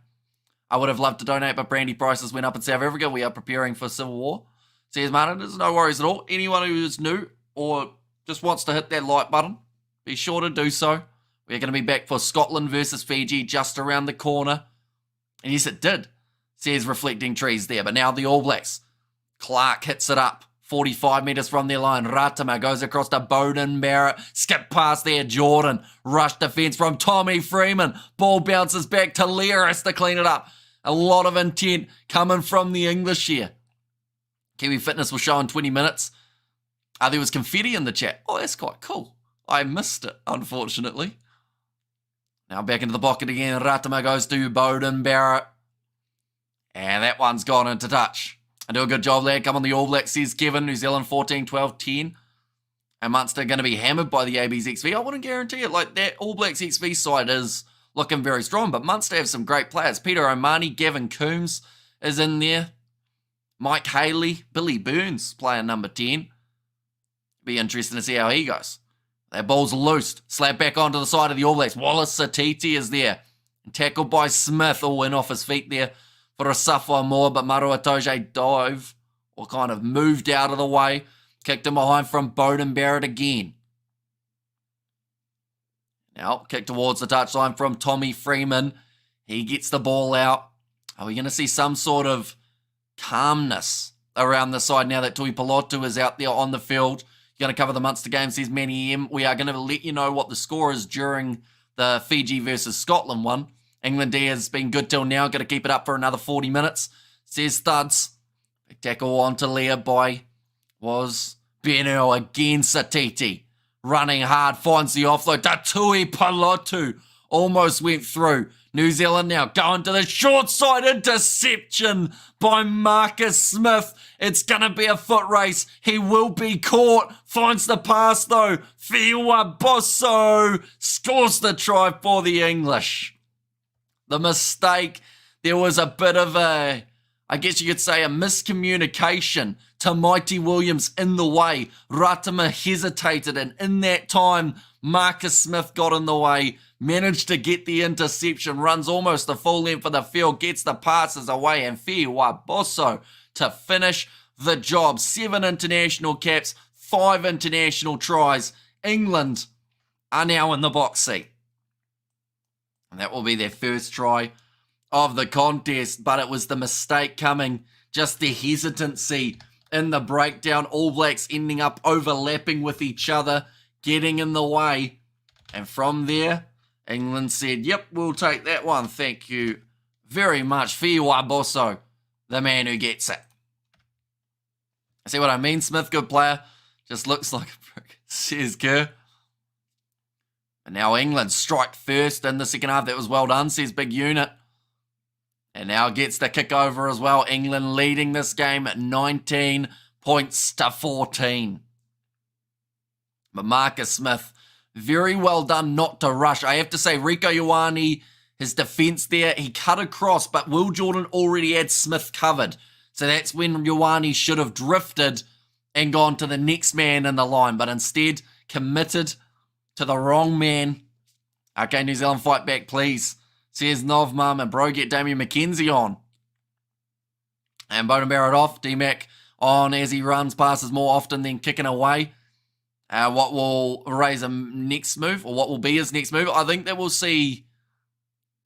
I would have loved to donate, but brandy prices went up in South Africa. We are preparing for civil war. Says Martin, there's no worries at all. Anyone who is new or just wants to hit that like button, be sure to do so. We're going to be back for Scotland versus Fiji just around the corner. And yes, it did, says Reflecting Trees there. But now the All Blacks. Clark hits it up. 45 metres from their line. Ratama goes across to Bowden Barrett. Skip past there. Jordan. Rush defence from Tommy Freeman. Ball bounces back to Lear. Has to clean it up. A lot of intent coming from the English here. Kiwi Fitness will show in 20 minutes. There was confetti in the chat. Oh, that's quite cool. I missed it, unfortunately. Now back into the pocket again. Ratama goes to Bowden Barrett. And that one's gone into touch. I do a good job, lad. Come on, the All Blacks, says Kevin. New Zealand 14, 12, 10. And Munster going to be hammered by the AB's XV. I wouldn't guarantee it. Like, that All Blacks XV side is looking very strong. But Munster have some great players. Peter O'Mahony, Gavin Coombs is in there. Mike Haley, Billy Burns playing number 10. Be interesting to see how he goes. That ball's loosed. Slap back onto the side of the All Blacks. Wallace Satiti is there. And tackled by Smith. All in off his feet there for a suffer more, but Marua Toje dove or kind of moved out of the way. Kicked him behind from Bowden Barrett again. Now, kick towards the touchline from Tommy Freeman. He gets the ball out. Are we going to see some sort of calmness around the side now that Tui Pelotu is out there on the field? You're going to cover the Munster game, says Manny M. We are going to let you know what the score is during the Fiji versus Scotland one. England D has been good till now. Going to keep it up for another 40 minutes, says Thuds. Big tackle onto Leah by was Beno again. Satiti running hard, finds the offload. Tui Pelotu almost went through. New Zealand now going to the short side. Interception by Marcus Smith. It's going to be a foot race. He will be caught. Finds the pass though. Fiwa Bosso scores the try for the English. The mistake, there was a bit of a, I guess you could say, a miscommunication to Mighty Williams in the way. Ratama hesitated, and in that time, Marcus Smith got in the way, managed to get the interception, runs almost the full length of the field, gets the passes away, and Fiwa Bosso to finish the job. 7 international caps, 5 international tries. England are now in the box seat. And that will be their first try of the contest, but it was the mistake coming, just the hesitancy in the breakdown. All Blacks ending up overlapping with each other, getting in the way. And from there, England said, yep, we'll take that one. Thank you very much. Fiwa Bosso, the man who gets it. See what I mean? Smith, good player. Just looks like a prick, says Kerr. And now England strike first in the second half. That was well done, says Big Unit. And now gets the kick over as well. England leading this game at 19 points to 14. But Marcus Smith, very well done not to rush. I have to say, Rieko Ioane, his defence there, he cut across, but Will Jordan already had Smith covered. So that's when Ioane should have drifted and gone to the next man in the line, but instead committed to the wrong man. Okay, New Zealand, fight back, please, says Novmum, and bro, get Damien McKenzie on. And Bowden Barrett off, D-Mac on as he runs, passes more often than kicking away. What will raise a next move, or what will be his next move? I think that we'll see,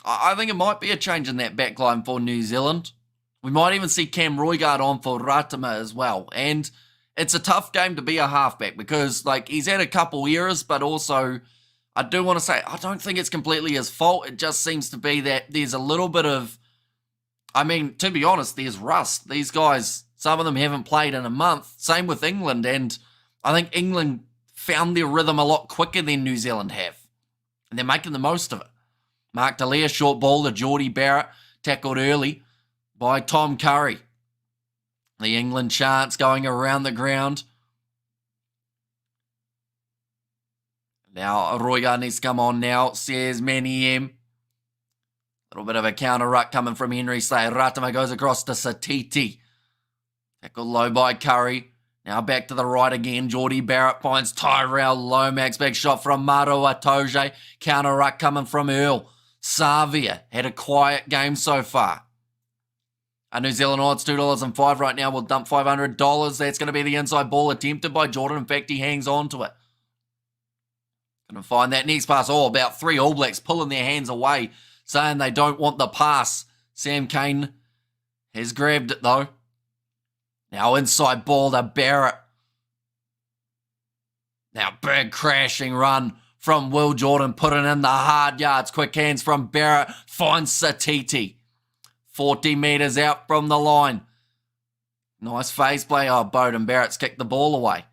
I think it might be a change in that backline for New Zealand. We might even see Cam Roigard on for Ratama as well. And it's a tough game to be a halfback because, like, he's had a couple eras, but also I do want to say I don't think it's completely his fault. It just seems to be that there's a little bit of, I mean, to be honest, there's rust. These guys, some of them haven't played in a month. Same with England, and I think England found their rhythm a lot quicker than New Zealand have. And they're making the most of it. Mark Dallaire, short ball to Geordie Barrett, tackled early by Tom Curry. The England chants going around the ground. Now, Royga needs to come on now, says Manny M. Little bit of a counter ruck coming from Henry Slade. Ratama goes across to Satiti. Tackled low by Curry. Now back to the right again. Geordie Barrett finds Tyrell Lomax. Big shot from Maru Atoje. Counter ruck coming from Earl. Savia had a quiet game so far. A New Zealand odds $2.05 right now. We'll dump $500. That's going to be the inside ball attempted by Jordan. In fact, he hangs on to it. Going to find that next pass. Oh, about 3 All Blacks pulling their hands away, saying they don't want the pass. Sam Cane has grabbed it though. Now inside ball to Barrett. Now big crashing run from Will Jordan, putting in the hard yards. Quick hands from Barrett. Finds Satiti. 40 metres out from the line. Nice phase play. Oh, Bowden Barrett's kicked the ball away.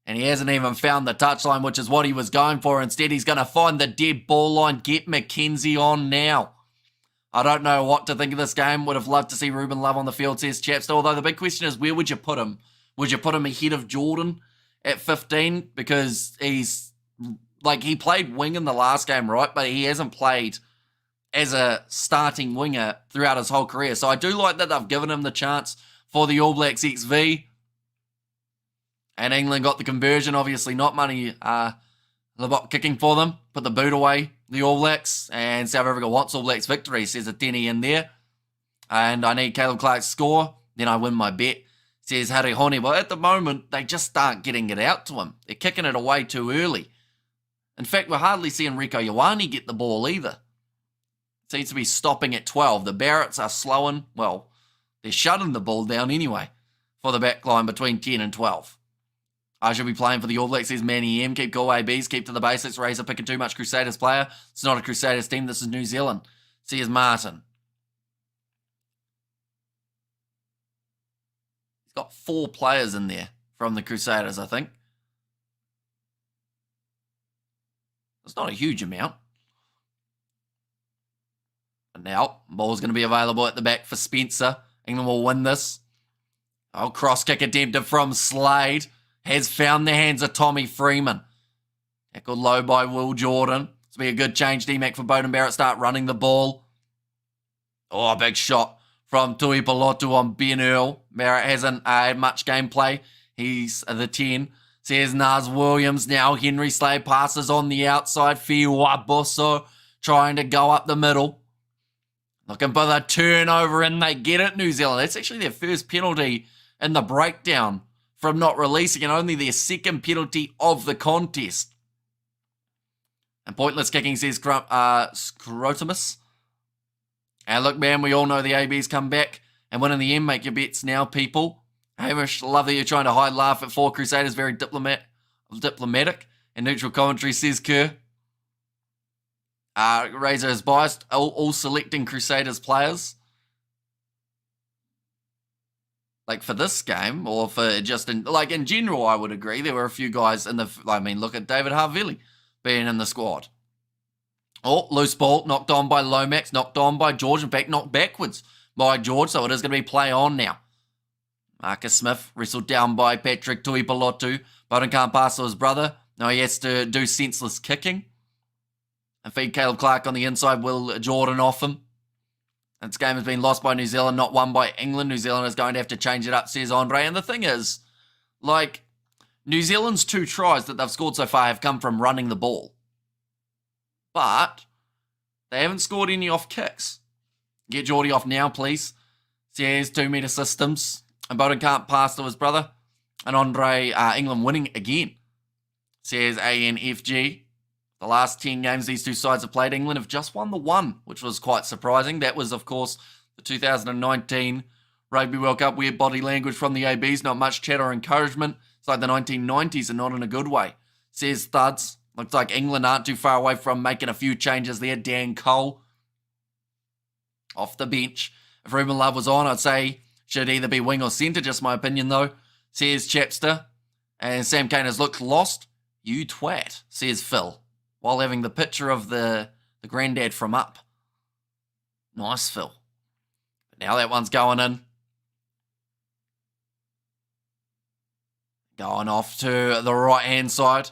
And he hasn't even found the touchline, which is what he was going for. Instead, he's going to find the dead ball line. Get McKenzie on now. I don't know what to think of this game. Would have loved to see Ruben Love on the field, says Chapster. Although the big question is, where would you put him? Would you put him ahead of Jordan at 15? Because he's, like, he played wing in the last game, right? But he hasn't played as a starting winger throughout his whole career. So I do like that they've given him the chance for the All Blacks XV. And England got the conversion, obviously not money kicking for them. Put the boot away, the All Blacks. And South Africa wants All Blacks victory, says a Denny in there. And I need Caleb Clark's score, then I win my bet, says Harry Hone. But at the moment, they just aren't getting it out to him. They're kicking it away too early. In fact, we're hardly seeing Rieko Ioane get the ball either. It seems to be stopping at 12. The Barretts are slowing, well, they're shutting the ball down anyway for the back line between 10 and 12. I should be playing for the All Blacks, says Manny M. Keep cool, ABs. Keep to the basics. Razor picking too much Crusaders player. It's not a Crusaders team. This is New Zealand. Says Martin. He's got 4 players in there from the Crusaders, I think. It's not a huge amount. And now, ball's going to be available at the back for Spencer. England will win this. Oh, cross kick attempted from Slade. Has found the hands of Tommy Freeman. Tackled low by Will Jordan. This will be a good change, D-Mac, for Bowden Barrett. Start running the ball. Oh, big shot from Tui Pelotu on Ben Earl. Barrett hasn't had much gameplay. He's the 10. Says Naz Williams now. Henry Slade passes on the outside. Fiwa Bosso trying to go up the middle. Looking for the turnover, and they get it, New Zealand. That's actually their first penalty in the breakdown from not releasing, and only their second penalty of the contest. And pointless kicking, says Scrotimus. And look, man, we all know the ABs come back and win in the end. Make your bets now, people. Hamish, love that you're trying to hide laugh at 4 Crusaders. Very diplomatic. And neutral commentary, says Kerr. Razor is biased, all selecting Crusaders players. Like for this game, or for just in general, I would agree. There were a few guys in the, look at David Havili being in the squad. Oh, loose ball, knocked on by Lomax, knocked on by George, in fact, knocked backwards by George, so it is going to be play on now. Marcus Smith, wrestled down by Patrick Tuipulotu. Bowden can't pass to his brother. No, he has to do senseless kicking. And feed Caleb Clark on the inside, Will Jordan off him. This game has been lost by New Zealand, not won by England. New Zealand is going to have to change it up, says Andre. And the thing is, New Zealand's 2 tries that they've scored so far have come from running the ball. But they haven't scored any off kicks. Get Geordie off now, please. Says 2-metre systems. And Bowden can't pass to his brother. And Andre, England winning again. Says ANFG. The last 10 games these 2 sides have played, England have just won the 1, which was quite surprising. That was, of course, the 2019 Rugby World Cup. Weird body language from the ABs, not much chat or encouragement. It's like the 1990s and not in a good way. Says Thuds. Looks like England aren't too far away from making a few changes there. Dan Cole off the bench. If Ruben Love was on, I'd say should either be wing or centre, just my opinion though. Says Chapster. And Sam Cane has looked lost. You twat, says Phil. While having the picture of the granddad from Up. Nice, Phil. But now that one's going in. Going off to the right-hand side.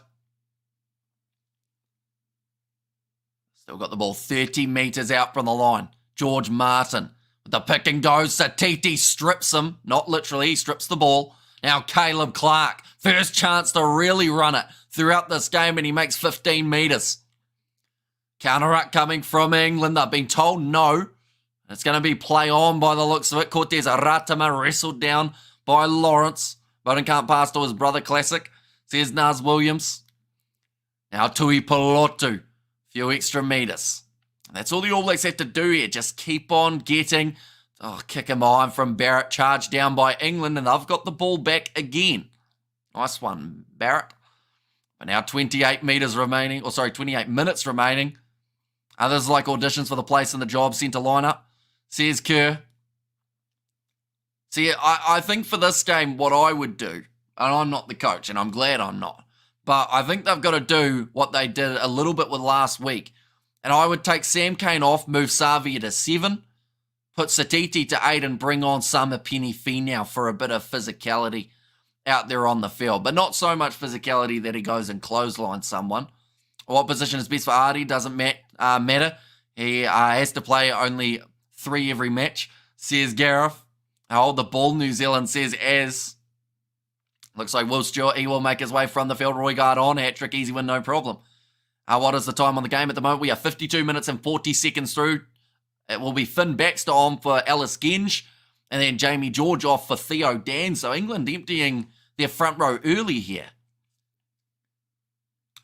Still got the ball 30 metres out from the line. George Martin with the pick and go. Satiti strips him. Not literally, he strips the ball. Now Caleb Clark, first chance to really run it throughout this game, and he makes 15 metres. Counter-up coming from England. They've been told no. It's going to be play on by the looks of it. Cortez Aratama wrestled down by Lawrence. Bowden can't pass to his brother Classic. Says Naz Williams. Now Tui Polotu. Few extra metres. That's all the All Blacks have to do here. Just keep on getting. Oh, kick him behind from Barrett. Charged down by England, and they've got the ball back again. Nice one, Barrett. But now 28 minutes remaining. Others like auditions for the place in the job centre lineup. Says Kerr. See, I think for this game, what I would do, and I'm not the coach, and I'm glad I'm not, but I think they've got to do what they did a little bit with last week. And I would take Sam Cane off, move Savia to 7, put Satiti to 8, and bring on Sama Penny Finau for a bit of physicality out there on the field. But not so much physicality that he goes and clotheslines someone. What position is best for Artie doesn't matter. He has to play only 3 every match, says Gareth. Hold the ball, New Zealand says as. Looks like Will Stewart, he will make his way from the field. Roygaard on, hat-trick, easy win, no problem. What is the time on the game at the moment? We are 52 minutes and 40 seconds through. It will be Finn Baxter on for Ellis Genge, and then Jamie George off for Theo Dan. So England emptying their front row early here.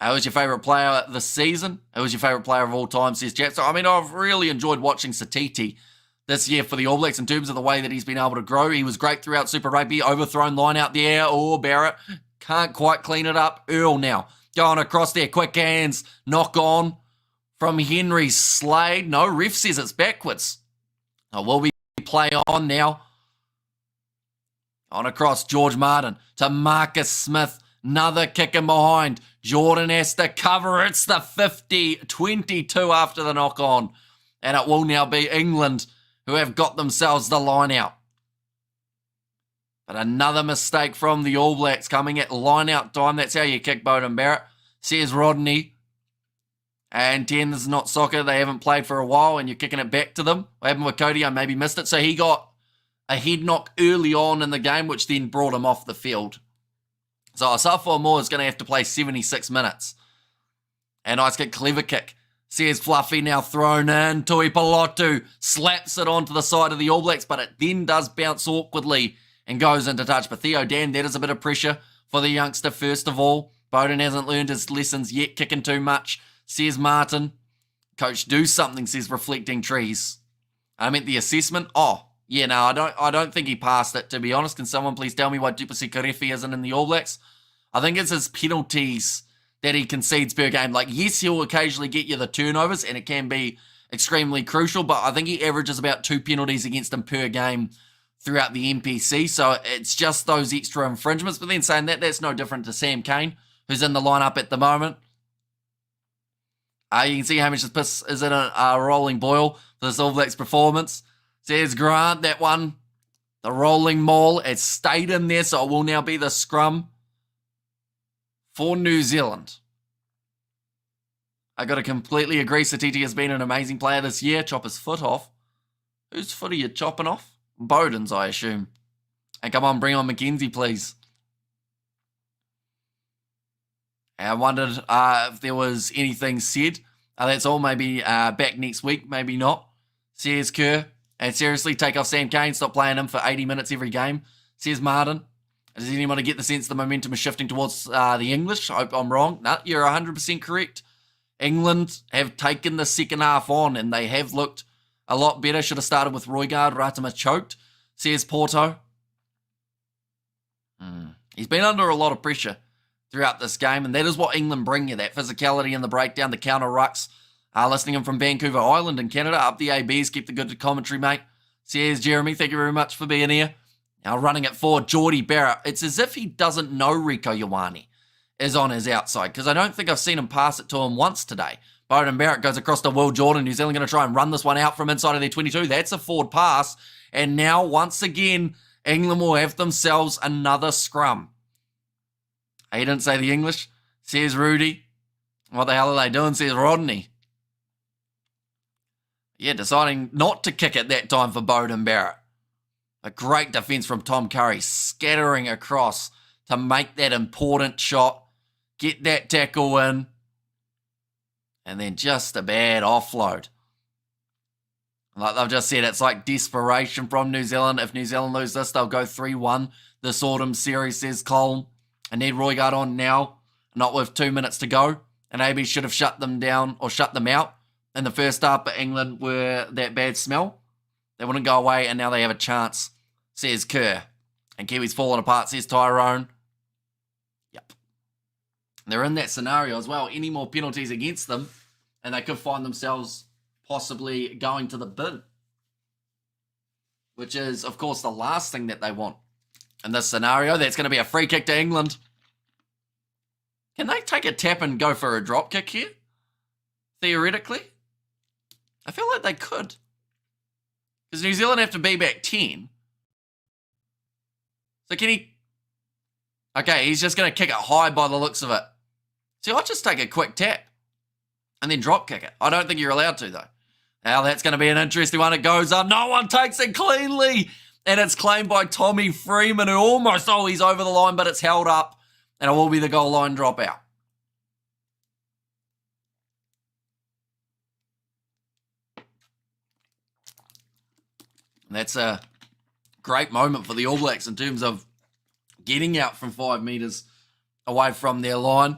Who was your favourite player this season? Who was your favourite player of all time, says Jack. So, I mean, I've really enjoyed watching Satiti this year for the All Blacks in terms of the way that he's been able to grow. He was great throughout Super Rugby. Overthrown line out there. Oh, Barrett can't quite clean it up. Earl now going across there. Quick hands. Knock on from Henry Slade. No, ref says it's backwards. Will we play on now? On across George Martin to Marcus Smith. Another kick in behind. Jordan has to cover. It's the 50-22 after the knock on. And it will now be England who have got themselves the line out. But another mistake from the All Blacks coming at line out time. That's how you kick Bowden Barrett, says Rodney. And 10 is not soccer. They haven't played for a while and you're kicking it back to them. What happened with Cody? I maybe missed it. So he got a head knock early on in the game, which then brought him off the field. So Asafo Moore is going to have to play 76 minutes. And nice kick, clever kick. Says Fluffy now thrown in. Tui Polotu slaps it onto the side of the All Blacks, but it then does bounce awkwardly and goes into touch. But Theo Dan, that is a bit of pressure for the youngster first of all. Bowden hasn't learned his lessons yet, kicking too much, says Martin. Coach, do something, says Reflecting Trees. I meant the assessment. Oh, yeah, no, I don't think he passed it, to be honest. Can someone please tell me why Dupasi Karefi isn't in the All Blacks? I think it's his penalties that he concedes per game. Like, yes, he'll occasionally get you the turnovers, and it can be extremely crucial, but I think he averages about 2 penalties against him per game throughout the NPC, so it's just those extra infringements. But then saying that, that's no different to Sam Cane, who's in the lineup at the moment. You can see how much this piss is in a rolling boil for this All Blacks performance. Says Grant, that one, the rolling maul, it stayed in there, so it will now be the scrum for New Zealand. I got to completely agree. Satiti has been an amazing player this year. Chop his foot off. Whose foot are you chopping off? Bowden's, I assume. And come on, bring on McKenzie, please. And I wondered if there was anything said. That's all. Maybe back next week. Maybe not. Says Kerr. And seriously, take off Sam Cane. Stop playing him for 80 minutes every game. Says Martin. Does anyone get the sense the momentum is shifting towards the English? I hope I'm wrong. No, you're 100% correct. England have taken the second half on and they have looked a lot better. Should have started with Roygaard. Ratama choked, says Porto. He's been under a lot of pressure throughout this game, and that is what England bring you, that physicality and the breakdown, the counter rucks. Listening in from Vancouver Island in Canada. Up the ABs. Keep the good commentary, mate. Says Jeremy. Thank you very much for being here. Now running it forward, Geordie Barrett. It's as if he doesn't know Rico Ioane is on his outside, because I don't think I've seen him pass it to him once today. Bowden Barrett goes across to Will Jordan. New Zealand going to try and run this one out from inside of their 22. That's a forward pass. And now, once again, England will have themselves another scrum. He didn't say the English, says Rudy. What the hell are they doing, says Rodney. Yeah, deciding not to kick it that time for Beauden Barrett. A great defence from Tom Curry, scattering across to make that important shot, get that tackle in, and then just a bad offload. Like they've just said, it's like desperation from New Zealand. If New Zealand lose this, they'll go 3-1 this autumn series, says Cole. I need Roigard on now, not with 2 minutes to go. And AB should have shut them down or shut them out in the first half, but England were that bad smell. They wouldn't go away, and now they have a chance, says Kerr. And Kiwi's falling apart, says Tyrone. Yep. They're in that scenario as well. Any more penalties against them, and they could find themselves possibly going to the bin, which is, of course, the last thing that they want. In this scenario, that's going to be a free kick to England. Can they take a tap and go for a drop kick here? Theoretically? I feel like they could. Because New Zealand have to be back 10. So can he... Okay, he's just going to kick it high by the looks of it. See, I'll just take a quick tap and then drop kick it. I don't think you're allowed to, though. Now that's going to be an interesting one. It goes up. No one takes it cleanly. And it's claimed by Tommy Freeman, who almost, he's over the line, but it's held up. And it will be the goal line dropout. And that's a great moment for the All Blacks in terms of getting out from 5 metres away from their line.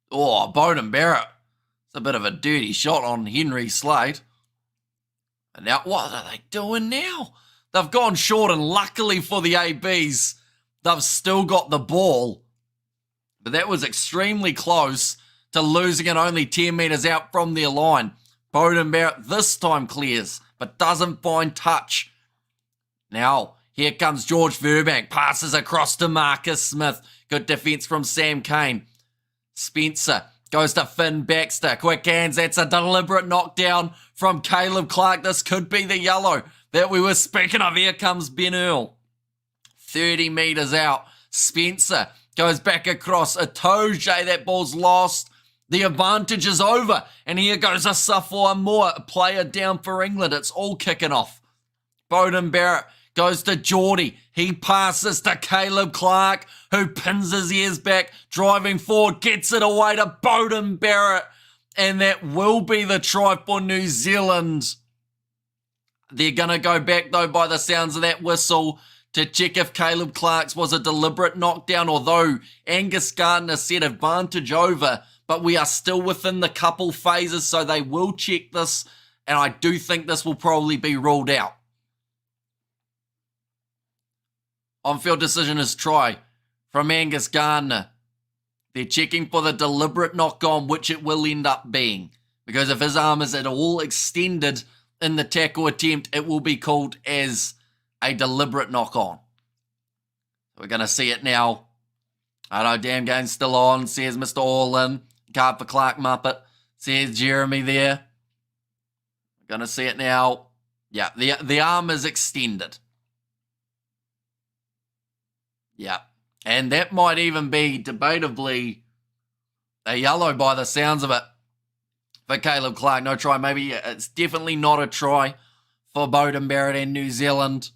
Oh, Beauden Barrett. It's a bit of a dirty shot on Henry Slade. And now, what are they doing now? They've gone short, and luckily for the ABs, they've still got the ball. But that was extremely close to losing it only 10 metres out from their line. Beauden Barrett this time clears, but doesn't find touch. Now, here comes George Verbank. Passes across to Marcus Smith. Good defence from Sam Cane. Spencer goes to Finn Baxter. Quick hands. That's a deliberate knockdown from Caleb Clark. This could be the yellow that we were speaking of. Here comes Ben Earl. 30 metres out. Spencer goes back across. Atoje, that ball's lost. The advantage is over. And here goes a Safwa Moore. A player down for England. It's all kicking off. Beauden Barrett goes to Geordie. He passes to Caleb Clark, who pins his ears back, driving forward, gets it away to Beauden Barrett. And that will be the try for New Zealand. They're going to go back, though, by the sounds of that whistle, to check if Caleb Clark's was a deliberate knockdown, although Angus Gardner said advantage over, but we are still within the couple phases, so they will check this, and I do think this will probably be ruled out. On-field decision is try from Angus Gardner. They're checking for the deliberate knock-on, which it will end up being, because if his arm is at all extended in the tackle attempt, it will be called as a deliberate knock-on. We're going to see it now. I know Dan Game's still on, says Mr. Orlin. Card for Clark Muppet, says Jeremy there. We're going to see it now. Yeah, the arm is extended. Yeah, and that might even be debatably a yellow by the sounds of it for Caleb Clark. No try, maybe it's definitely not a try for Beauden Barrett and New Zealand.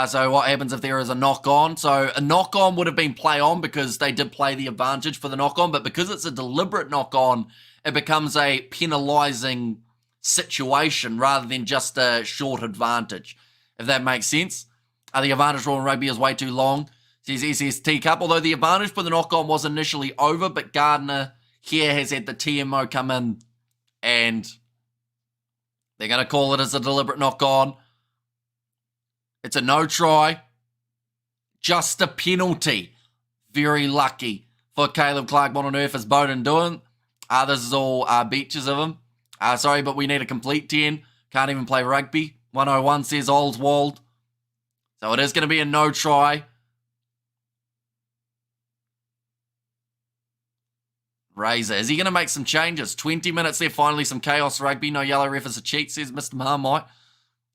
So what happens if there is a knock-on? So a knock-on would have been play-on because they did play the advantage for the knock-on, but because it's a deliberate knock-on, it becomes a penalising situation rather than just a short advantage, if that makes sense. The advantage rule in rugby is way too long, says SST Cup, although the advantage for the knock-on was initially over, but Gardner here has had the TMO come in, and they're going to call it as a deliberate knock-on. It's a no try, just a penalty. Very lucky for Caleb Clark. What on earth is Beauden doing? This is all beaches of him. Sorry, but we need a complete 10. Can't even play rugby. 101 says Oswald. So it is going to be a no try. Razor, is he going to make some changes? 20 minutes there, finally some chaos rugby. No yellow ref is a cheat, says Mr. Marmite.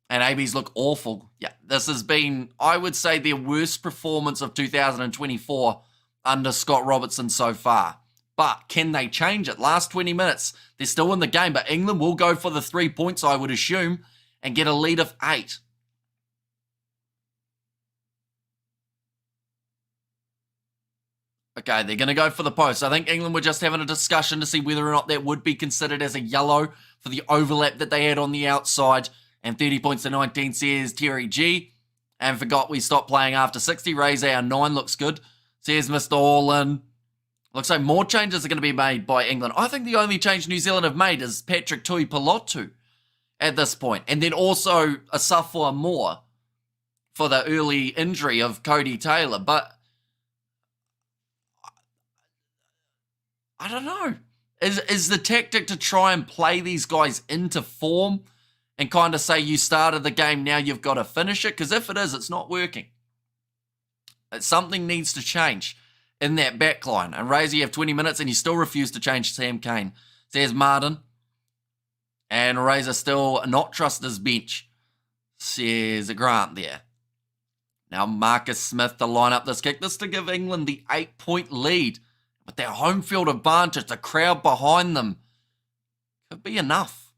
And ABs look awful. Yeah, this has been, I would say, their worst performance of 2024 under Scott Robertson so far. But can they change it? Last 20 minutes, they're still in the game, but England will go for the 3 points, I would assume, and get a lead of 8. Okay, they're going to go for the post. I think England were just having a discussion to see whether or not that would be considered as a yellow for the overlap that they had on the outside. And 30 points to 19 says Terry G. And forgot we stopped playing after 60. Raise our 9 looks good. Says Mr. Allin. Looks like more changes are going to be made by England. I think the only change New Zealand have made is Patrick Tuipulotu at this point. And then also a Safua Moore for the early injury of Cody Taylor. But I don't know. Is the tactic to try and play these guys into form and kind of say you started the game, now you've got to finish it? Because if it is, it's not working. Something needs to change in that back line. And Razor, you have 20 minutes and you still refuse to change Sam Cane. Says Martin. And Razor still not trust his bench. Says Grant there. Now Marcus Smith to line up this kick. This to give England the 8-point lead. But their home field advantage, the crowd behind them, could be enough.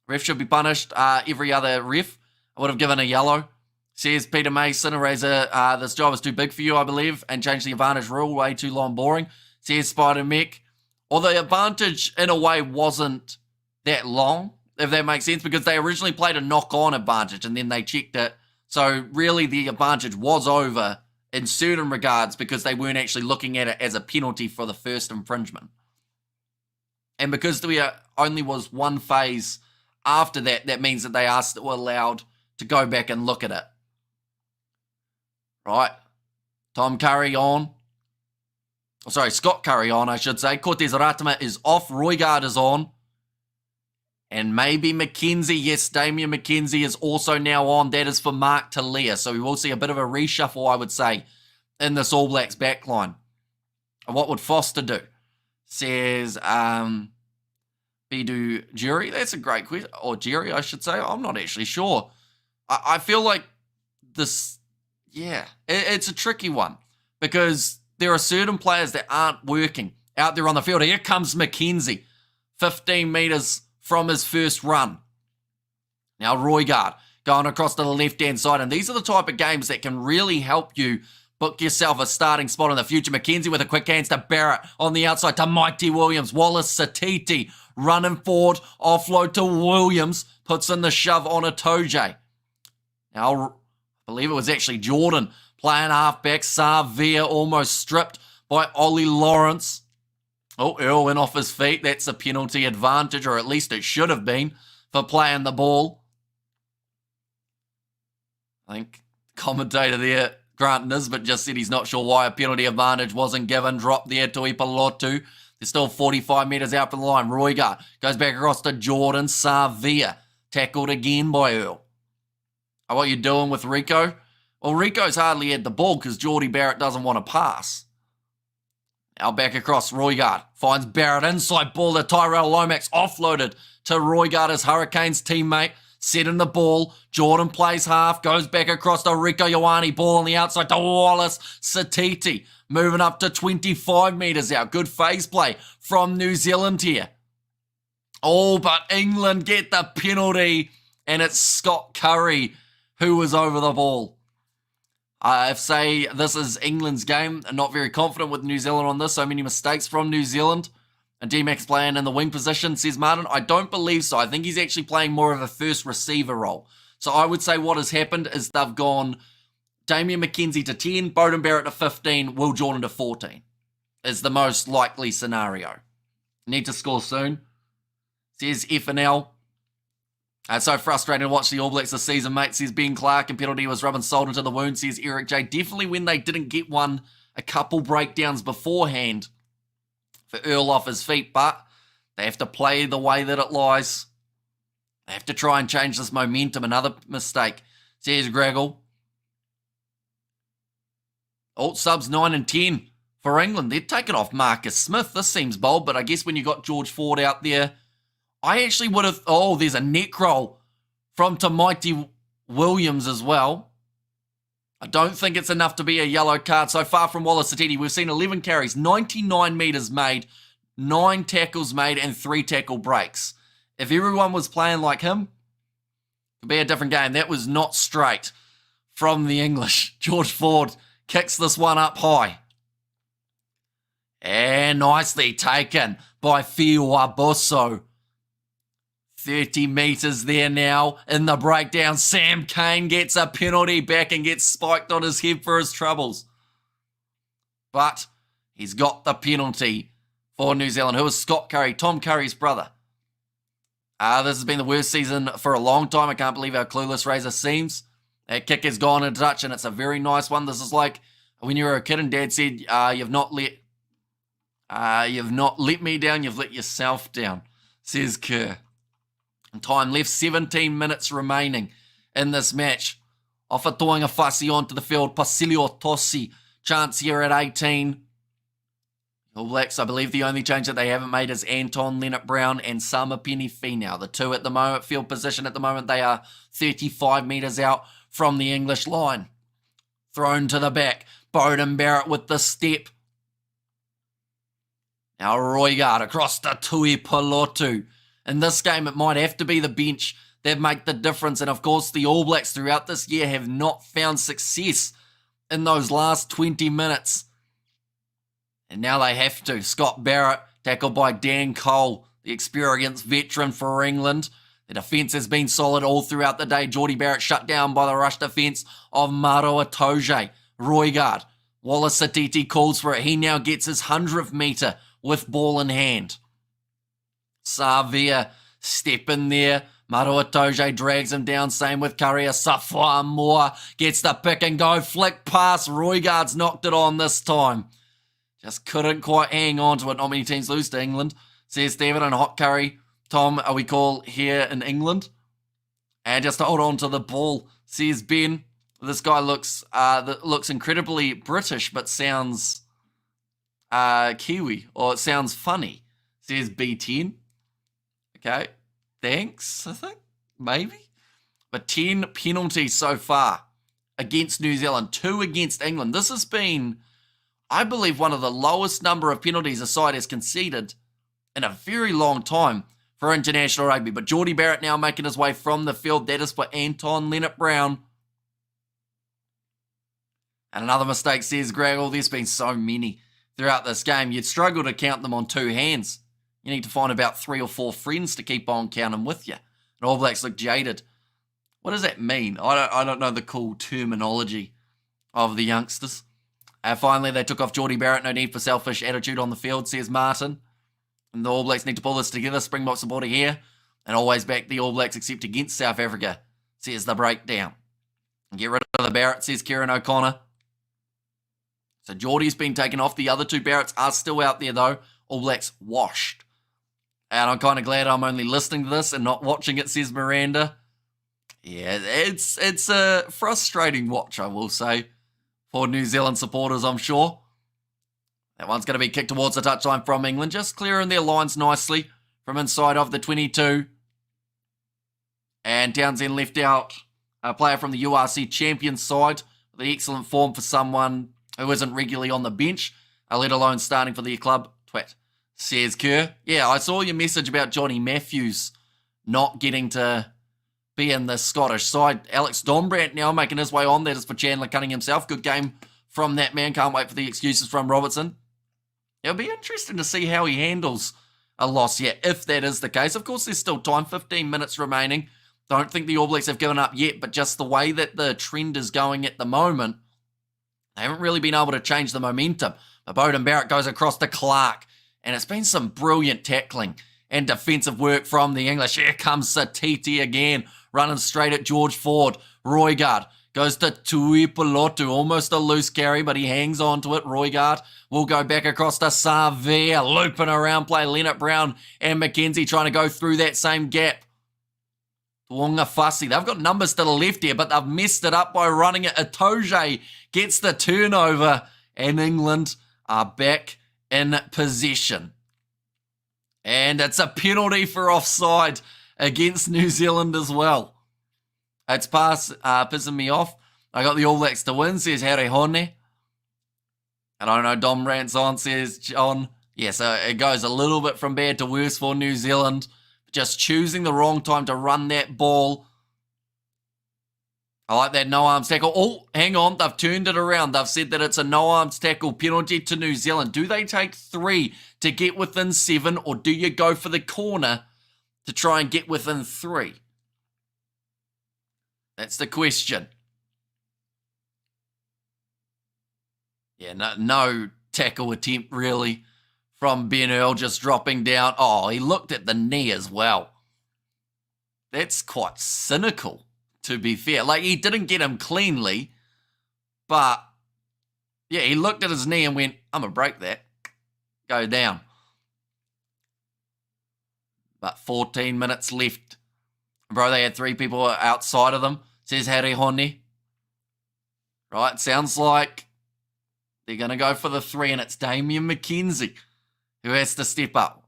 Ref should be punished. Every other ref I would have given a yellow. Says Peter Mason, Razor, this job is too big for you, I believe, and change the advantage rule, way too long, boring. Says Spider Mech. Or the advantage, in a way, wasn't that long, if that makes sense, because they originally played a knock-on advantage, and then they checked it. So, really, the advantage was over in certain regards because they weren't actually looking at it as a penalty for the first infringement. And because there only was one phase after that, that means that they are still allowed to go back and look at it. Right. Tom Curry on. Oh, sorry, Scott Curry on, I should say. Cortez Ratama is off. Roygaard is on. And maybe McKenzie. Yes, Damian McKenzie is also now on. That is for Mark Talia. So we will see a bit of a reshuffle, I would say, in this All Blacks backline. And what would Foster do? Says Bidu Jury. That's a great question. Or Jerry, I should say. I'm not actually sure. I feel like this, yeah, it's a tricky one. Because there are certain players that aren't working out there on the field. Here comes McKenzie. 15 metres from his first run. Now Roygaard going across to the left-hand side. And these are the type of games that can really help you book yourself a starting spot in the future. McKenzie with a quick hands to Barrett on the outside to Mighty Williams. Wallace Satiti running forward. Offload to Williams. Puts in the shove on a Toje. Now, I believe it was actually Jordan playing halfback. Savia almost stripped by Ollie Lawrence. Oh, Earl went off his feet. That's a penalty advantage, or at least it should have been, for playing the ball. I think commentator there, Grant Nisbet, just said he's not sure why a penalty advantage wasn't given. Drop there to Ipalotu. They're still 45 metres out from the line. Roygaard goes back across to Jordan. Savia tackled again by Earl. Oh, what are you doing with Rico? Well, Rico's hardly had the ball because Geordie Barrett doesn't want to pass. Now back across, Roygaard finds Barrett inside ball to Tyrell Lomax, offloaded to Roygaard, his Hurricanes teammate, setting the ball. Jordan plays half, goes back across to Rico Ioane, ball on the outside to Wallace Satiti, moving up to 25 metres out. Good phase play from New Zealand here. Oh, but England get the penalty, and it's Scott Curry who was over the ball. If, say, this is England's game, I'm not very confident with New Zealand on this. So many mistakes from New Zealand. And D-Max playing in the wing position, says Martin. I don't believe so. I think he's actually playing more of a first receiver role. So I would say what has happened is they've gone Damian McKenzie to 10, Beauden Barrett to 15, Will Jordan to 14. Is the most likely scenario. Need to score soon, says FNL. It's so frustrating to watch the All Blacks this season, mate, says Ben Clark, and penalty was rubbing salt into the wound, says Eric J. Definitely when they didn't get one, a couple breakdowns beforehand for Earl off his feet, but they have to play the way that it lies. They have to try and change this momentum. Another mistake, says Graggle. Alt subs 9 and 10 for England. They're taking off Marcus Smith. This seems bold, but I guess when you got George Ford out there, I actually would have... Oh, there's a neck roll from Mighty Williams as well. I don't think it's enough to be a yellow card. So far from Wallace Satiti, we've seen 11 carries, 99 metres made, 9 tackles made and 3 tackle breaks. If everyone was playing like him, it would be a different game. That was not straight from the English. George Ford kicks this one up high. And nicely taken by Fiuaboso. 30 metres there now in the breakdown. Sam Cane gets a penalty back and gets spiked on his head for his troubles. But he's got the penalty for New Zealand. Who is Scott Curry, Tom Curry's brother. This has been the worst season for a long time. I can't believe how clueless Razor seems. That kick has gone into touch, and it's a very nice one. This is like when you were a kid and Dad said, you've not let me down, you've let yourself down, says Kerr. And time left, 17 minutes remaining in this match. Ofatoinga Fasi onto the field. Pasilio Tossi, chance here at 18. All Blacks, I believe the only change that they haven't made is Anton Leonard-Brown and Samapeni Finau. The two at the moment, field position at the moment, they are 35 metres out from the English line. Thrown to the back. Beauden Barrett with the step. Now Roigard across to Tui Palotu. In this game, it might have to be the bench that make the difference. And of course, the All Blacks throughout this year have not found success in those last 20 minutes. And now they have to. Scott Barrett, tackled by Dan Cole, the experienced veteran for England. The defence has been solid all throughout the day. Geordie Barrett shut down by the rush defence of Maro Itoje. Roigard. Wallace Satiti calls for it. He now gets his 100th metre with ball in hand. Savia step in there. Maro Itoje drags him down. Same with Curry. Safwa Moore gets the pick and go. Flick pass. Roigard's knocked it on this time. Just couldn't quite hang on to it. Not many teams lose to England, says David and Hot Curry. Tom, we call here in England. And just to hold on to the ball, says Ben. This guy looks incredibly British, but sounds Kiwi, or it sounds funny, says B10. Okay, thanks, I think, maybe. But 10 penalties so far against New Zealand, 2 against England. This has been, I believe, one of the lowest number of penalties a side has conceded in a very long time for international rugby. But Geordie Barrett now making his way from the field. That is for Anton Leonard-Brown. And another mistake, says Greg. Oh, there's been so many throughout this game. You'd struggle to count them on 2 hands. You need to find about 3 or 4 friends to keep on counting with you. And All Blacks look jaded. What does that mean? I don't know the cool terminology of the youngsters. Finally, they took off Geordie Barrett. No need for selfish attitude on the field, says Martin. And the All Blacks need to pull this together. Springboks supporter here. And always back the All Blacks except against South Africa, says the breakdown. Get rid of the Barrett, says Kieran O'Connor. So Geordie's been taken off. The other 2 Barretts are still out there, though. All Blacks washed. And I'm kind of glad I'm only listening to this and not watching it, says Miranda. Yeah, it's a frustrating watch, I will say, for New Zealand supporters, I'm sure. That one's going to be kicked towards the touchline from England, just clearing their lines nicely from inside of the 22. And Townsend left out a player from the URC champions side. The excellent form for someone who isn't regularly on the bench, let alone starting for the club. Twat, says Kerr. Yeah, I saw your message about Johnny Matthews not getting to be in the Scottish side. Alex Dombrandt now making his way on. That is for Chandler Cunning himself. Good game from that man. Can't wait for the excuses from Robertson. It'll be interesting to see how he handles a loss yet, if that is the case. Of course, there's still time, 15 minutes remaining. Don't think the All Blacks have given up yet, but just the way that the trend is going at the moment, they haven't really been able to change the momentum. But Beauden Barrett goes across to Clark, and it's been some brilliant tackling and defensive work from the English. Here comes Satiti again, running straight at George Ford. Roigard goes to Tuipulotu, almost a loose carry, but he hangs on to it. Roigard will go back across to Savia, looping around play. Leonard-Brown and McKenzie trying to go through that same gap. Tuonga Fussy, they've got numbers to the left here, but they've messed it up by running it. Itoje gets the turnover, and England are back in possession. And it's a penalty for offside against New Zealand as well. It's pissing me off. I got the All Blacks to win, says Harry Hone. And I don't know, Dom Rants on, says John. Yeah, so it goes a little bit from bad to worse for New Zealand. Just choosing the wrong time to run that ball. I like that no-arms tackle. Oh, hang on. They've turned it around. They've said that it's a no-arms tackle penalty to New Zealand. Do they take 3 to get within 7, or do you go for the corner to try and get within 3? That's the question. Yeah, no tackle attempt, really, from Ben Earl, just dropping down. Oh, he looked at the knee as well. That's quite cynical, to be fair. Like, he didn't get him cleanly, but, yeah, he looked at his knee and went, I'm going to break that. Go down. But 14 minutes left. Bro, they had 3 people outside of them, says Harry Hone. Right, sounds like they're going to go for the 3, and it's Damian McKenzie who has to step up.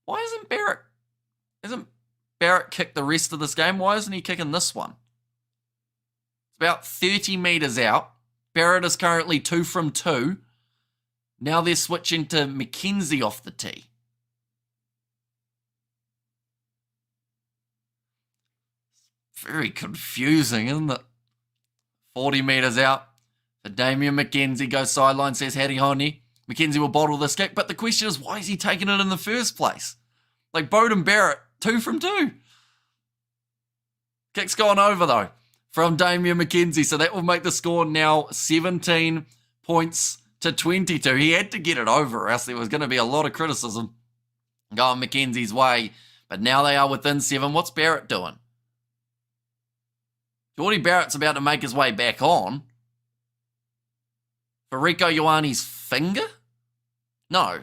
Why isn't Barrett? Isn't Barrett kicked the rest of this game? Why isn't he kicking this one? It's about 30 metres out. Barrett is currently 2 from 2. Now they're switching to McKenzie off the tee. Very confusing, isn't it? 40 metres out. So Damian McKenzie goes sideline, says Harry Hone. McKenzie will bottle this kick, but the question is, why is he taking it in the first place? Like, Beauden Barrett, 2 from 2. Kick's gone over, though, from Damian McKenzie, so that will make the score now 17 points to 22. He had to get it over, or else there was going to be a lot of criticism going McKenzie's way, but now they are within 7. What's Barrett doing? Geordie Barrett's about to make his way back on. For Rieko Ioane's finger? No.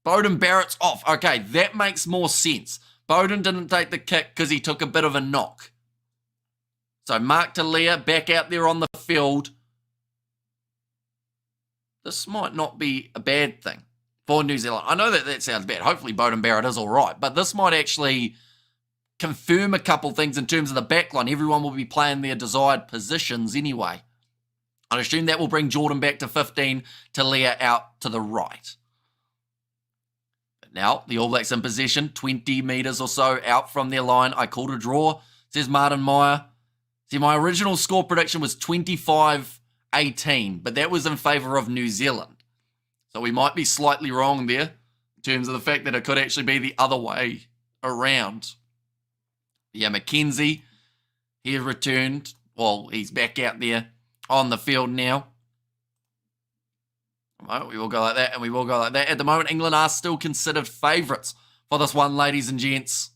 Beauden Barrett's off. Okay, that makes more sense. Beauden didn't take the kick because he took a bit of a knock. So Mark Talia back out there on the field. This might not be a bad thing for New Zealand. I know that sounds bad. Hopefully Beauden Barrett is all right. But this might actually confirm a couple things in terms of the backline. Everyone will be playing their desired positions anyway. I assume that will bring Jordan back to 15, Talia out to the right. But now, the All Blacks in possession, 20 metres or so out from their line. I called a draw, says Martin Meyer. See, my original score prediction was 25-18, but that was in favour of New Zealand. So we might be slightly wrong there in terms of the fact that it could actually be the other way around. Yeah, McKenzie, he returned. Well, he's back out there on the field now. We will go like that, and we will go like that. At the moment, England are still considered favourites for this one, ladies and gents,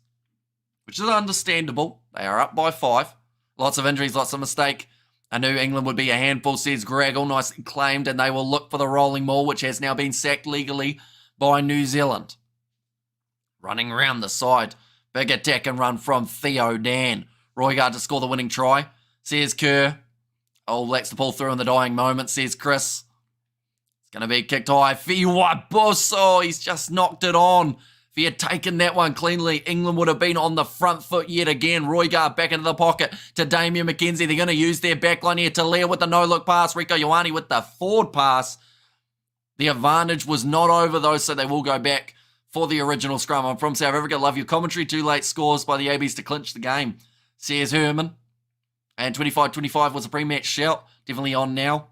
which is understandable. They are up by 5. Lots of injuries, lots of mistake. I knew England would be a handful, says Graggle, nicely claimed, and they will look for the rolling maul, which has now been sacked legally by New Zealand. Running around the side. Big attack and run from Theo Dan. Roygaard to score the winning try, says Kerr. All Blacks to pull through in the dying moment, says Chris. It's going to be kicked high. Fiwa Bosso, he's just knocked it on. If he had taken that one cleanly, England would have been on the front foot yet again. Roygaard back into the pocket to Damian McKenzie. They're going to use their backline here. Talia with the no-look pass. Rieko Ioane with the forward pass. The advantage was not over, though, so they will go back for the original scrum. I'm from South Africa. Love your commentary. 2 late scores by the ABs to clinch the game, says Herman. And 25-25 was a pre-match shout. Definitely on now.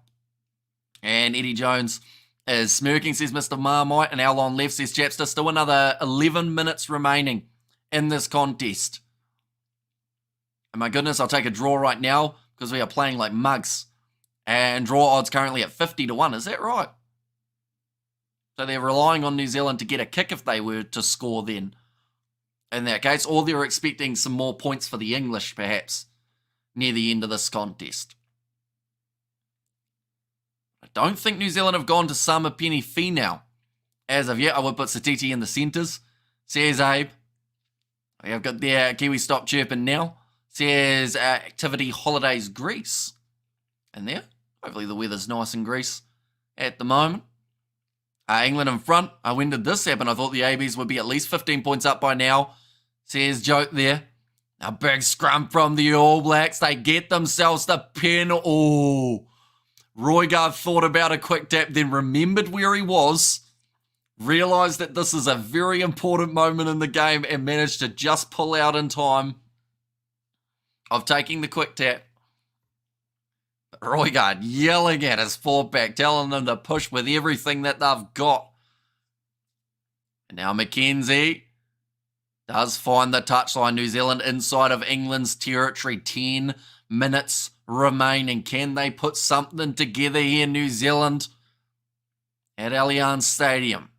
And Eddie Jones is smirking, says Mr. Marmite. And Al on left, says Chapster. Still another 11 minutes remaining in this contest. And my goodness, I'll take a draw right now because we are playing like mugs. And draw odds currently at 50-1. Is that right? So they're relying on New Zealand to get a kick if they were to score then. In that case. Or they're expecting some more points for the English, perhaps, near the end of this contest. I don't think New Zealand have gone to Sama Penny Finau as of yet. I would put Satiti in the centres, says Abe. We have got their Kiwi stop chirping now, says Activity Holidays Greece. And there, hopefully the weather's nice in Greece at the moment. England in front. When did this happen? I thought the ABs would be at least 15 points up by now, says Joke there. A big scrum from the All Blacks. They get themselves the pin. Oh, Roygaard thought about a quick tap, then remembered where he was Realise that this is a very important moment in the game and managed to just pull out in time of taking the quick tap. Roygaard yelling at his fullback, telling them to push with everything that they've got. And now McKenzie does find the touchline. New Zealand inside of England's territory. 10 minutes remaining. Can they put something together here, New Zealand? At Allianz Stadium,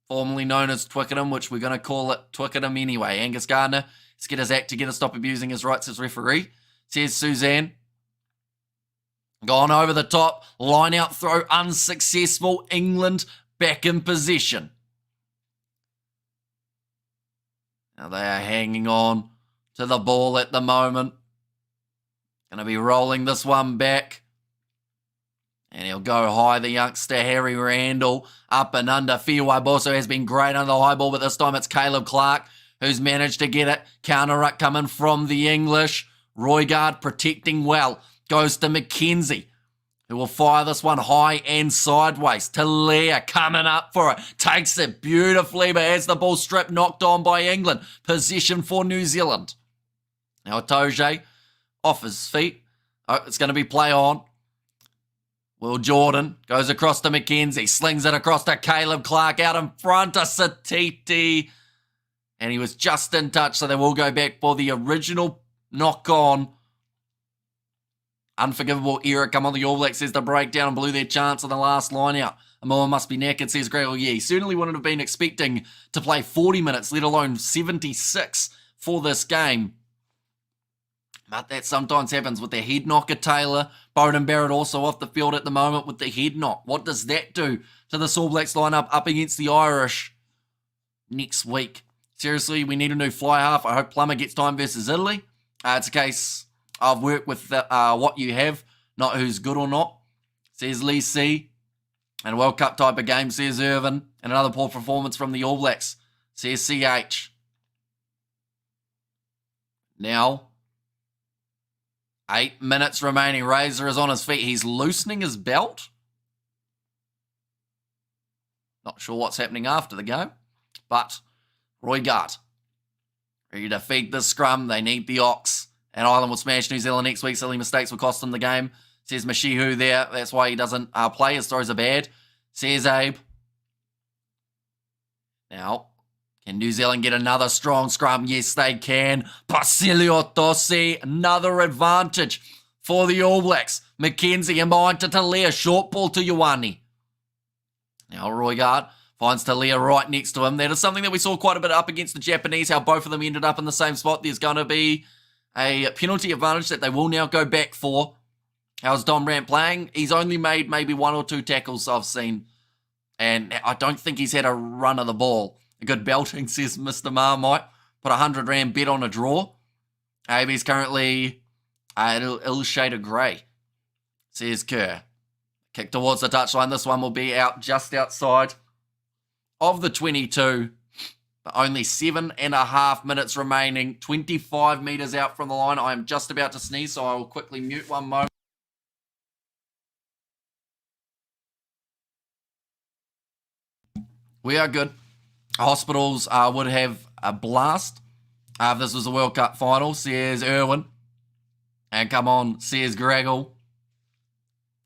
formerly known as Twickenham, which we're going to call it Twickenham anyway. Angus Gardner, let's get his act together, stop abusing his rights as referee, says Suzanne. Gone over the top, line out throw, unsuccessful. England back in possession. Now they are hanging on to the ball at the moment. Going to be rolling this one back. And he'll go high, the youngster Harry Randall, up and under. Fiuai Bosso has been great under the high ball, but this time it's Caleb Clark who's managed to get it. Counter-ruck coming from the English. Roygaard protecting well. Goes to McKenzie, who will fire this one high and sideways. Talia coming up for it. Takes it beautifully, but has the ball stripped, knocked on by England. Position for New Zealand. Now Toje off his feet. Oh, it's going to be play on. Will Jordan goes across to McKenzie, slings it across to Caleb Clark out in front of Satiti. And he was just in touch, so they will go back for the original knock-on. Unforgivable error come on the All Blacks, says the breakdown and blew their chance on the last line out. Amoa must be knackered, says Greg. Yeah, he certainly wouldn't have been expecting to play 40 minutes, let alone 76 for this game. But that sometimes happens with the head knocker, Taylor. Bowden Barrett also off the field at the moment with the head knock. What does that do to the All Blacks lineup up against the Irish next week? Seriously, we need a new fly half. I hope Plummer gets time versus Italy. It's a case of work with what you have, not who's good or not, says Lee C. And a World Cup type of game, says Irvin. And another poor performance from the All Blacks, says CH. Now, 8 minutes remaining. Razor is on his feet. He's loosening his belt. Not sure what's happening after the game. But Roygaard ready to feed the scrum. They need the Ox. And Ireland will smash New Zealand next week. Silly mistakes will cost them the game. Says Mashihu there. That's why he doesn't play. His throws are bad. Says Abe. Now, can New Zealand get another strong scrum? Yes, they can. Basilio Tossi, another advantage for the All Blacks. McKenzie in behind to Talia. Short ball to Ioane. Now Roygaard finds Talia right next to him. That is something that we saw quite a bit up against the Japanese, how both of them ended up in the same spot. There's going to be a penalty advantage that they will now go back for. How's Don Brandt playing? He's only made maybe 1 or 2 tackles I've seen. And I don't think he's had a run of the ball. A good belting, says Mr. Marmite. Put R100 bet on a draw. He's currently a ill shade of grey, says Kerr. Kick towards the touchline. This one will be out just outside of the 22. But only 7.5 minutes remaining. 25 metres out from the line. I am just about to sneeze, so I will quickly mute one moment. We are good. Hospitals would have a blast if this was a World Cup final, says Irwin. And come on, says Graggle.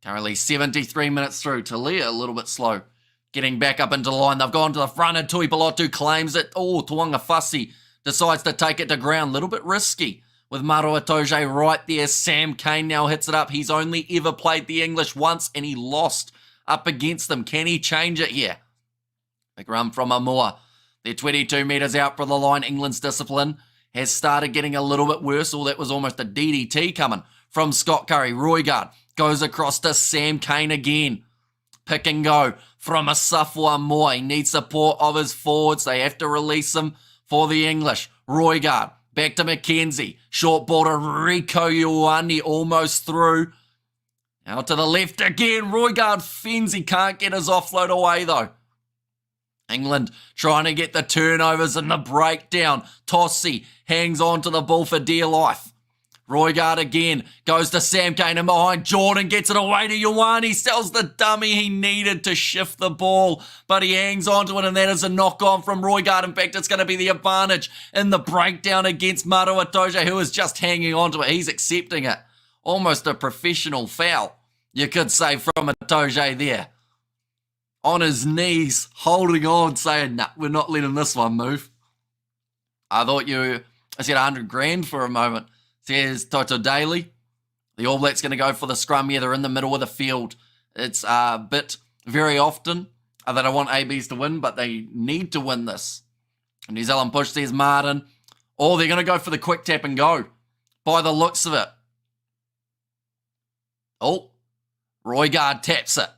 Currently 73 minutes through. Talia a little bit slow. Getting back up into the line. They've gone to the front and Tuipulotu claims it. Oh, Tuanga Fussy decides to take it to ground. A little bit risky with Maro Itoje right there. Sam Cane now hits it up. He's only ever played the English once and he lost up against them. Can he change it here? Big run from Amua. They're 22 metres out from the line. England's discipline has started getting a little bit worse. Oh, that was almost a DDT coming from Scott Curry. Roygaard goes across to Sam Cane again. Pick and go from Asafo Amua. He needs support of his forwards. They have to release him for the English. Roygaard back to McKenzie. Short ball to Rico Ioane, almost through. Out to the left again. Roygaard fends. He can't get his offload away though. England trying to get the turnovers and the breakdown. Tossi hangs on to the ball for dear life. Roigard again, goes to Sam Kane and behind Jordan, gets it away to Ioane, sells the dummy he needed to shift the ball, but he hangs on to it, and that is a knock-on from Roigard. In fact, it's going to be the advantage in the breakdown against Maru Itoje, who is just hanging on to it. He's accepting it. Almost a professional foul, you could say, from Itoje there. On his knees, holding on, saying, nah, we're not letting this one move. I said 100 grand for a moment. Says Toto Daly. The All Blacks going to go for the scrum. Yeah, they're in the middle of the field. It's a bit very often that I want ABs to win, but they need to win this. New Zealand push, says Martin. Oh, they're going to go for the quick tap and go by the looks of it. Oh, Roigard taps it.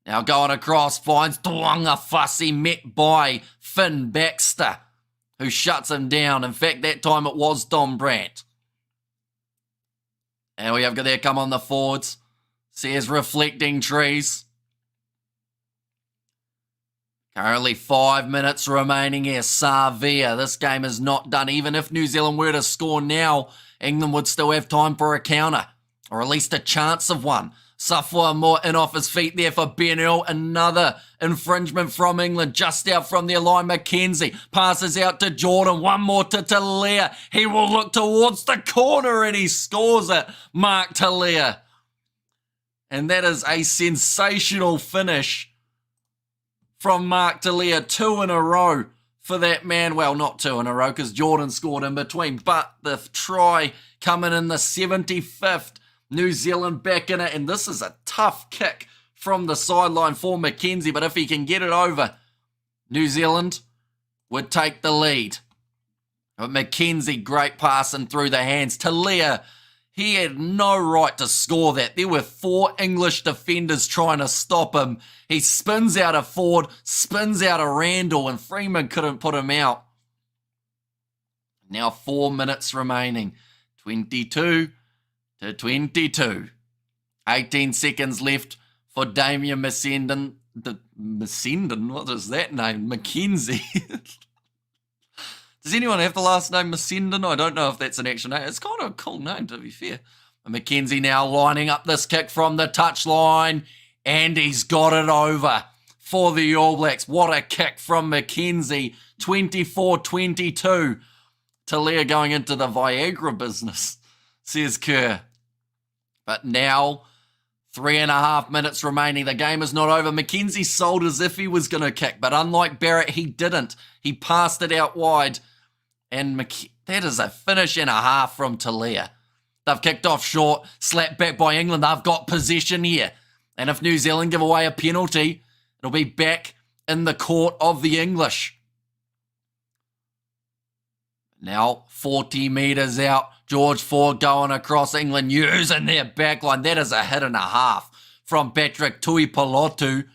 Now going across, finds Tuanga Fussy, met by Finn Baxter, who shuts him down. In fact, that time it was Dom Brandt. And we have there come on the forwards. Says reflecting trees. Currently 5 minutes remaining here. Savia. This game is not done. Even if New Zealand were to score now, England would still have time for a counter. Or at least a chance of one. Safua more in off his feet there for Benel. Another infringement from England just out from their line. McKenzie passes out to Jordan. One more to Talia. He will look towards the corner and he scores it. Mark Talia. And that is a sensational finish from Mark Talia. 2 in a row for that man. Well, not 2 in a row because Jordan scored in between. But the try coming in the 75th. New Zealand back in it, and this is a tough kick from the sideline for McKenzie, but if he can get it over, New Zealand would take the lead. But McKenzie, great passing through the hands. Talia, he had no right to score that. There were 4 English defenders trying to stop him. He spins out a Ford, spins out a Randall, and Freeman couldn't put him out. Now 4 minutes remaining. 22 to 22. 18 seconds left for Damien Messendon. What is that name? McKenzie. Does anyone have the last name Messendon? I don't know if that's an actual name. It's kind of a cool name, to be fair. McKenzie now lining up this kick from the touchline, and he's got it over for the All Blacks. What a kick from McKenzie. 24-22. Talia going into the Viagra business, says Kerr. But now, 3.5 minutes remaining. The game is not over. McKenzie sold as if he was going to kick, but unlike Barrett, he didn't. He passed it out wide, and that is a finish and a half from Talia. They've kicked off short, slapped back by England. They've got possession here. And if New Zealand give away a penalty, it'll be back in the court of the English. Now, 40 metres out. George Ford going across. England using their backline. That is a hit and a half from Patrick Tuipulotu.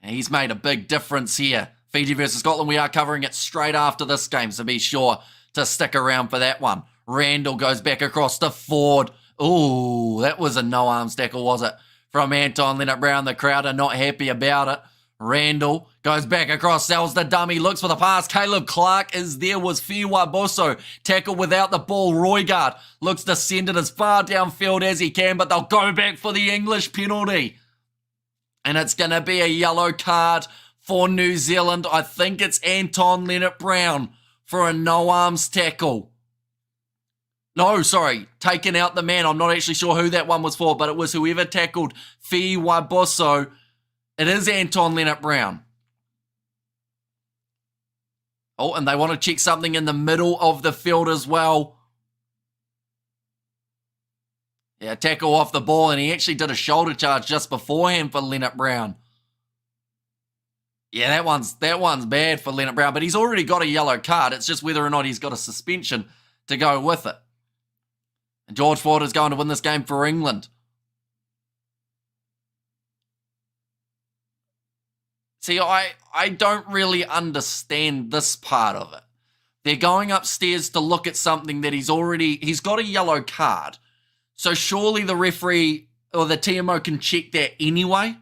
He's made a big difference here. Fiji versus Scotland. We are covering it straight after this game, so be sure to stick around for that one. Randall goes back across to Ford. Ooh, that was a no-arms tackle, was it? From Anton Leonard-Brown. The crowd are not happy about it. Randall goes back across, sells the dummy, looks for the pass. Caleb Clark is there, was Fiwa Bosso. Tackle without the ball. Roigard looks to send it as far downfield as he can, but they'll go back for the English penalty. And it's going to be a yellow card for New Zealand. I think it's Anton Leonard-Brown for a no-arms tackle. No, sorry, taking out the man. I'm not actually sure who that one was for, but it was whoever tackled Fiwa Bosso. It is Anton Leonard-Brown. Oh, and they want to check something in the middle of the field as well. Yeah, tackle off the ball, and he actually did a shoulder charge just beforehand for Leonard-Brown. Yeah, that one's bad for Leonard-Brown, but he's already got a yellow card. It's just whether or not he's got a suspension to go with it. And George Ford is going to win this game for England. See, I don't really understand this part of it. They're going upstairs to look at something that he's got a yellow card. So surely the referee or the TMO can check that anyway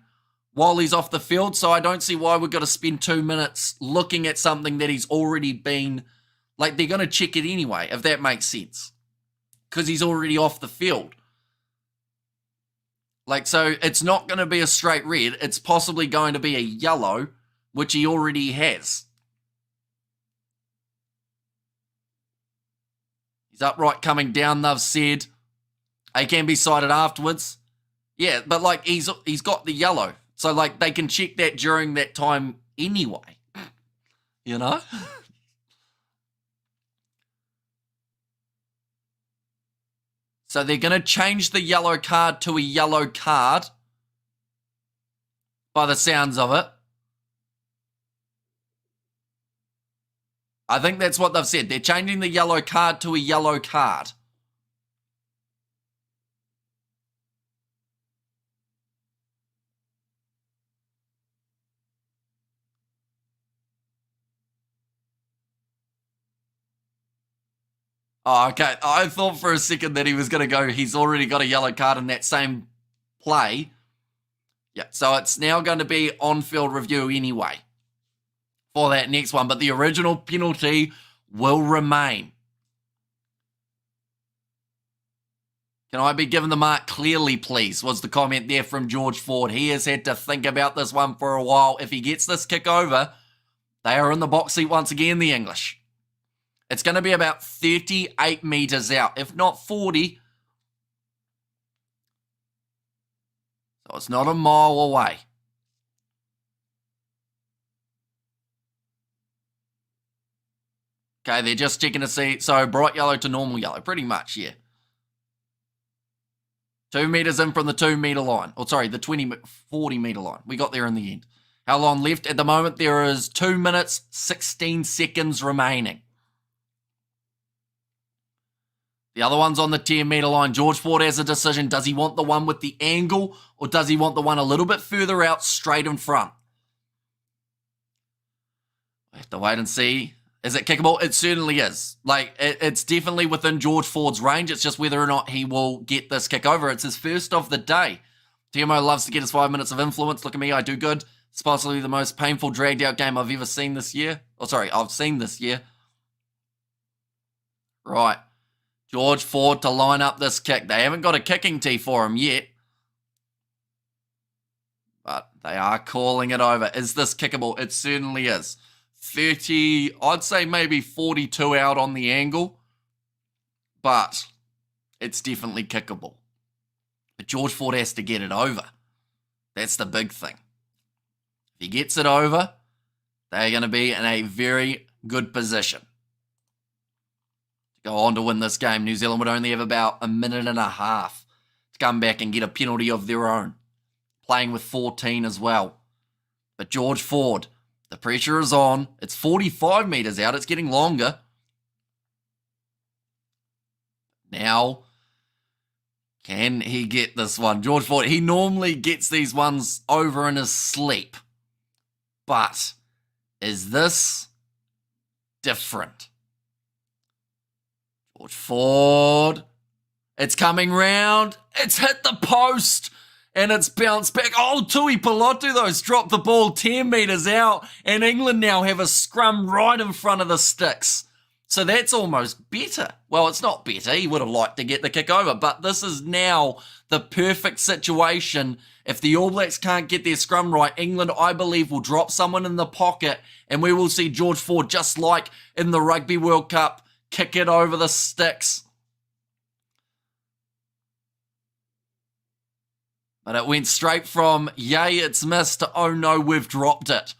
while he's off the field. So I don't see why we've got to spend 2 minutes looking at something that he's already been, like they're going to check it anyway, if that makes sense. because he's already off the field. Like, so it's not going to be a straight red. It's possibly going to be a yellow, which he already has. He's upright coming down, they've said. He can be cited afterwards. Yeah, but like he's got the yellow. So like they can check that during that time anyway. You know? So they're going to change the yellow card to a yellow card by the sounds of it. I think that's what they've said. They're changing the yellow card to a yellow card. Oh, okay. I thought for a second that he was going to go, he's already got a yellow card in that same play. Yeah, so it's now going to be on-field review anyway for that next one. But the original penalty will remain. Can I be given the mark clearly, please, was the comment there from George Ford. He has had to think about this one for a while. If he gets this kick over, they are in the box seat once again, the English. It's going to be about 38 metres out, if not 40. So it's not a mile away. Okay, they're just checking to see. So bright yellow to normal yellow, pretty much, yeah. 2 metres in from the 2 metre line. Or sorry, the 40 metre line. We got there in the end. How long left? At the moment, there is 2 minutes, 16 seconds remaining. The other one's on the 10-metre line. George Ford has a decision. Does he want the one with the angle or does he want the one a little bit further out straight in front? We have to wait and see. Is it kickable? It certainly is. Like, it's definitely within George Ford's range. It's just whether or not he will get this kick over. It's his first of the day. TMO loves to get his 5 minutes of influence. Look at me, I do good. It's possibly the most painful dragged out game I've ever seen this year. Oh, sorry, I've seen this year. Right. George Ford to line up this kick. They haven't got a kicking tee for him yet. But they are calling it over. Is this kickable? It certainly is. 30, I'd say maybe 42 out on the angle. But it's definitely kickable. But George Ford has to get it over. That's the big thing. If he gets it over, they're going to be in a very good position to go on to win this game. New Zealand would only have about a minute and a half to come back and get a penalty of their own, playing with 14 as well. But George Ford, the pressure is on. It's 45 metres out. It's getting longer. Now, can he get this one? George Ford, he normally gets these ones over in his sleep. But is this different? George Ford, it's coming round. It's hit the post. And it's bounced back. Oh, Tui Pilotu, though, dropped the ball 10 metres out. And England now have a scrum right in front of the sticks. So that's almost better. Well, it's not better. He would have liked to get the kick over. But this is now the perfect situation. If the All Blacks can't get their scrum right, England, I believe, will drop someone in the pocket. And we will see George Ford, just like in the Rugby World Cup, kick it over the sticks. But it went straight from, yay, it's missed, to, oh no, we've dropped it.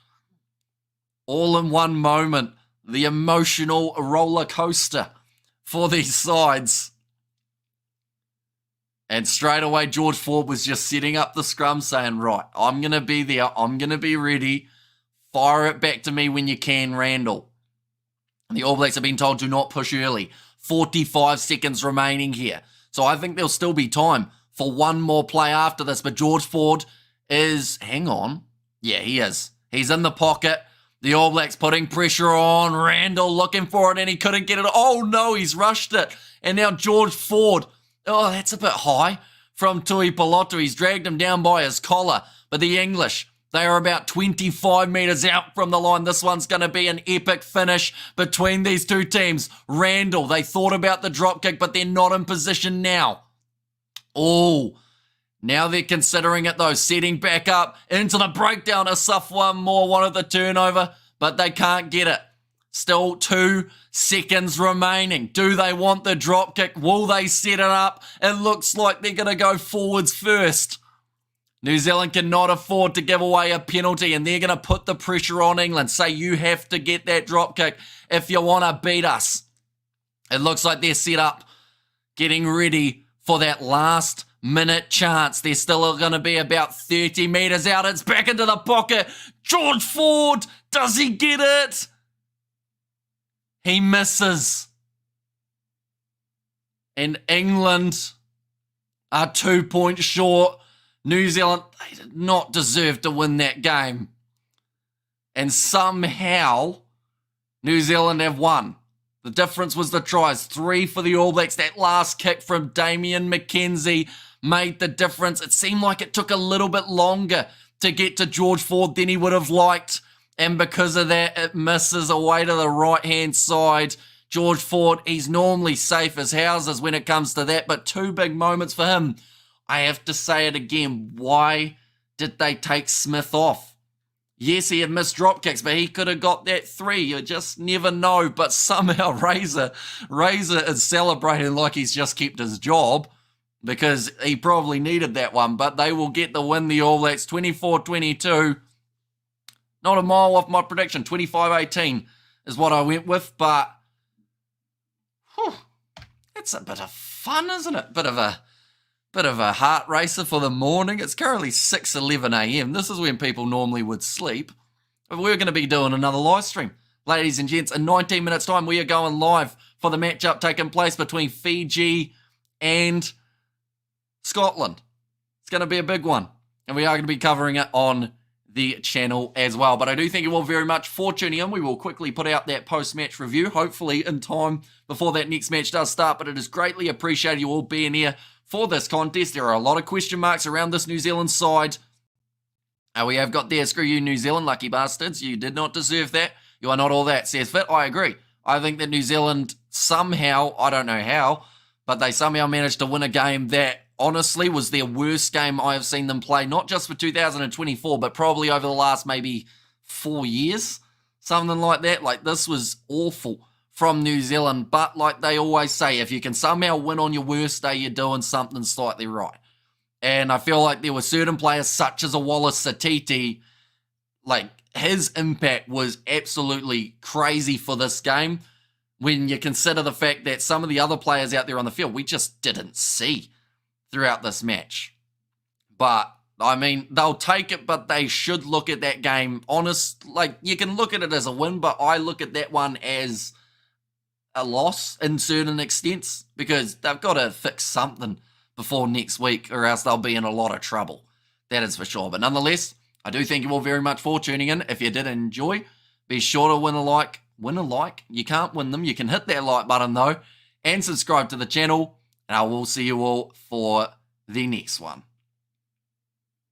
All in one moment. The emotional roller coaster for these sides. And straight away, George Ford was just setting up the scrum, saying, right, I'm going to be there. I'm going to be ready. Fire it back to me when you can, Randall. The All Blacks have been told, do not push early. 45 seconds remaining here. So I think there'll still be time for one more play after this. But George Ford is, hang on. Yeah, he is. He's in the pocket. The All Blacks putting pressure on. Randall looking for it and he couldn't get it. Oh no, he's rushed it. And now George Ford. Oh, that's a bit high from Tui Pilotu. He's dragged him down by his collar. But the English, They are about 25 metres out from the line. This one's going to be an epic finish between these two teams. Randall, they thought about the drop kick, but they're not in position now. Oh, now they're considering it though. Setting back up into the breakdown. A soft one more, one of the turnover, but they can't get it. Still 2 seconds remaining. Do they want the drop kick? Will they set it up? It looks like they're going to go forwards first. New Zealand cannot afford to give away a penalty, and they're going to put the pressure on England. Say you have to get that drop kick if you want to beat us. It looks like they're set up, getting ready for that last minute chance. They're still going to be about 30 metres out. It's back into the pocket. George Ford, does he get it? He misses. And England are 2 points short. New Zealand, they did not deserve to win that game. And somehow, New Zealand have won. The difference was the tries. 3 for the All Blacks. That last kick from Damien McKenzie made the difference. It seemed like it took a little bit longer to get to George Ford than he would have liked. And because of that, it misses away to the right-hand side. George Ford, he's normally safe as houses when it comes to that, but 2 big moments for him. I have to say it again. Why did they take Smith off? Yes, he had missed drop kicks, but he could have got that 3. You just never know. But somehow Razor is celebrating like he's just kept his job because he probably needed that one. But they will get the win, the All Blacks, 24-22. Not a mile off my prediction. 25-18 is what I went with. But it's a bit of fun, isn't it? Bit of a heart racer for the morning. It's currently 6:11 a.m. This is when people normally would sleep. But we're going to be doing another live stream. Ladies and gents, in 19 minutes time, we are going live for the matchup taking place between Fiji and Scotland. It's going to be a big one. And we are going to be covering it on the channel as well. But I do thank you all very much for tuning in. We will quickly put out that post-match review, hopefully in time before that next match does start. But it is greatly appreciated you all being here for this contest. There are a lot of question marks around this New Zealand side. We have got there, screw you New Zealand, lucky bastards. You did not deserve that. You are not all that, says Fit. I agree. I think that New Zealand somehow, I don't know how, but they somehow managed to win a game that honestly was their worst game I have seen them play, not just for 2024, but probably over the last maybe 4 years, something like that. Like, this was awful from New Zealand, but like they always say, if you can somehow win on your worst day, you're doing something slightly right. And I feel like there were certain players such as a Wallace Satiti, like his impact was absolutely crazy for this game when you consider the fact that some of the other players out there on the field we just didn't see throughout this match. But I mean, they'll take it, but they should look at that game honest. Like, you can look at it as a win, but I look at that one as a loss in certain extents because they've got to fix something before next week or else they'll be in a lot of trouble. That is for sure. But nonetheless, I do thank you all very much for tuning in. If you did enjoy, be sure to win a like. You can't win them. You can hit that like button though and subscribe to the channel. And I will see you all for the next one.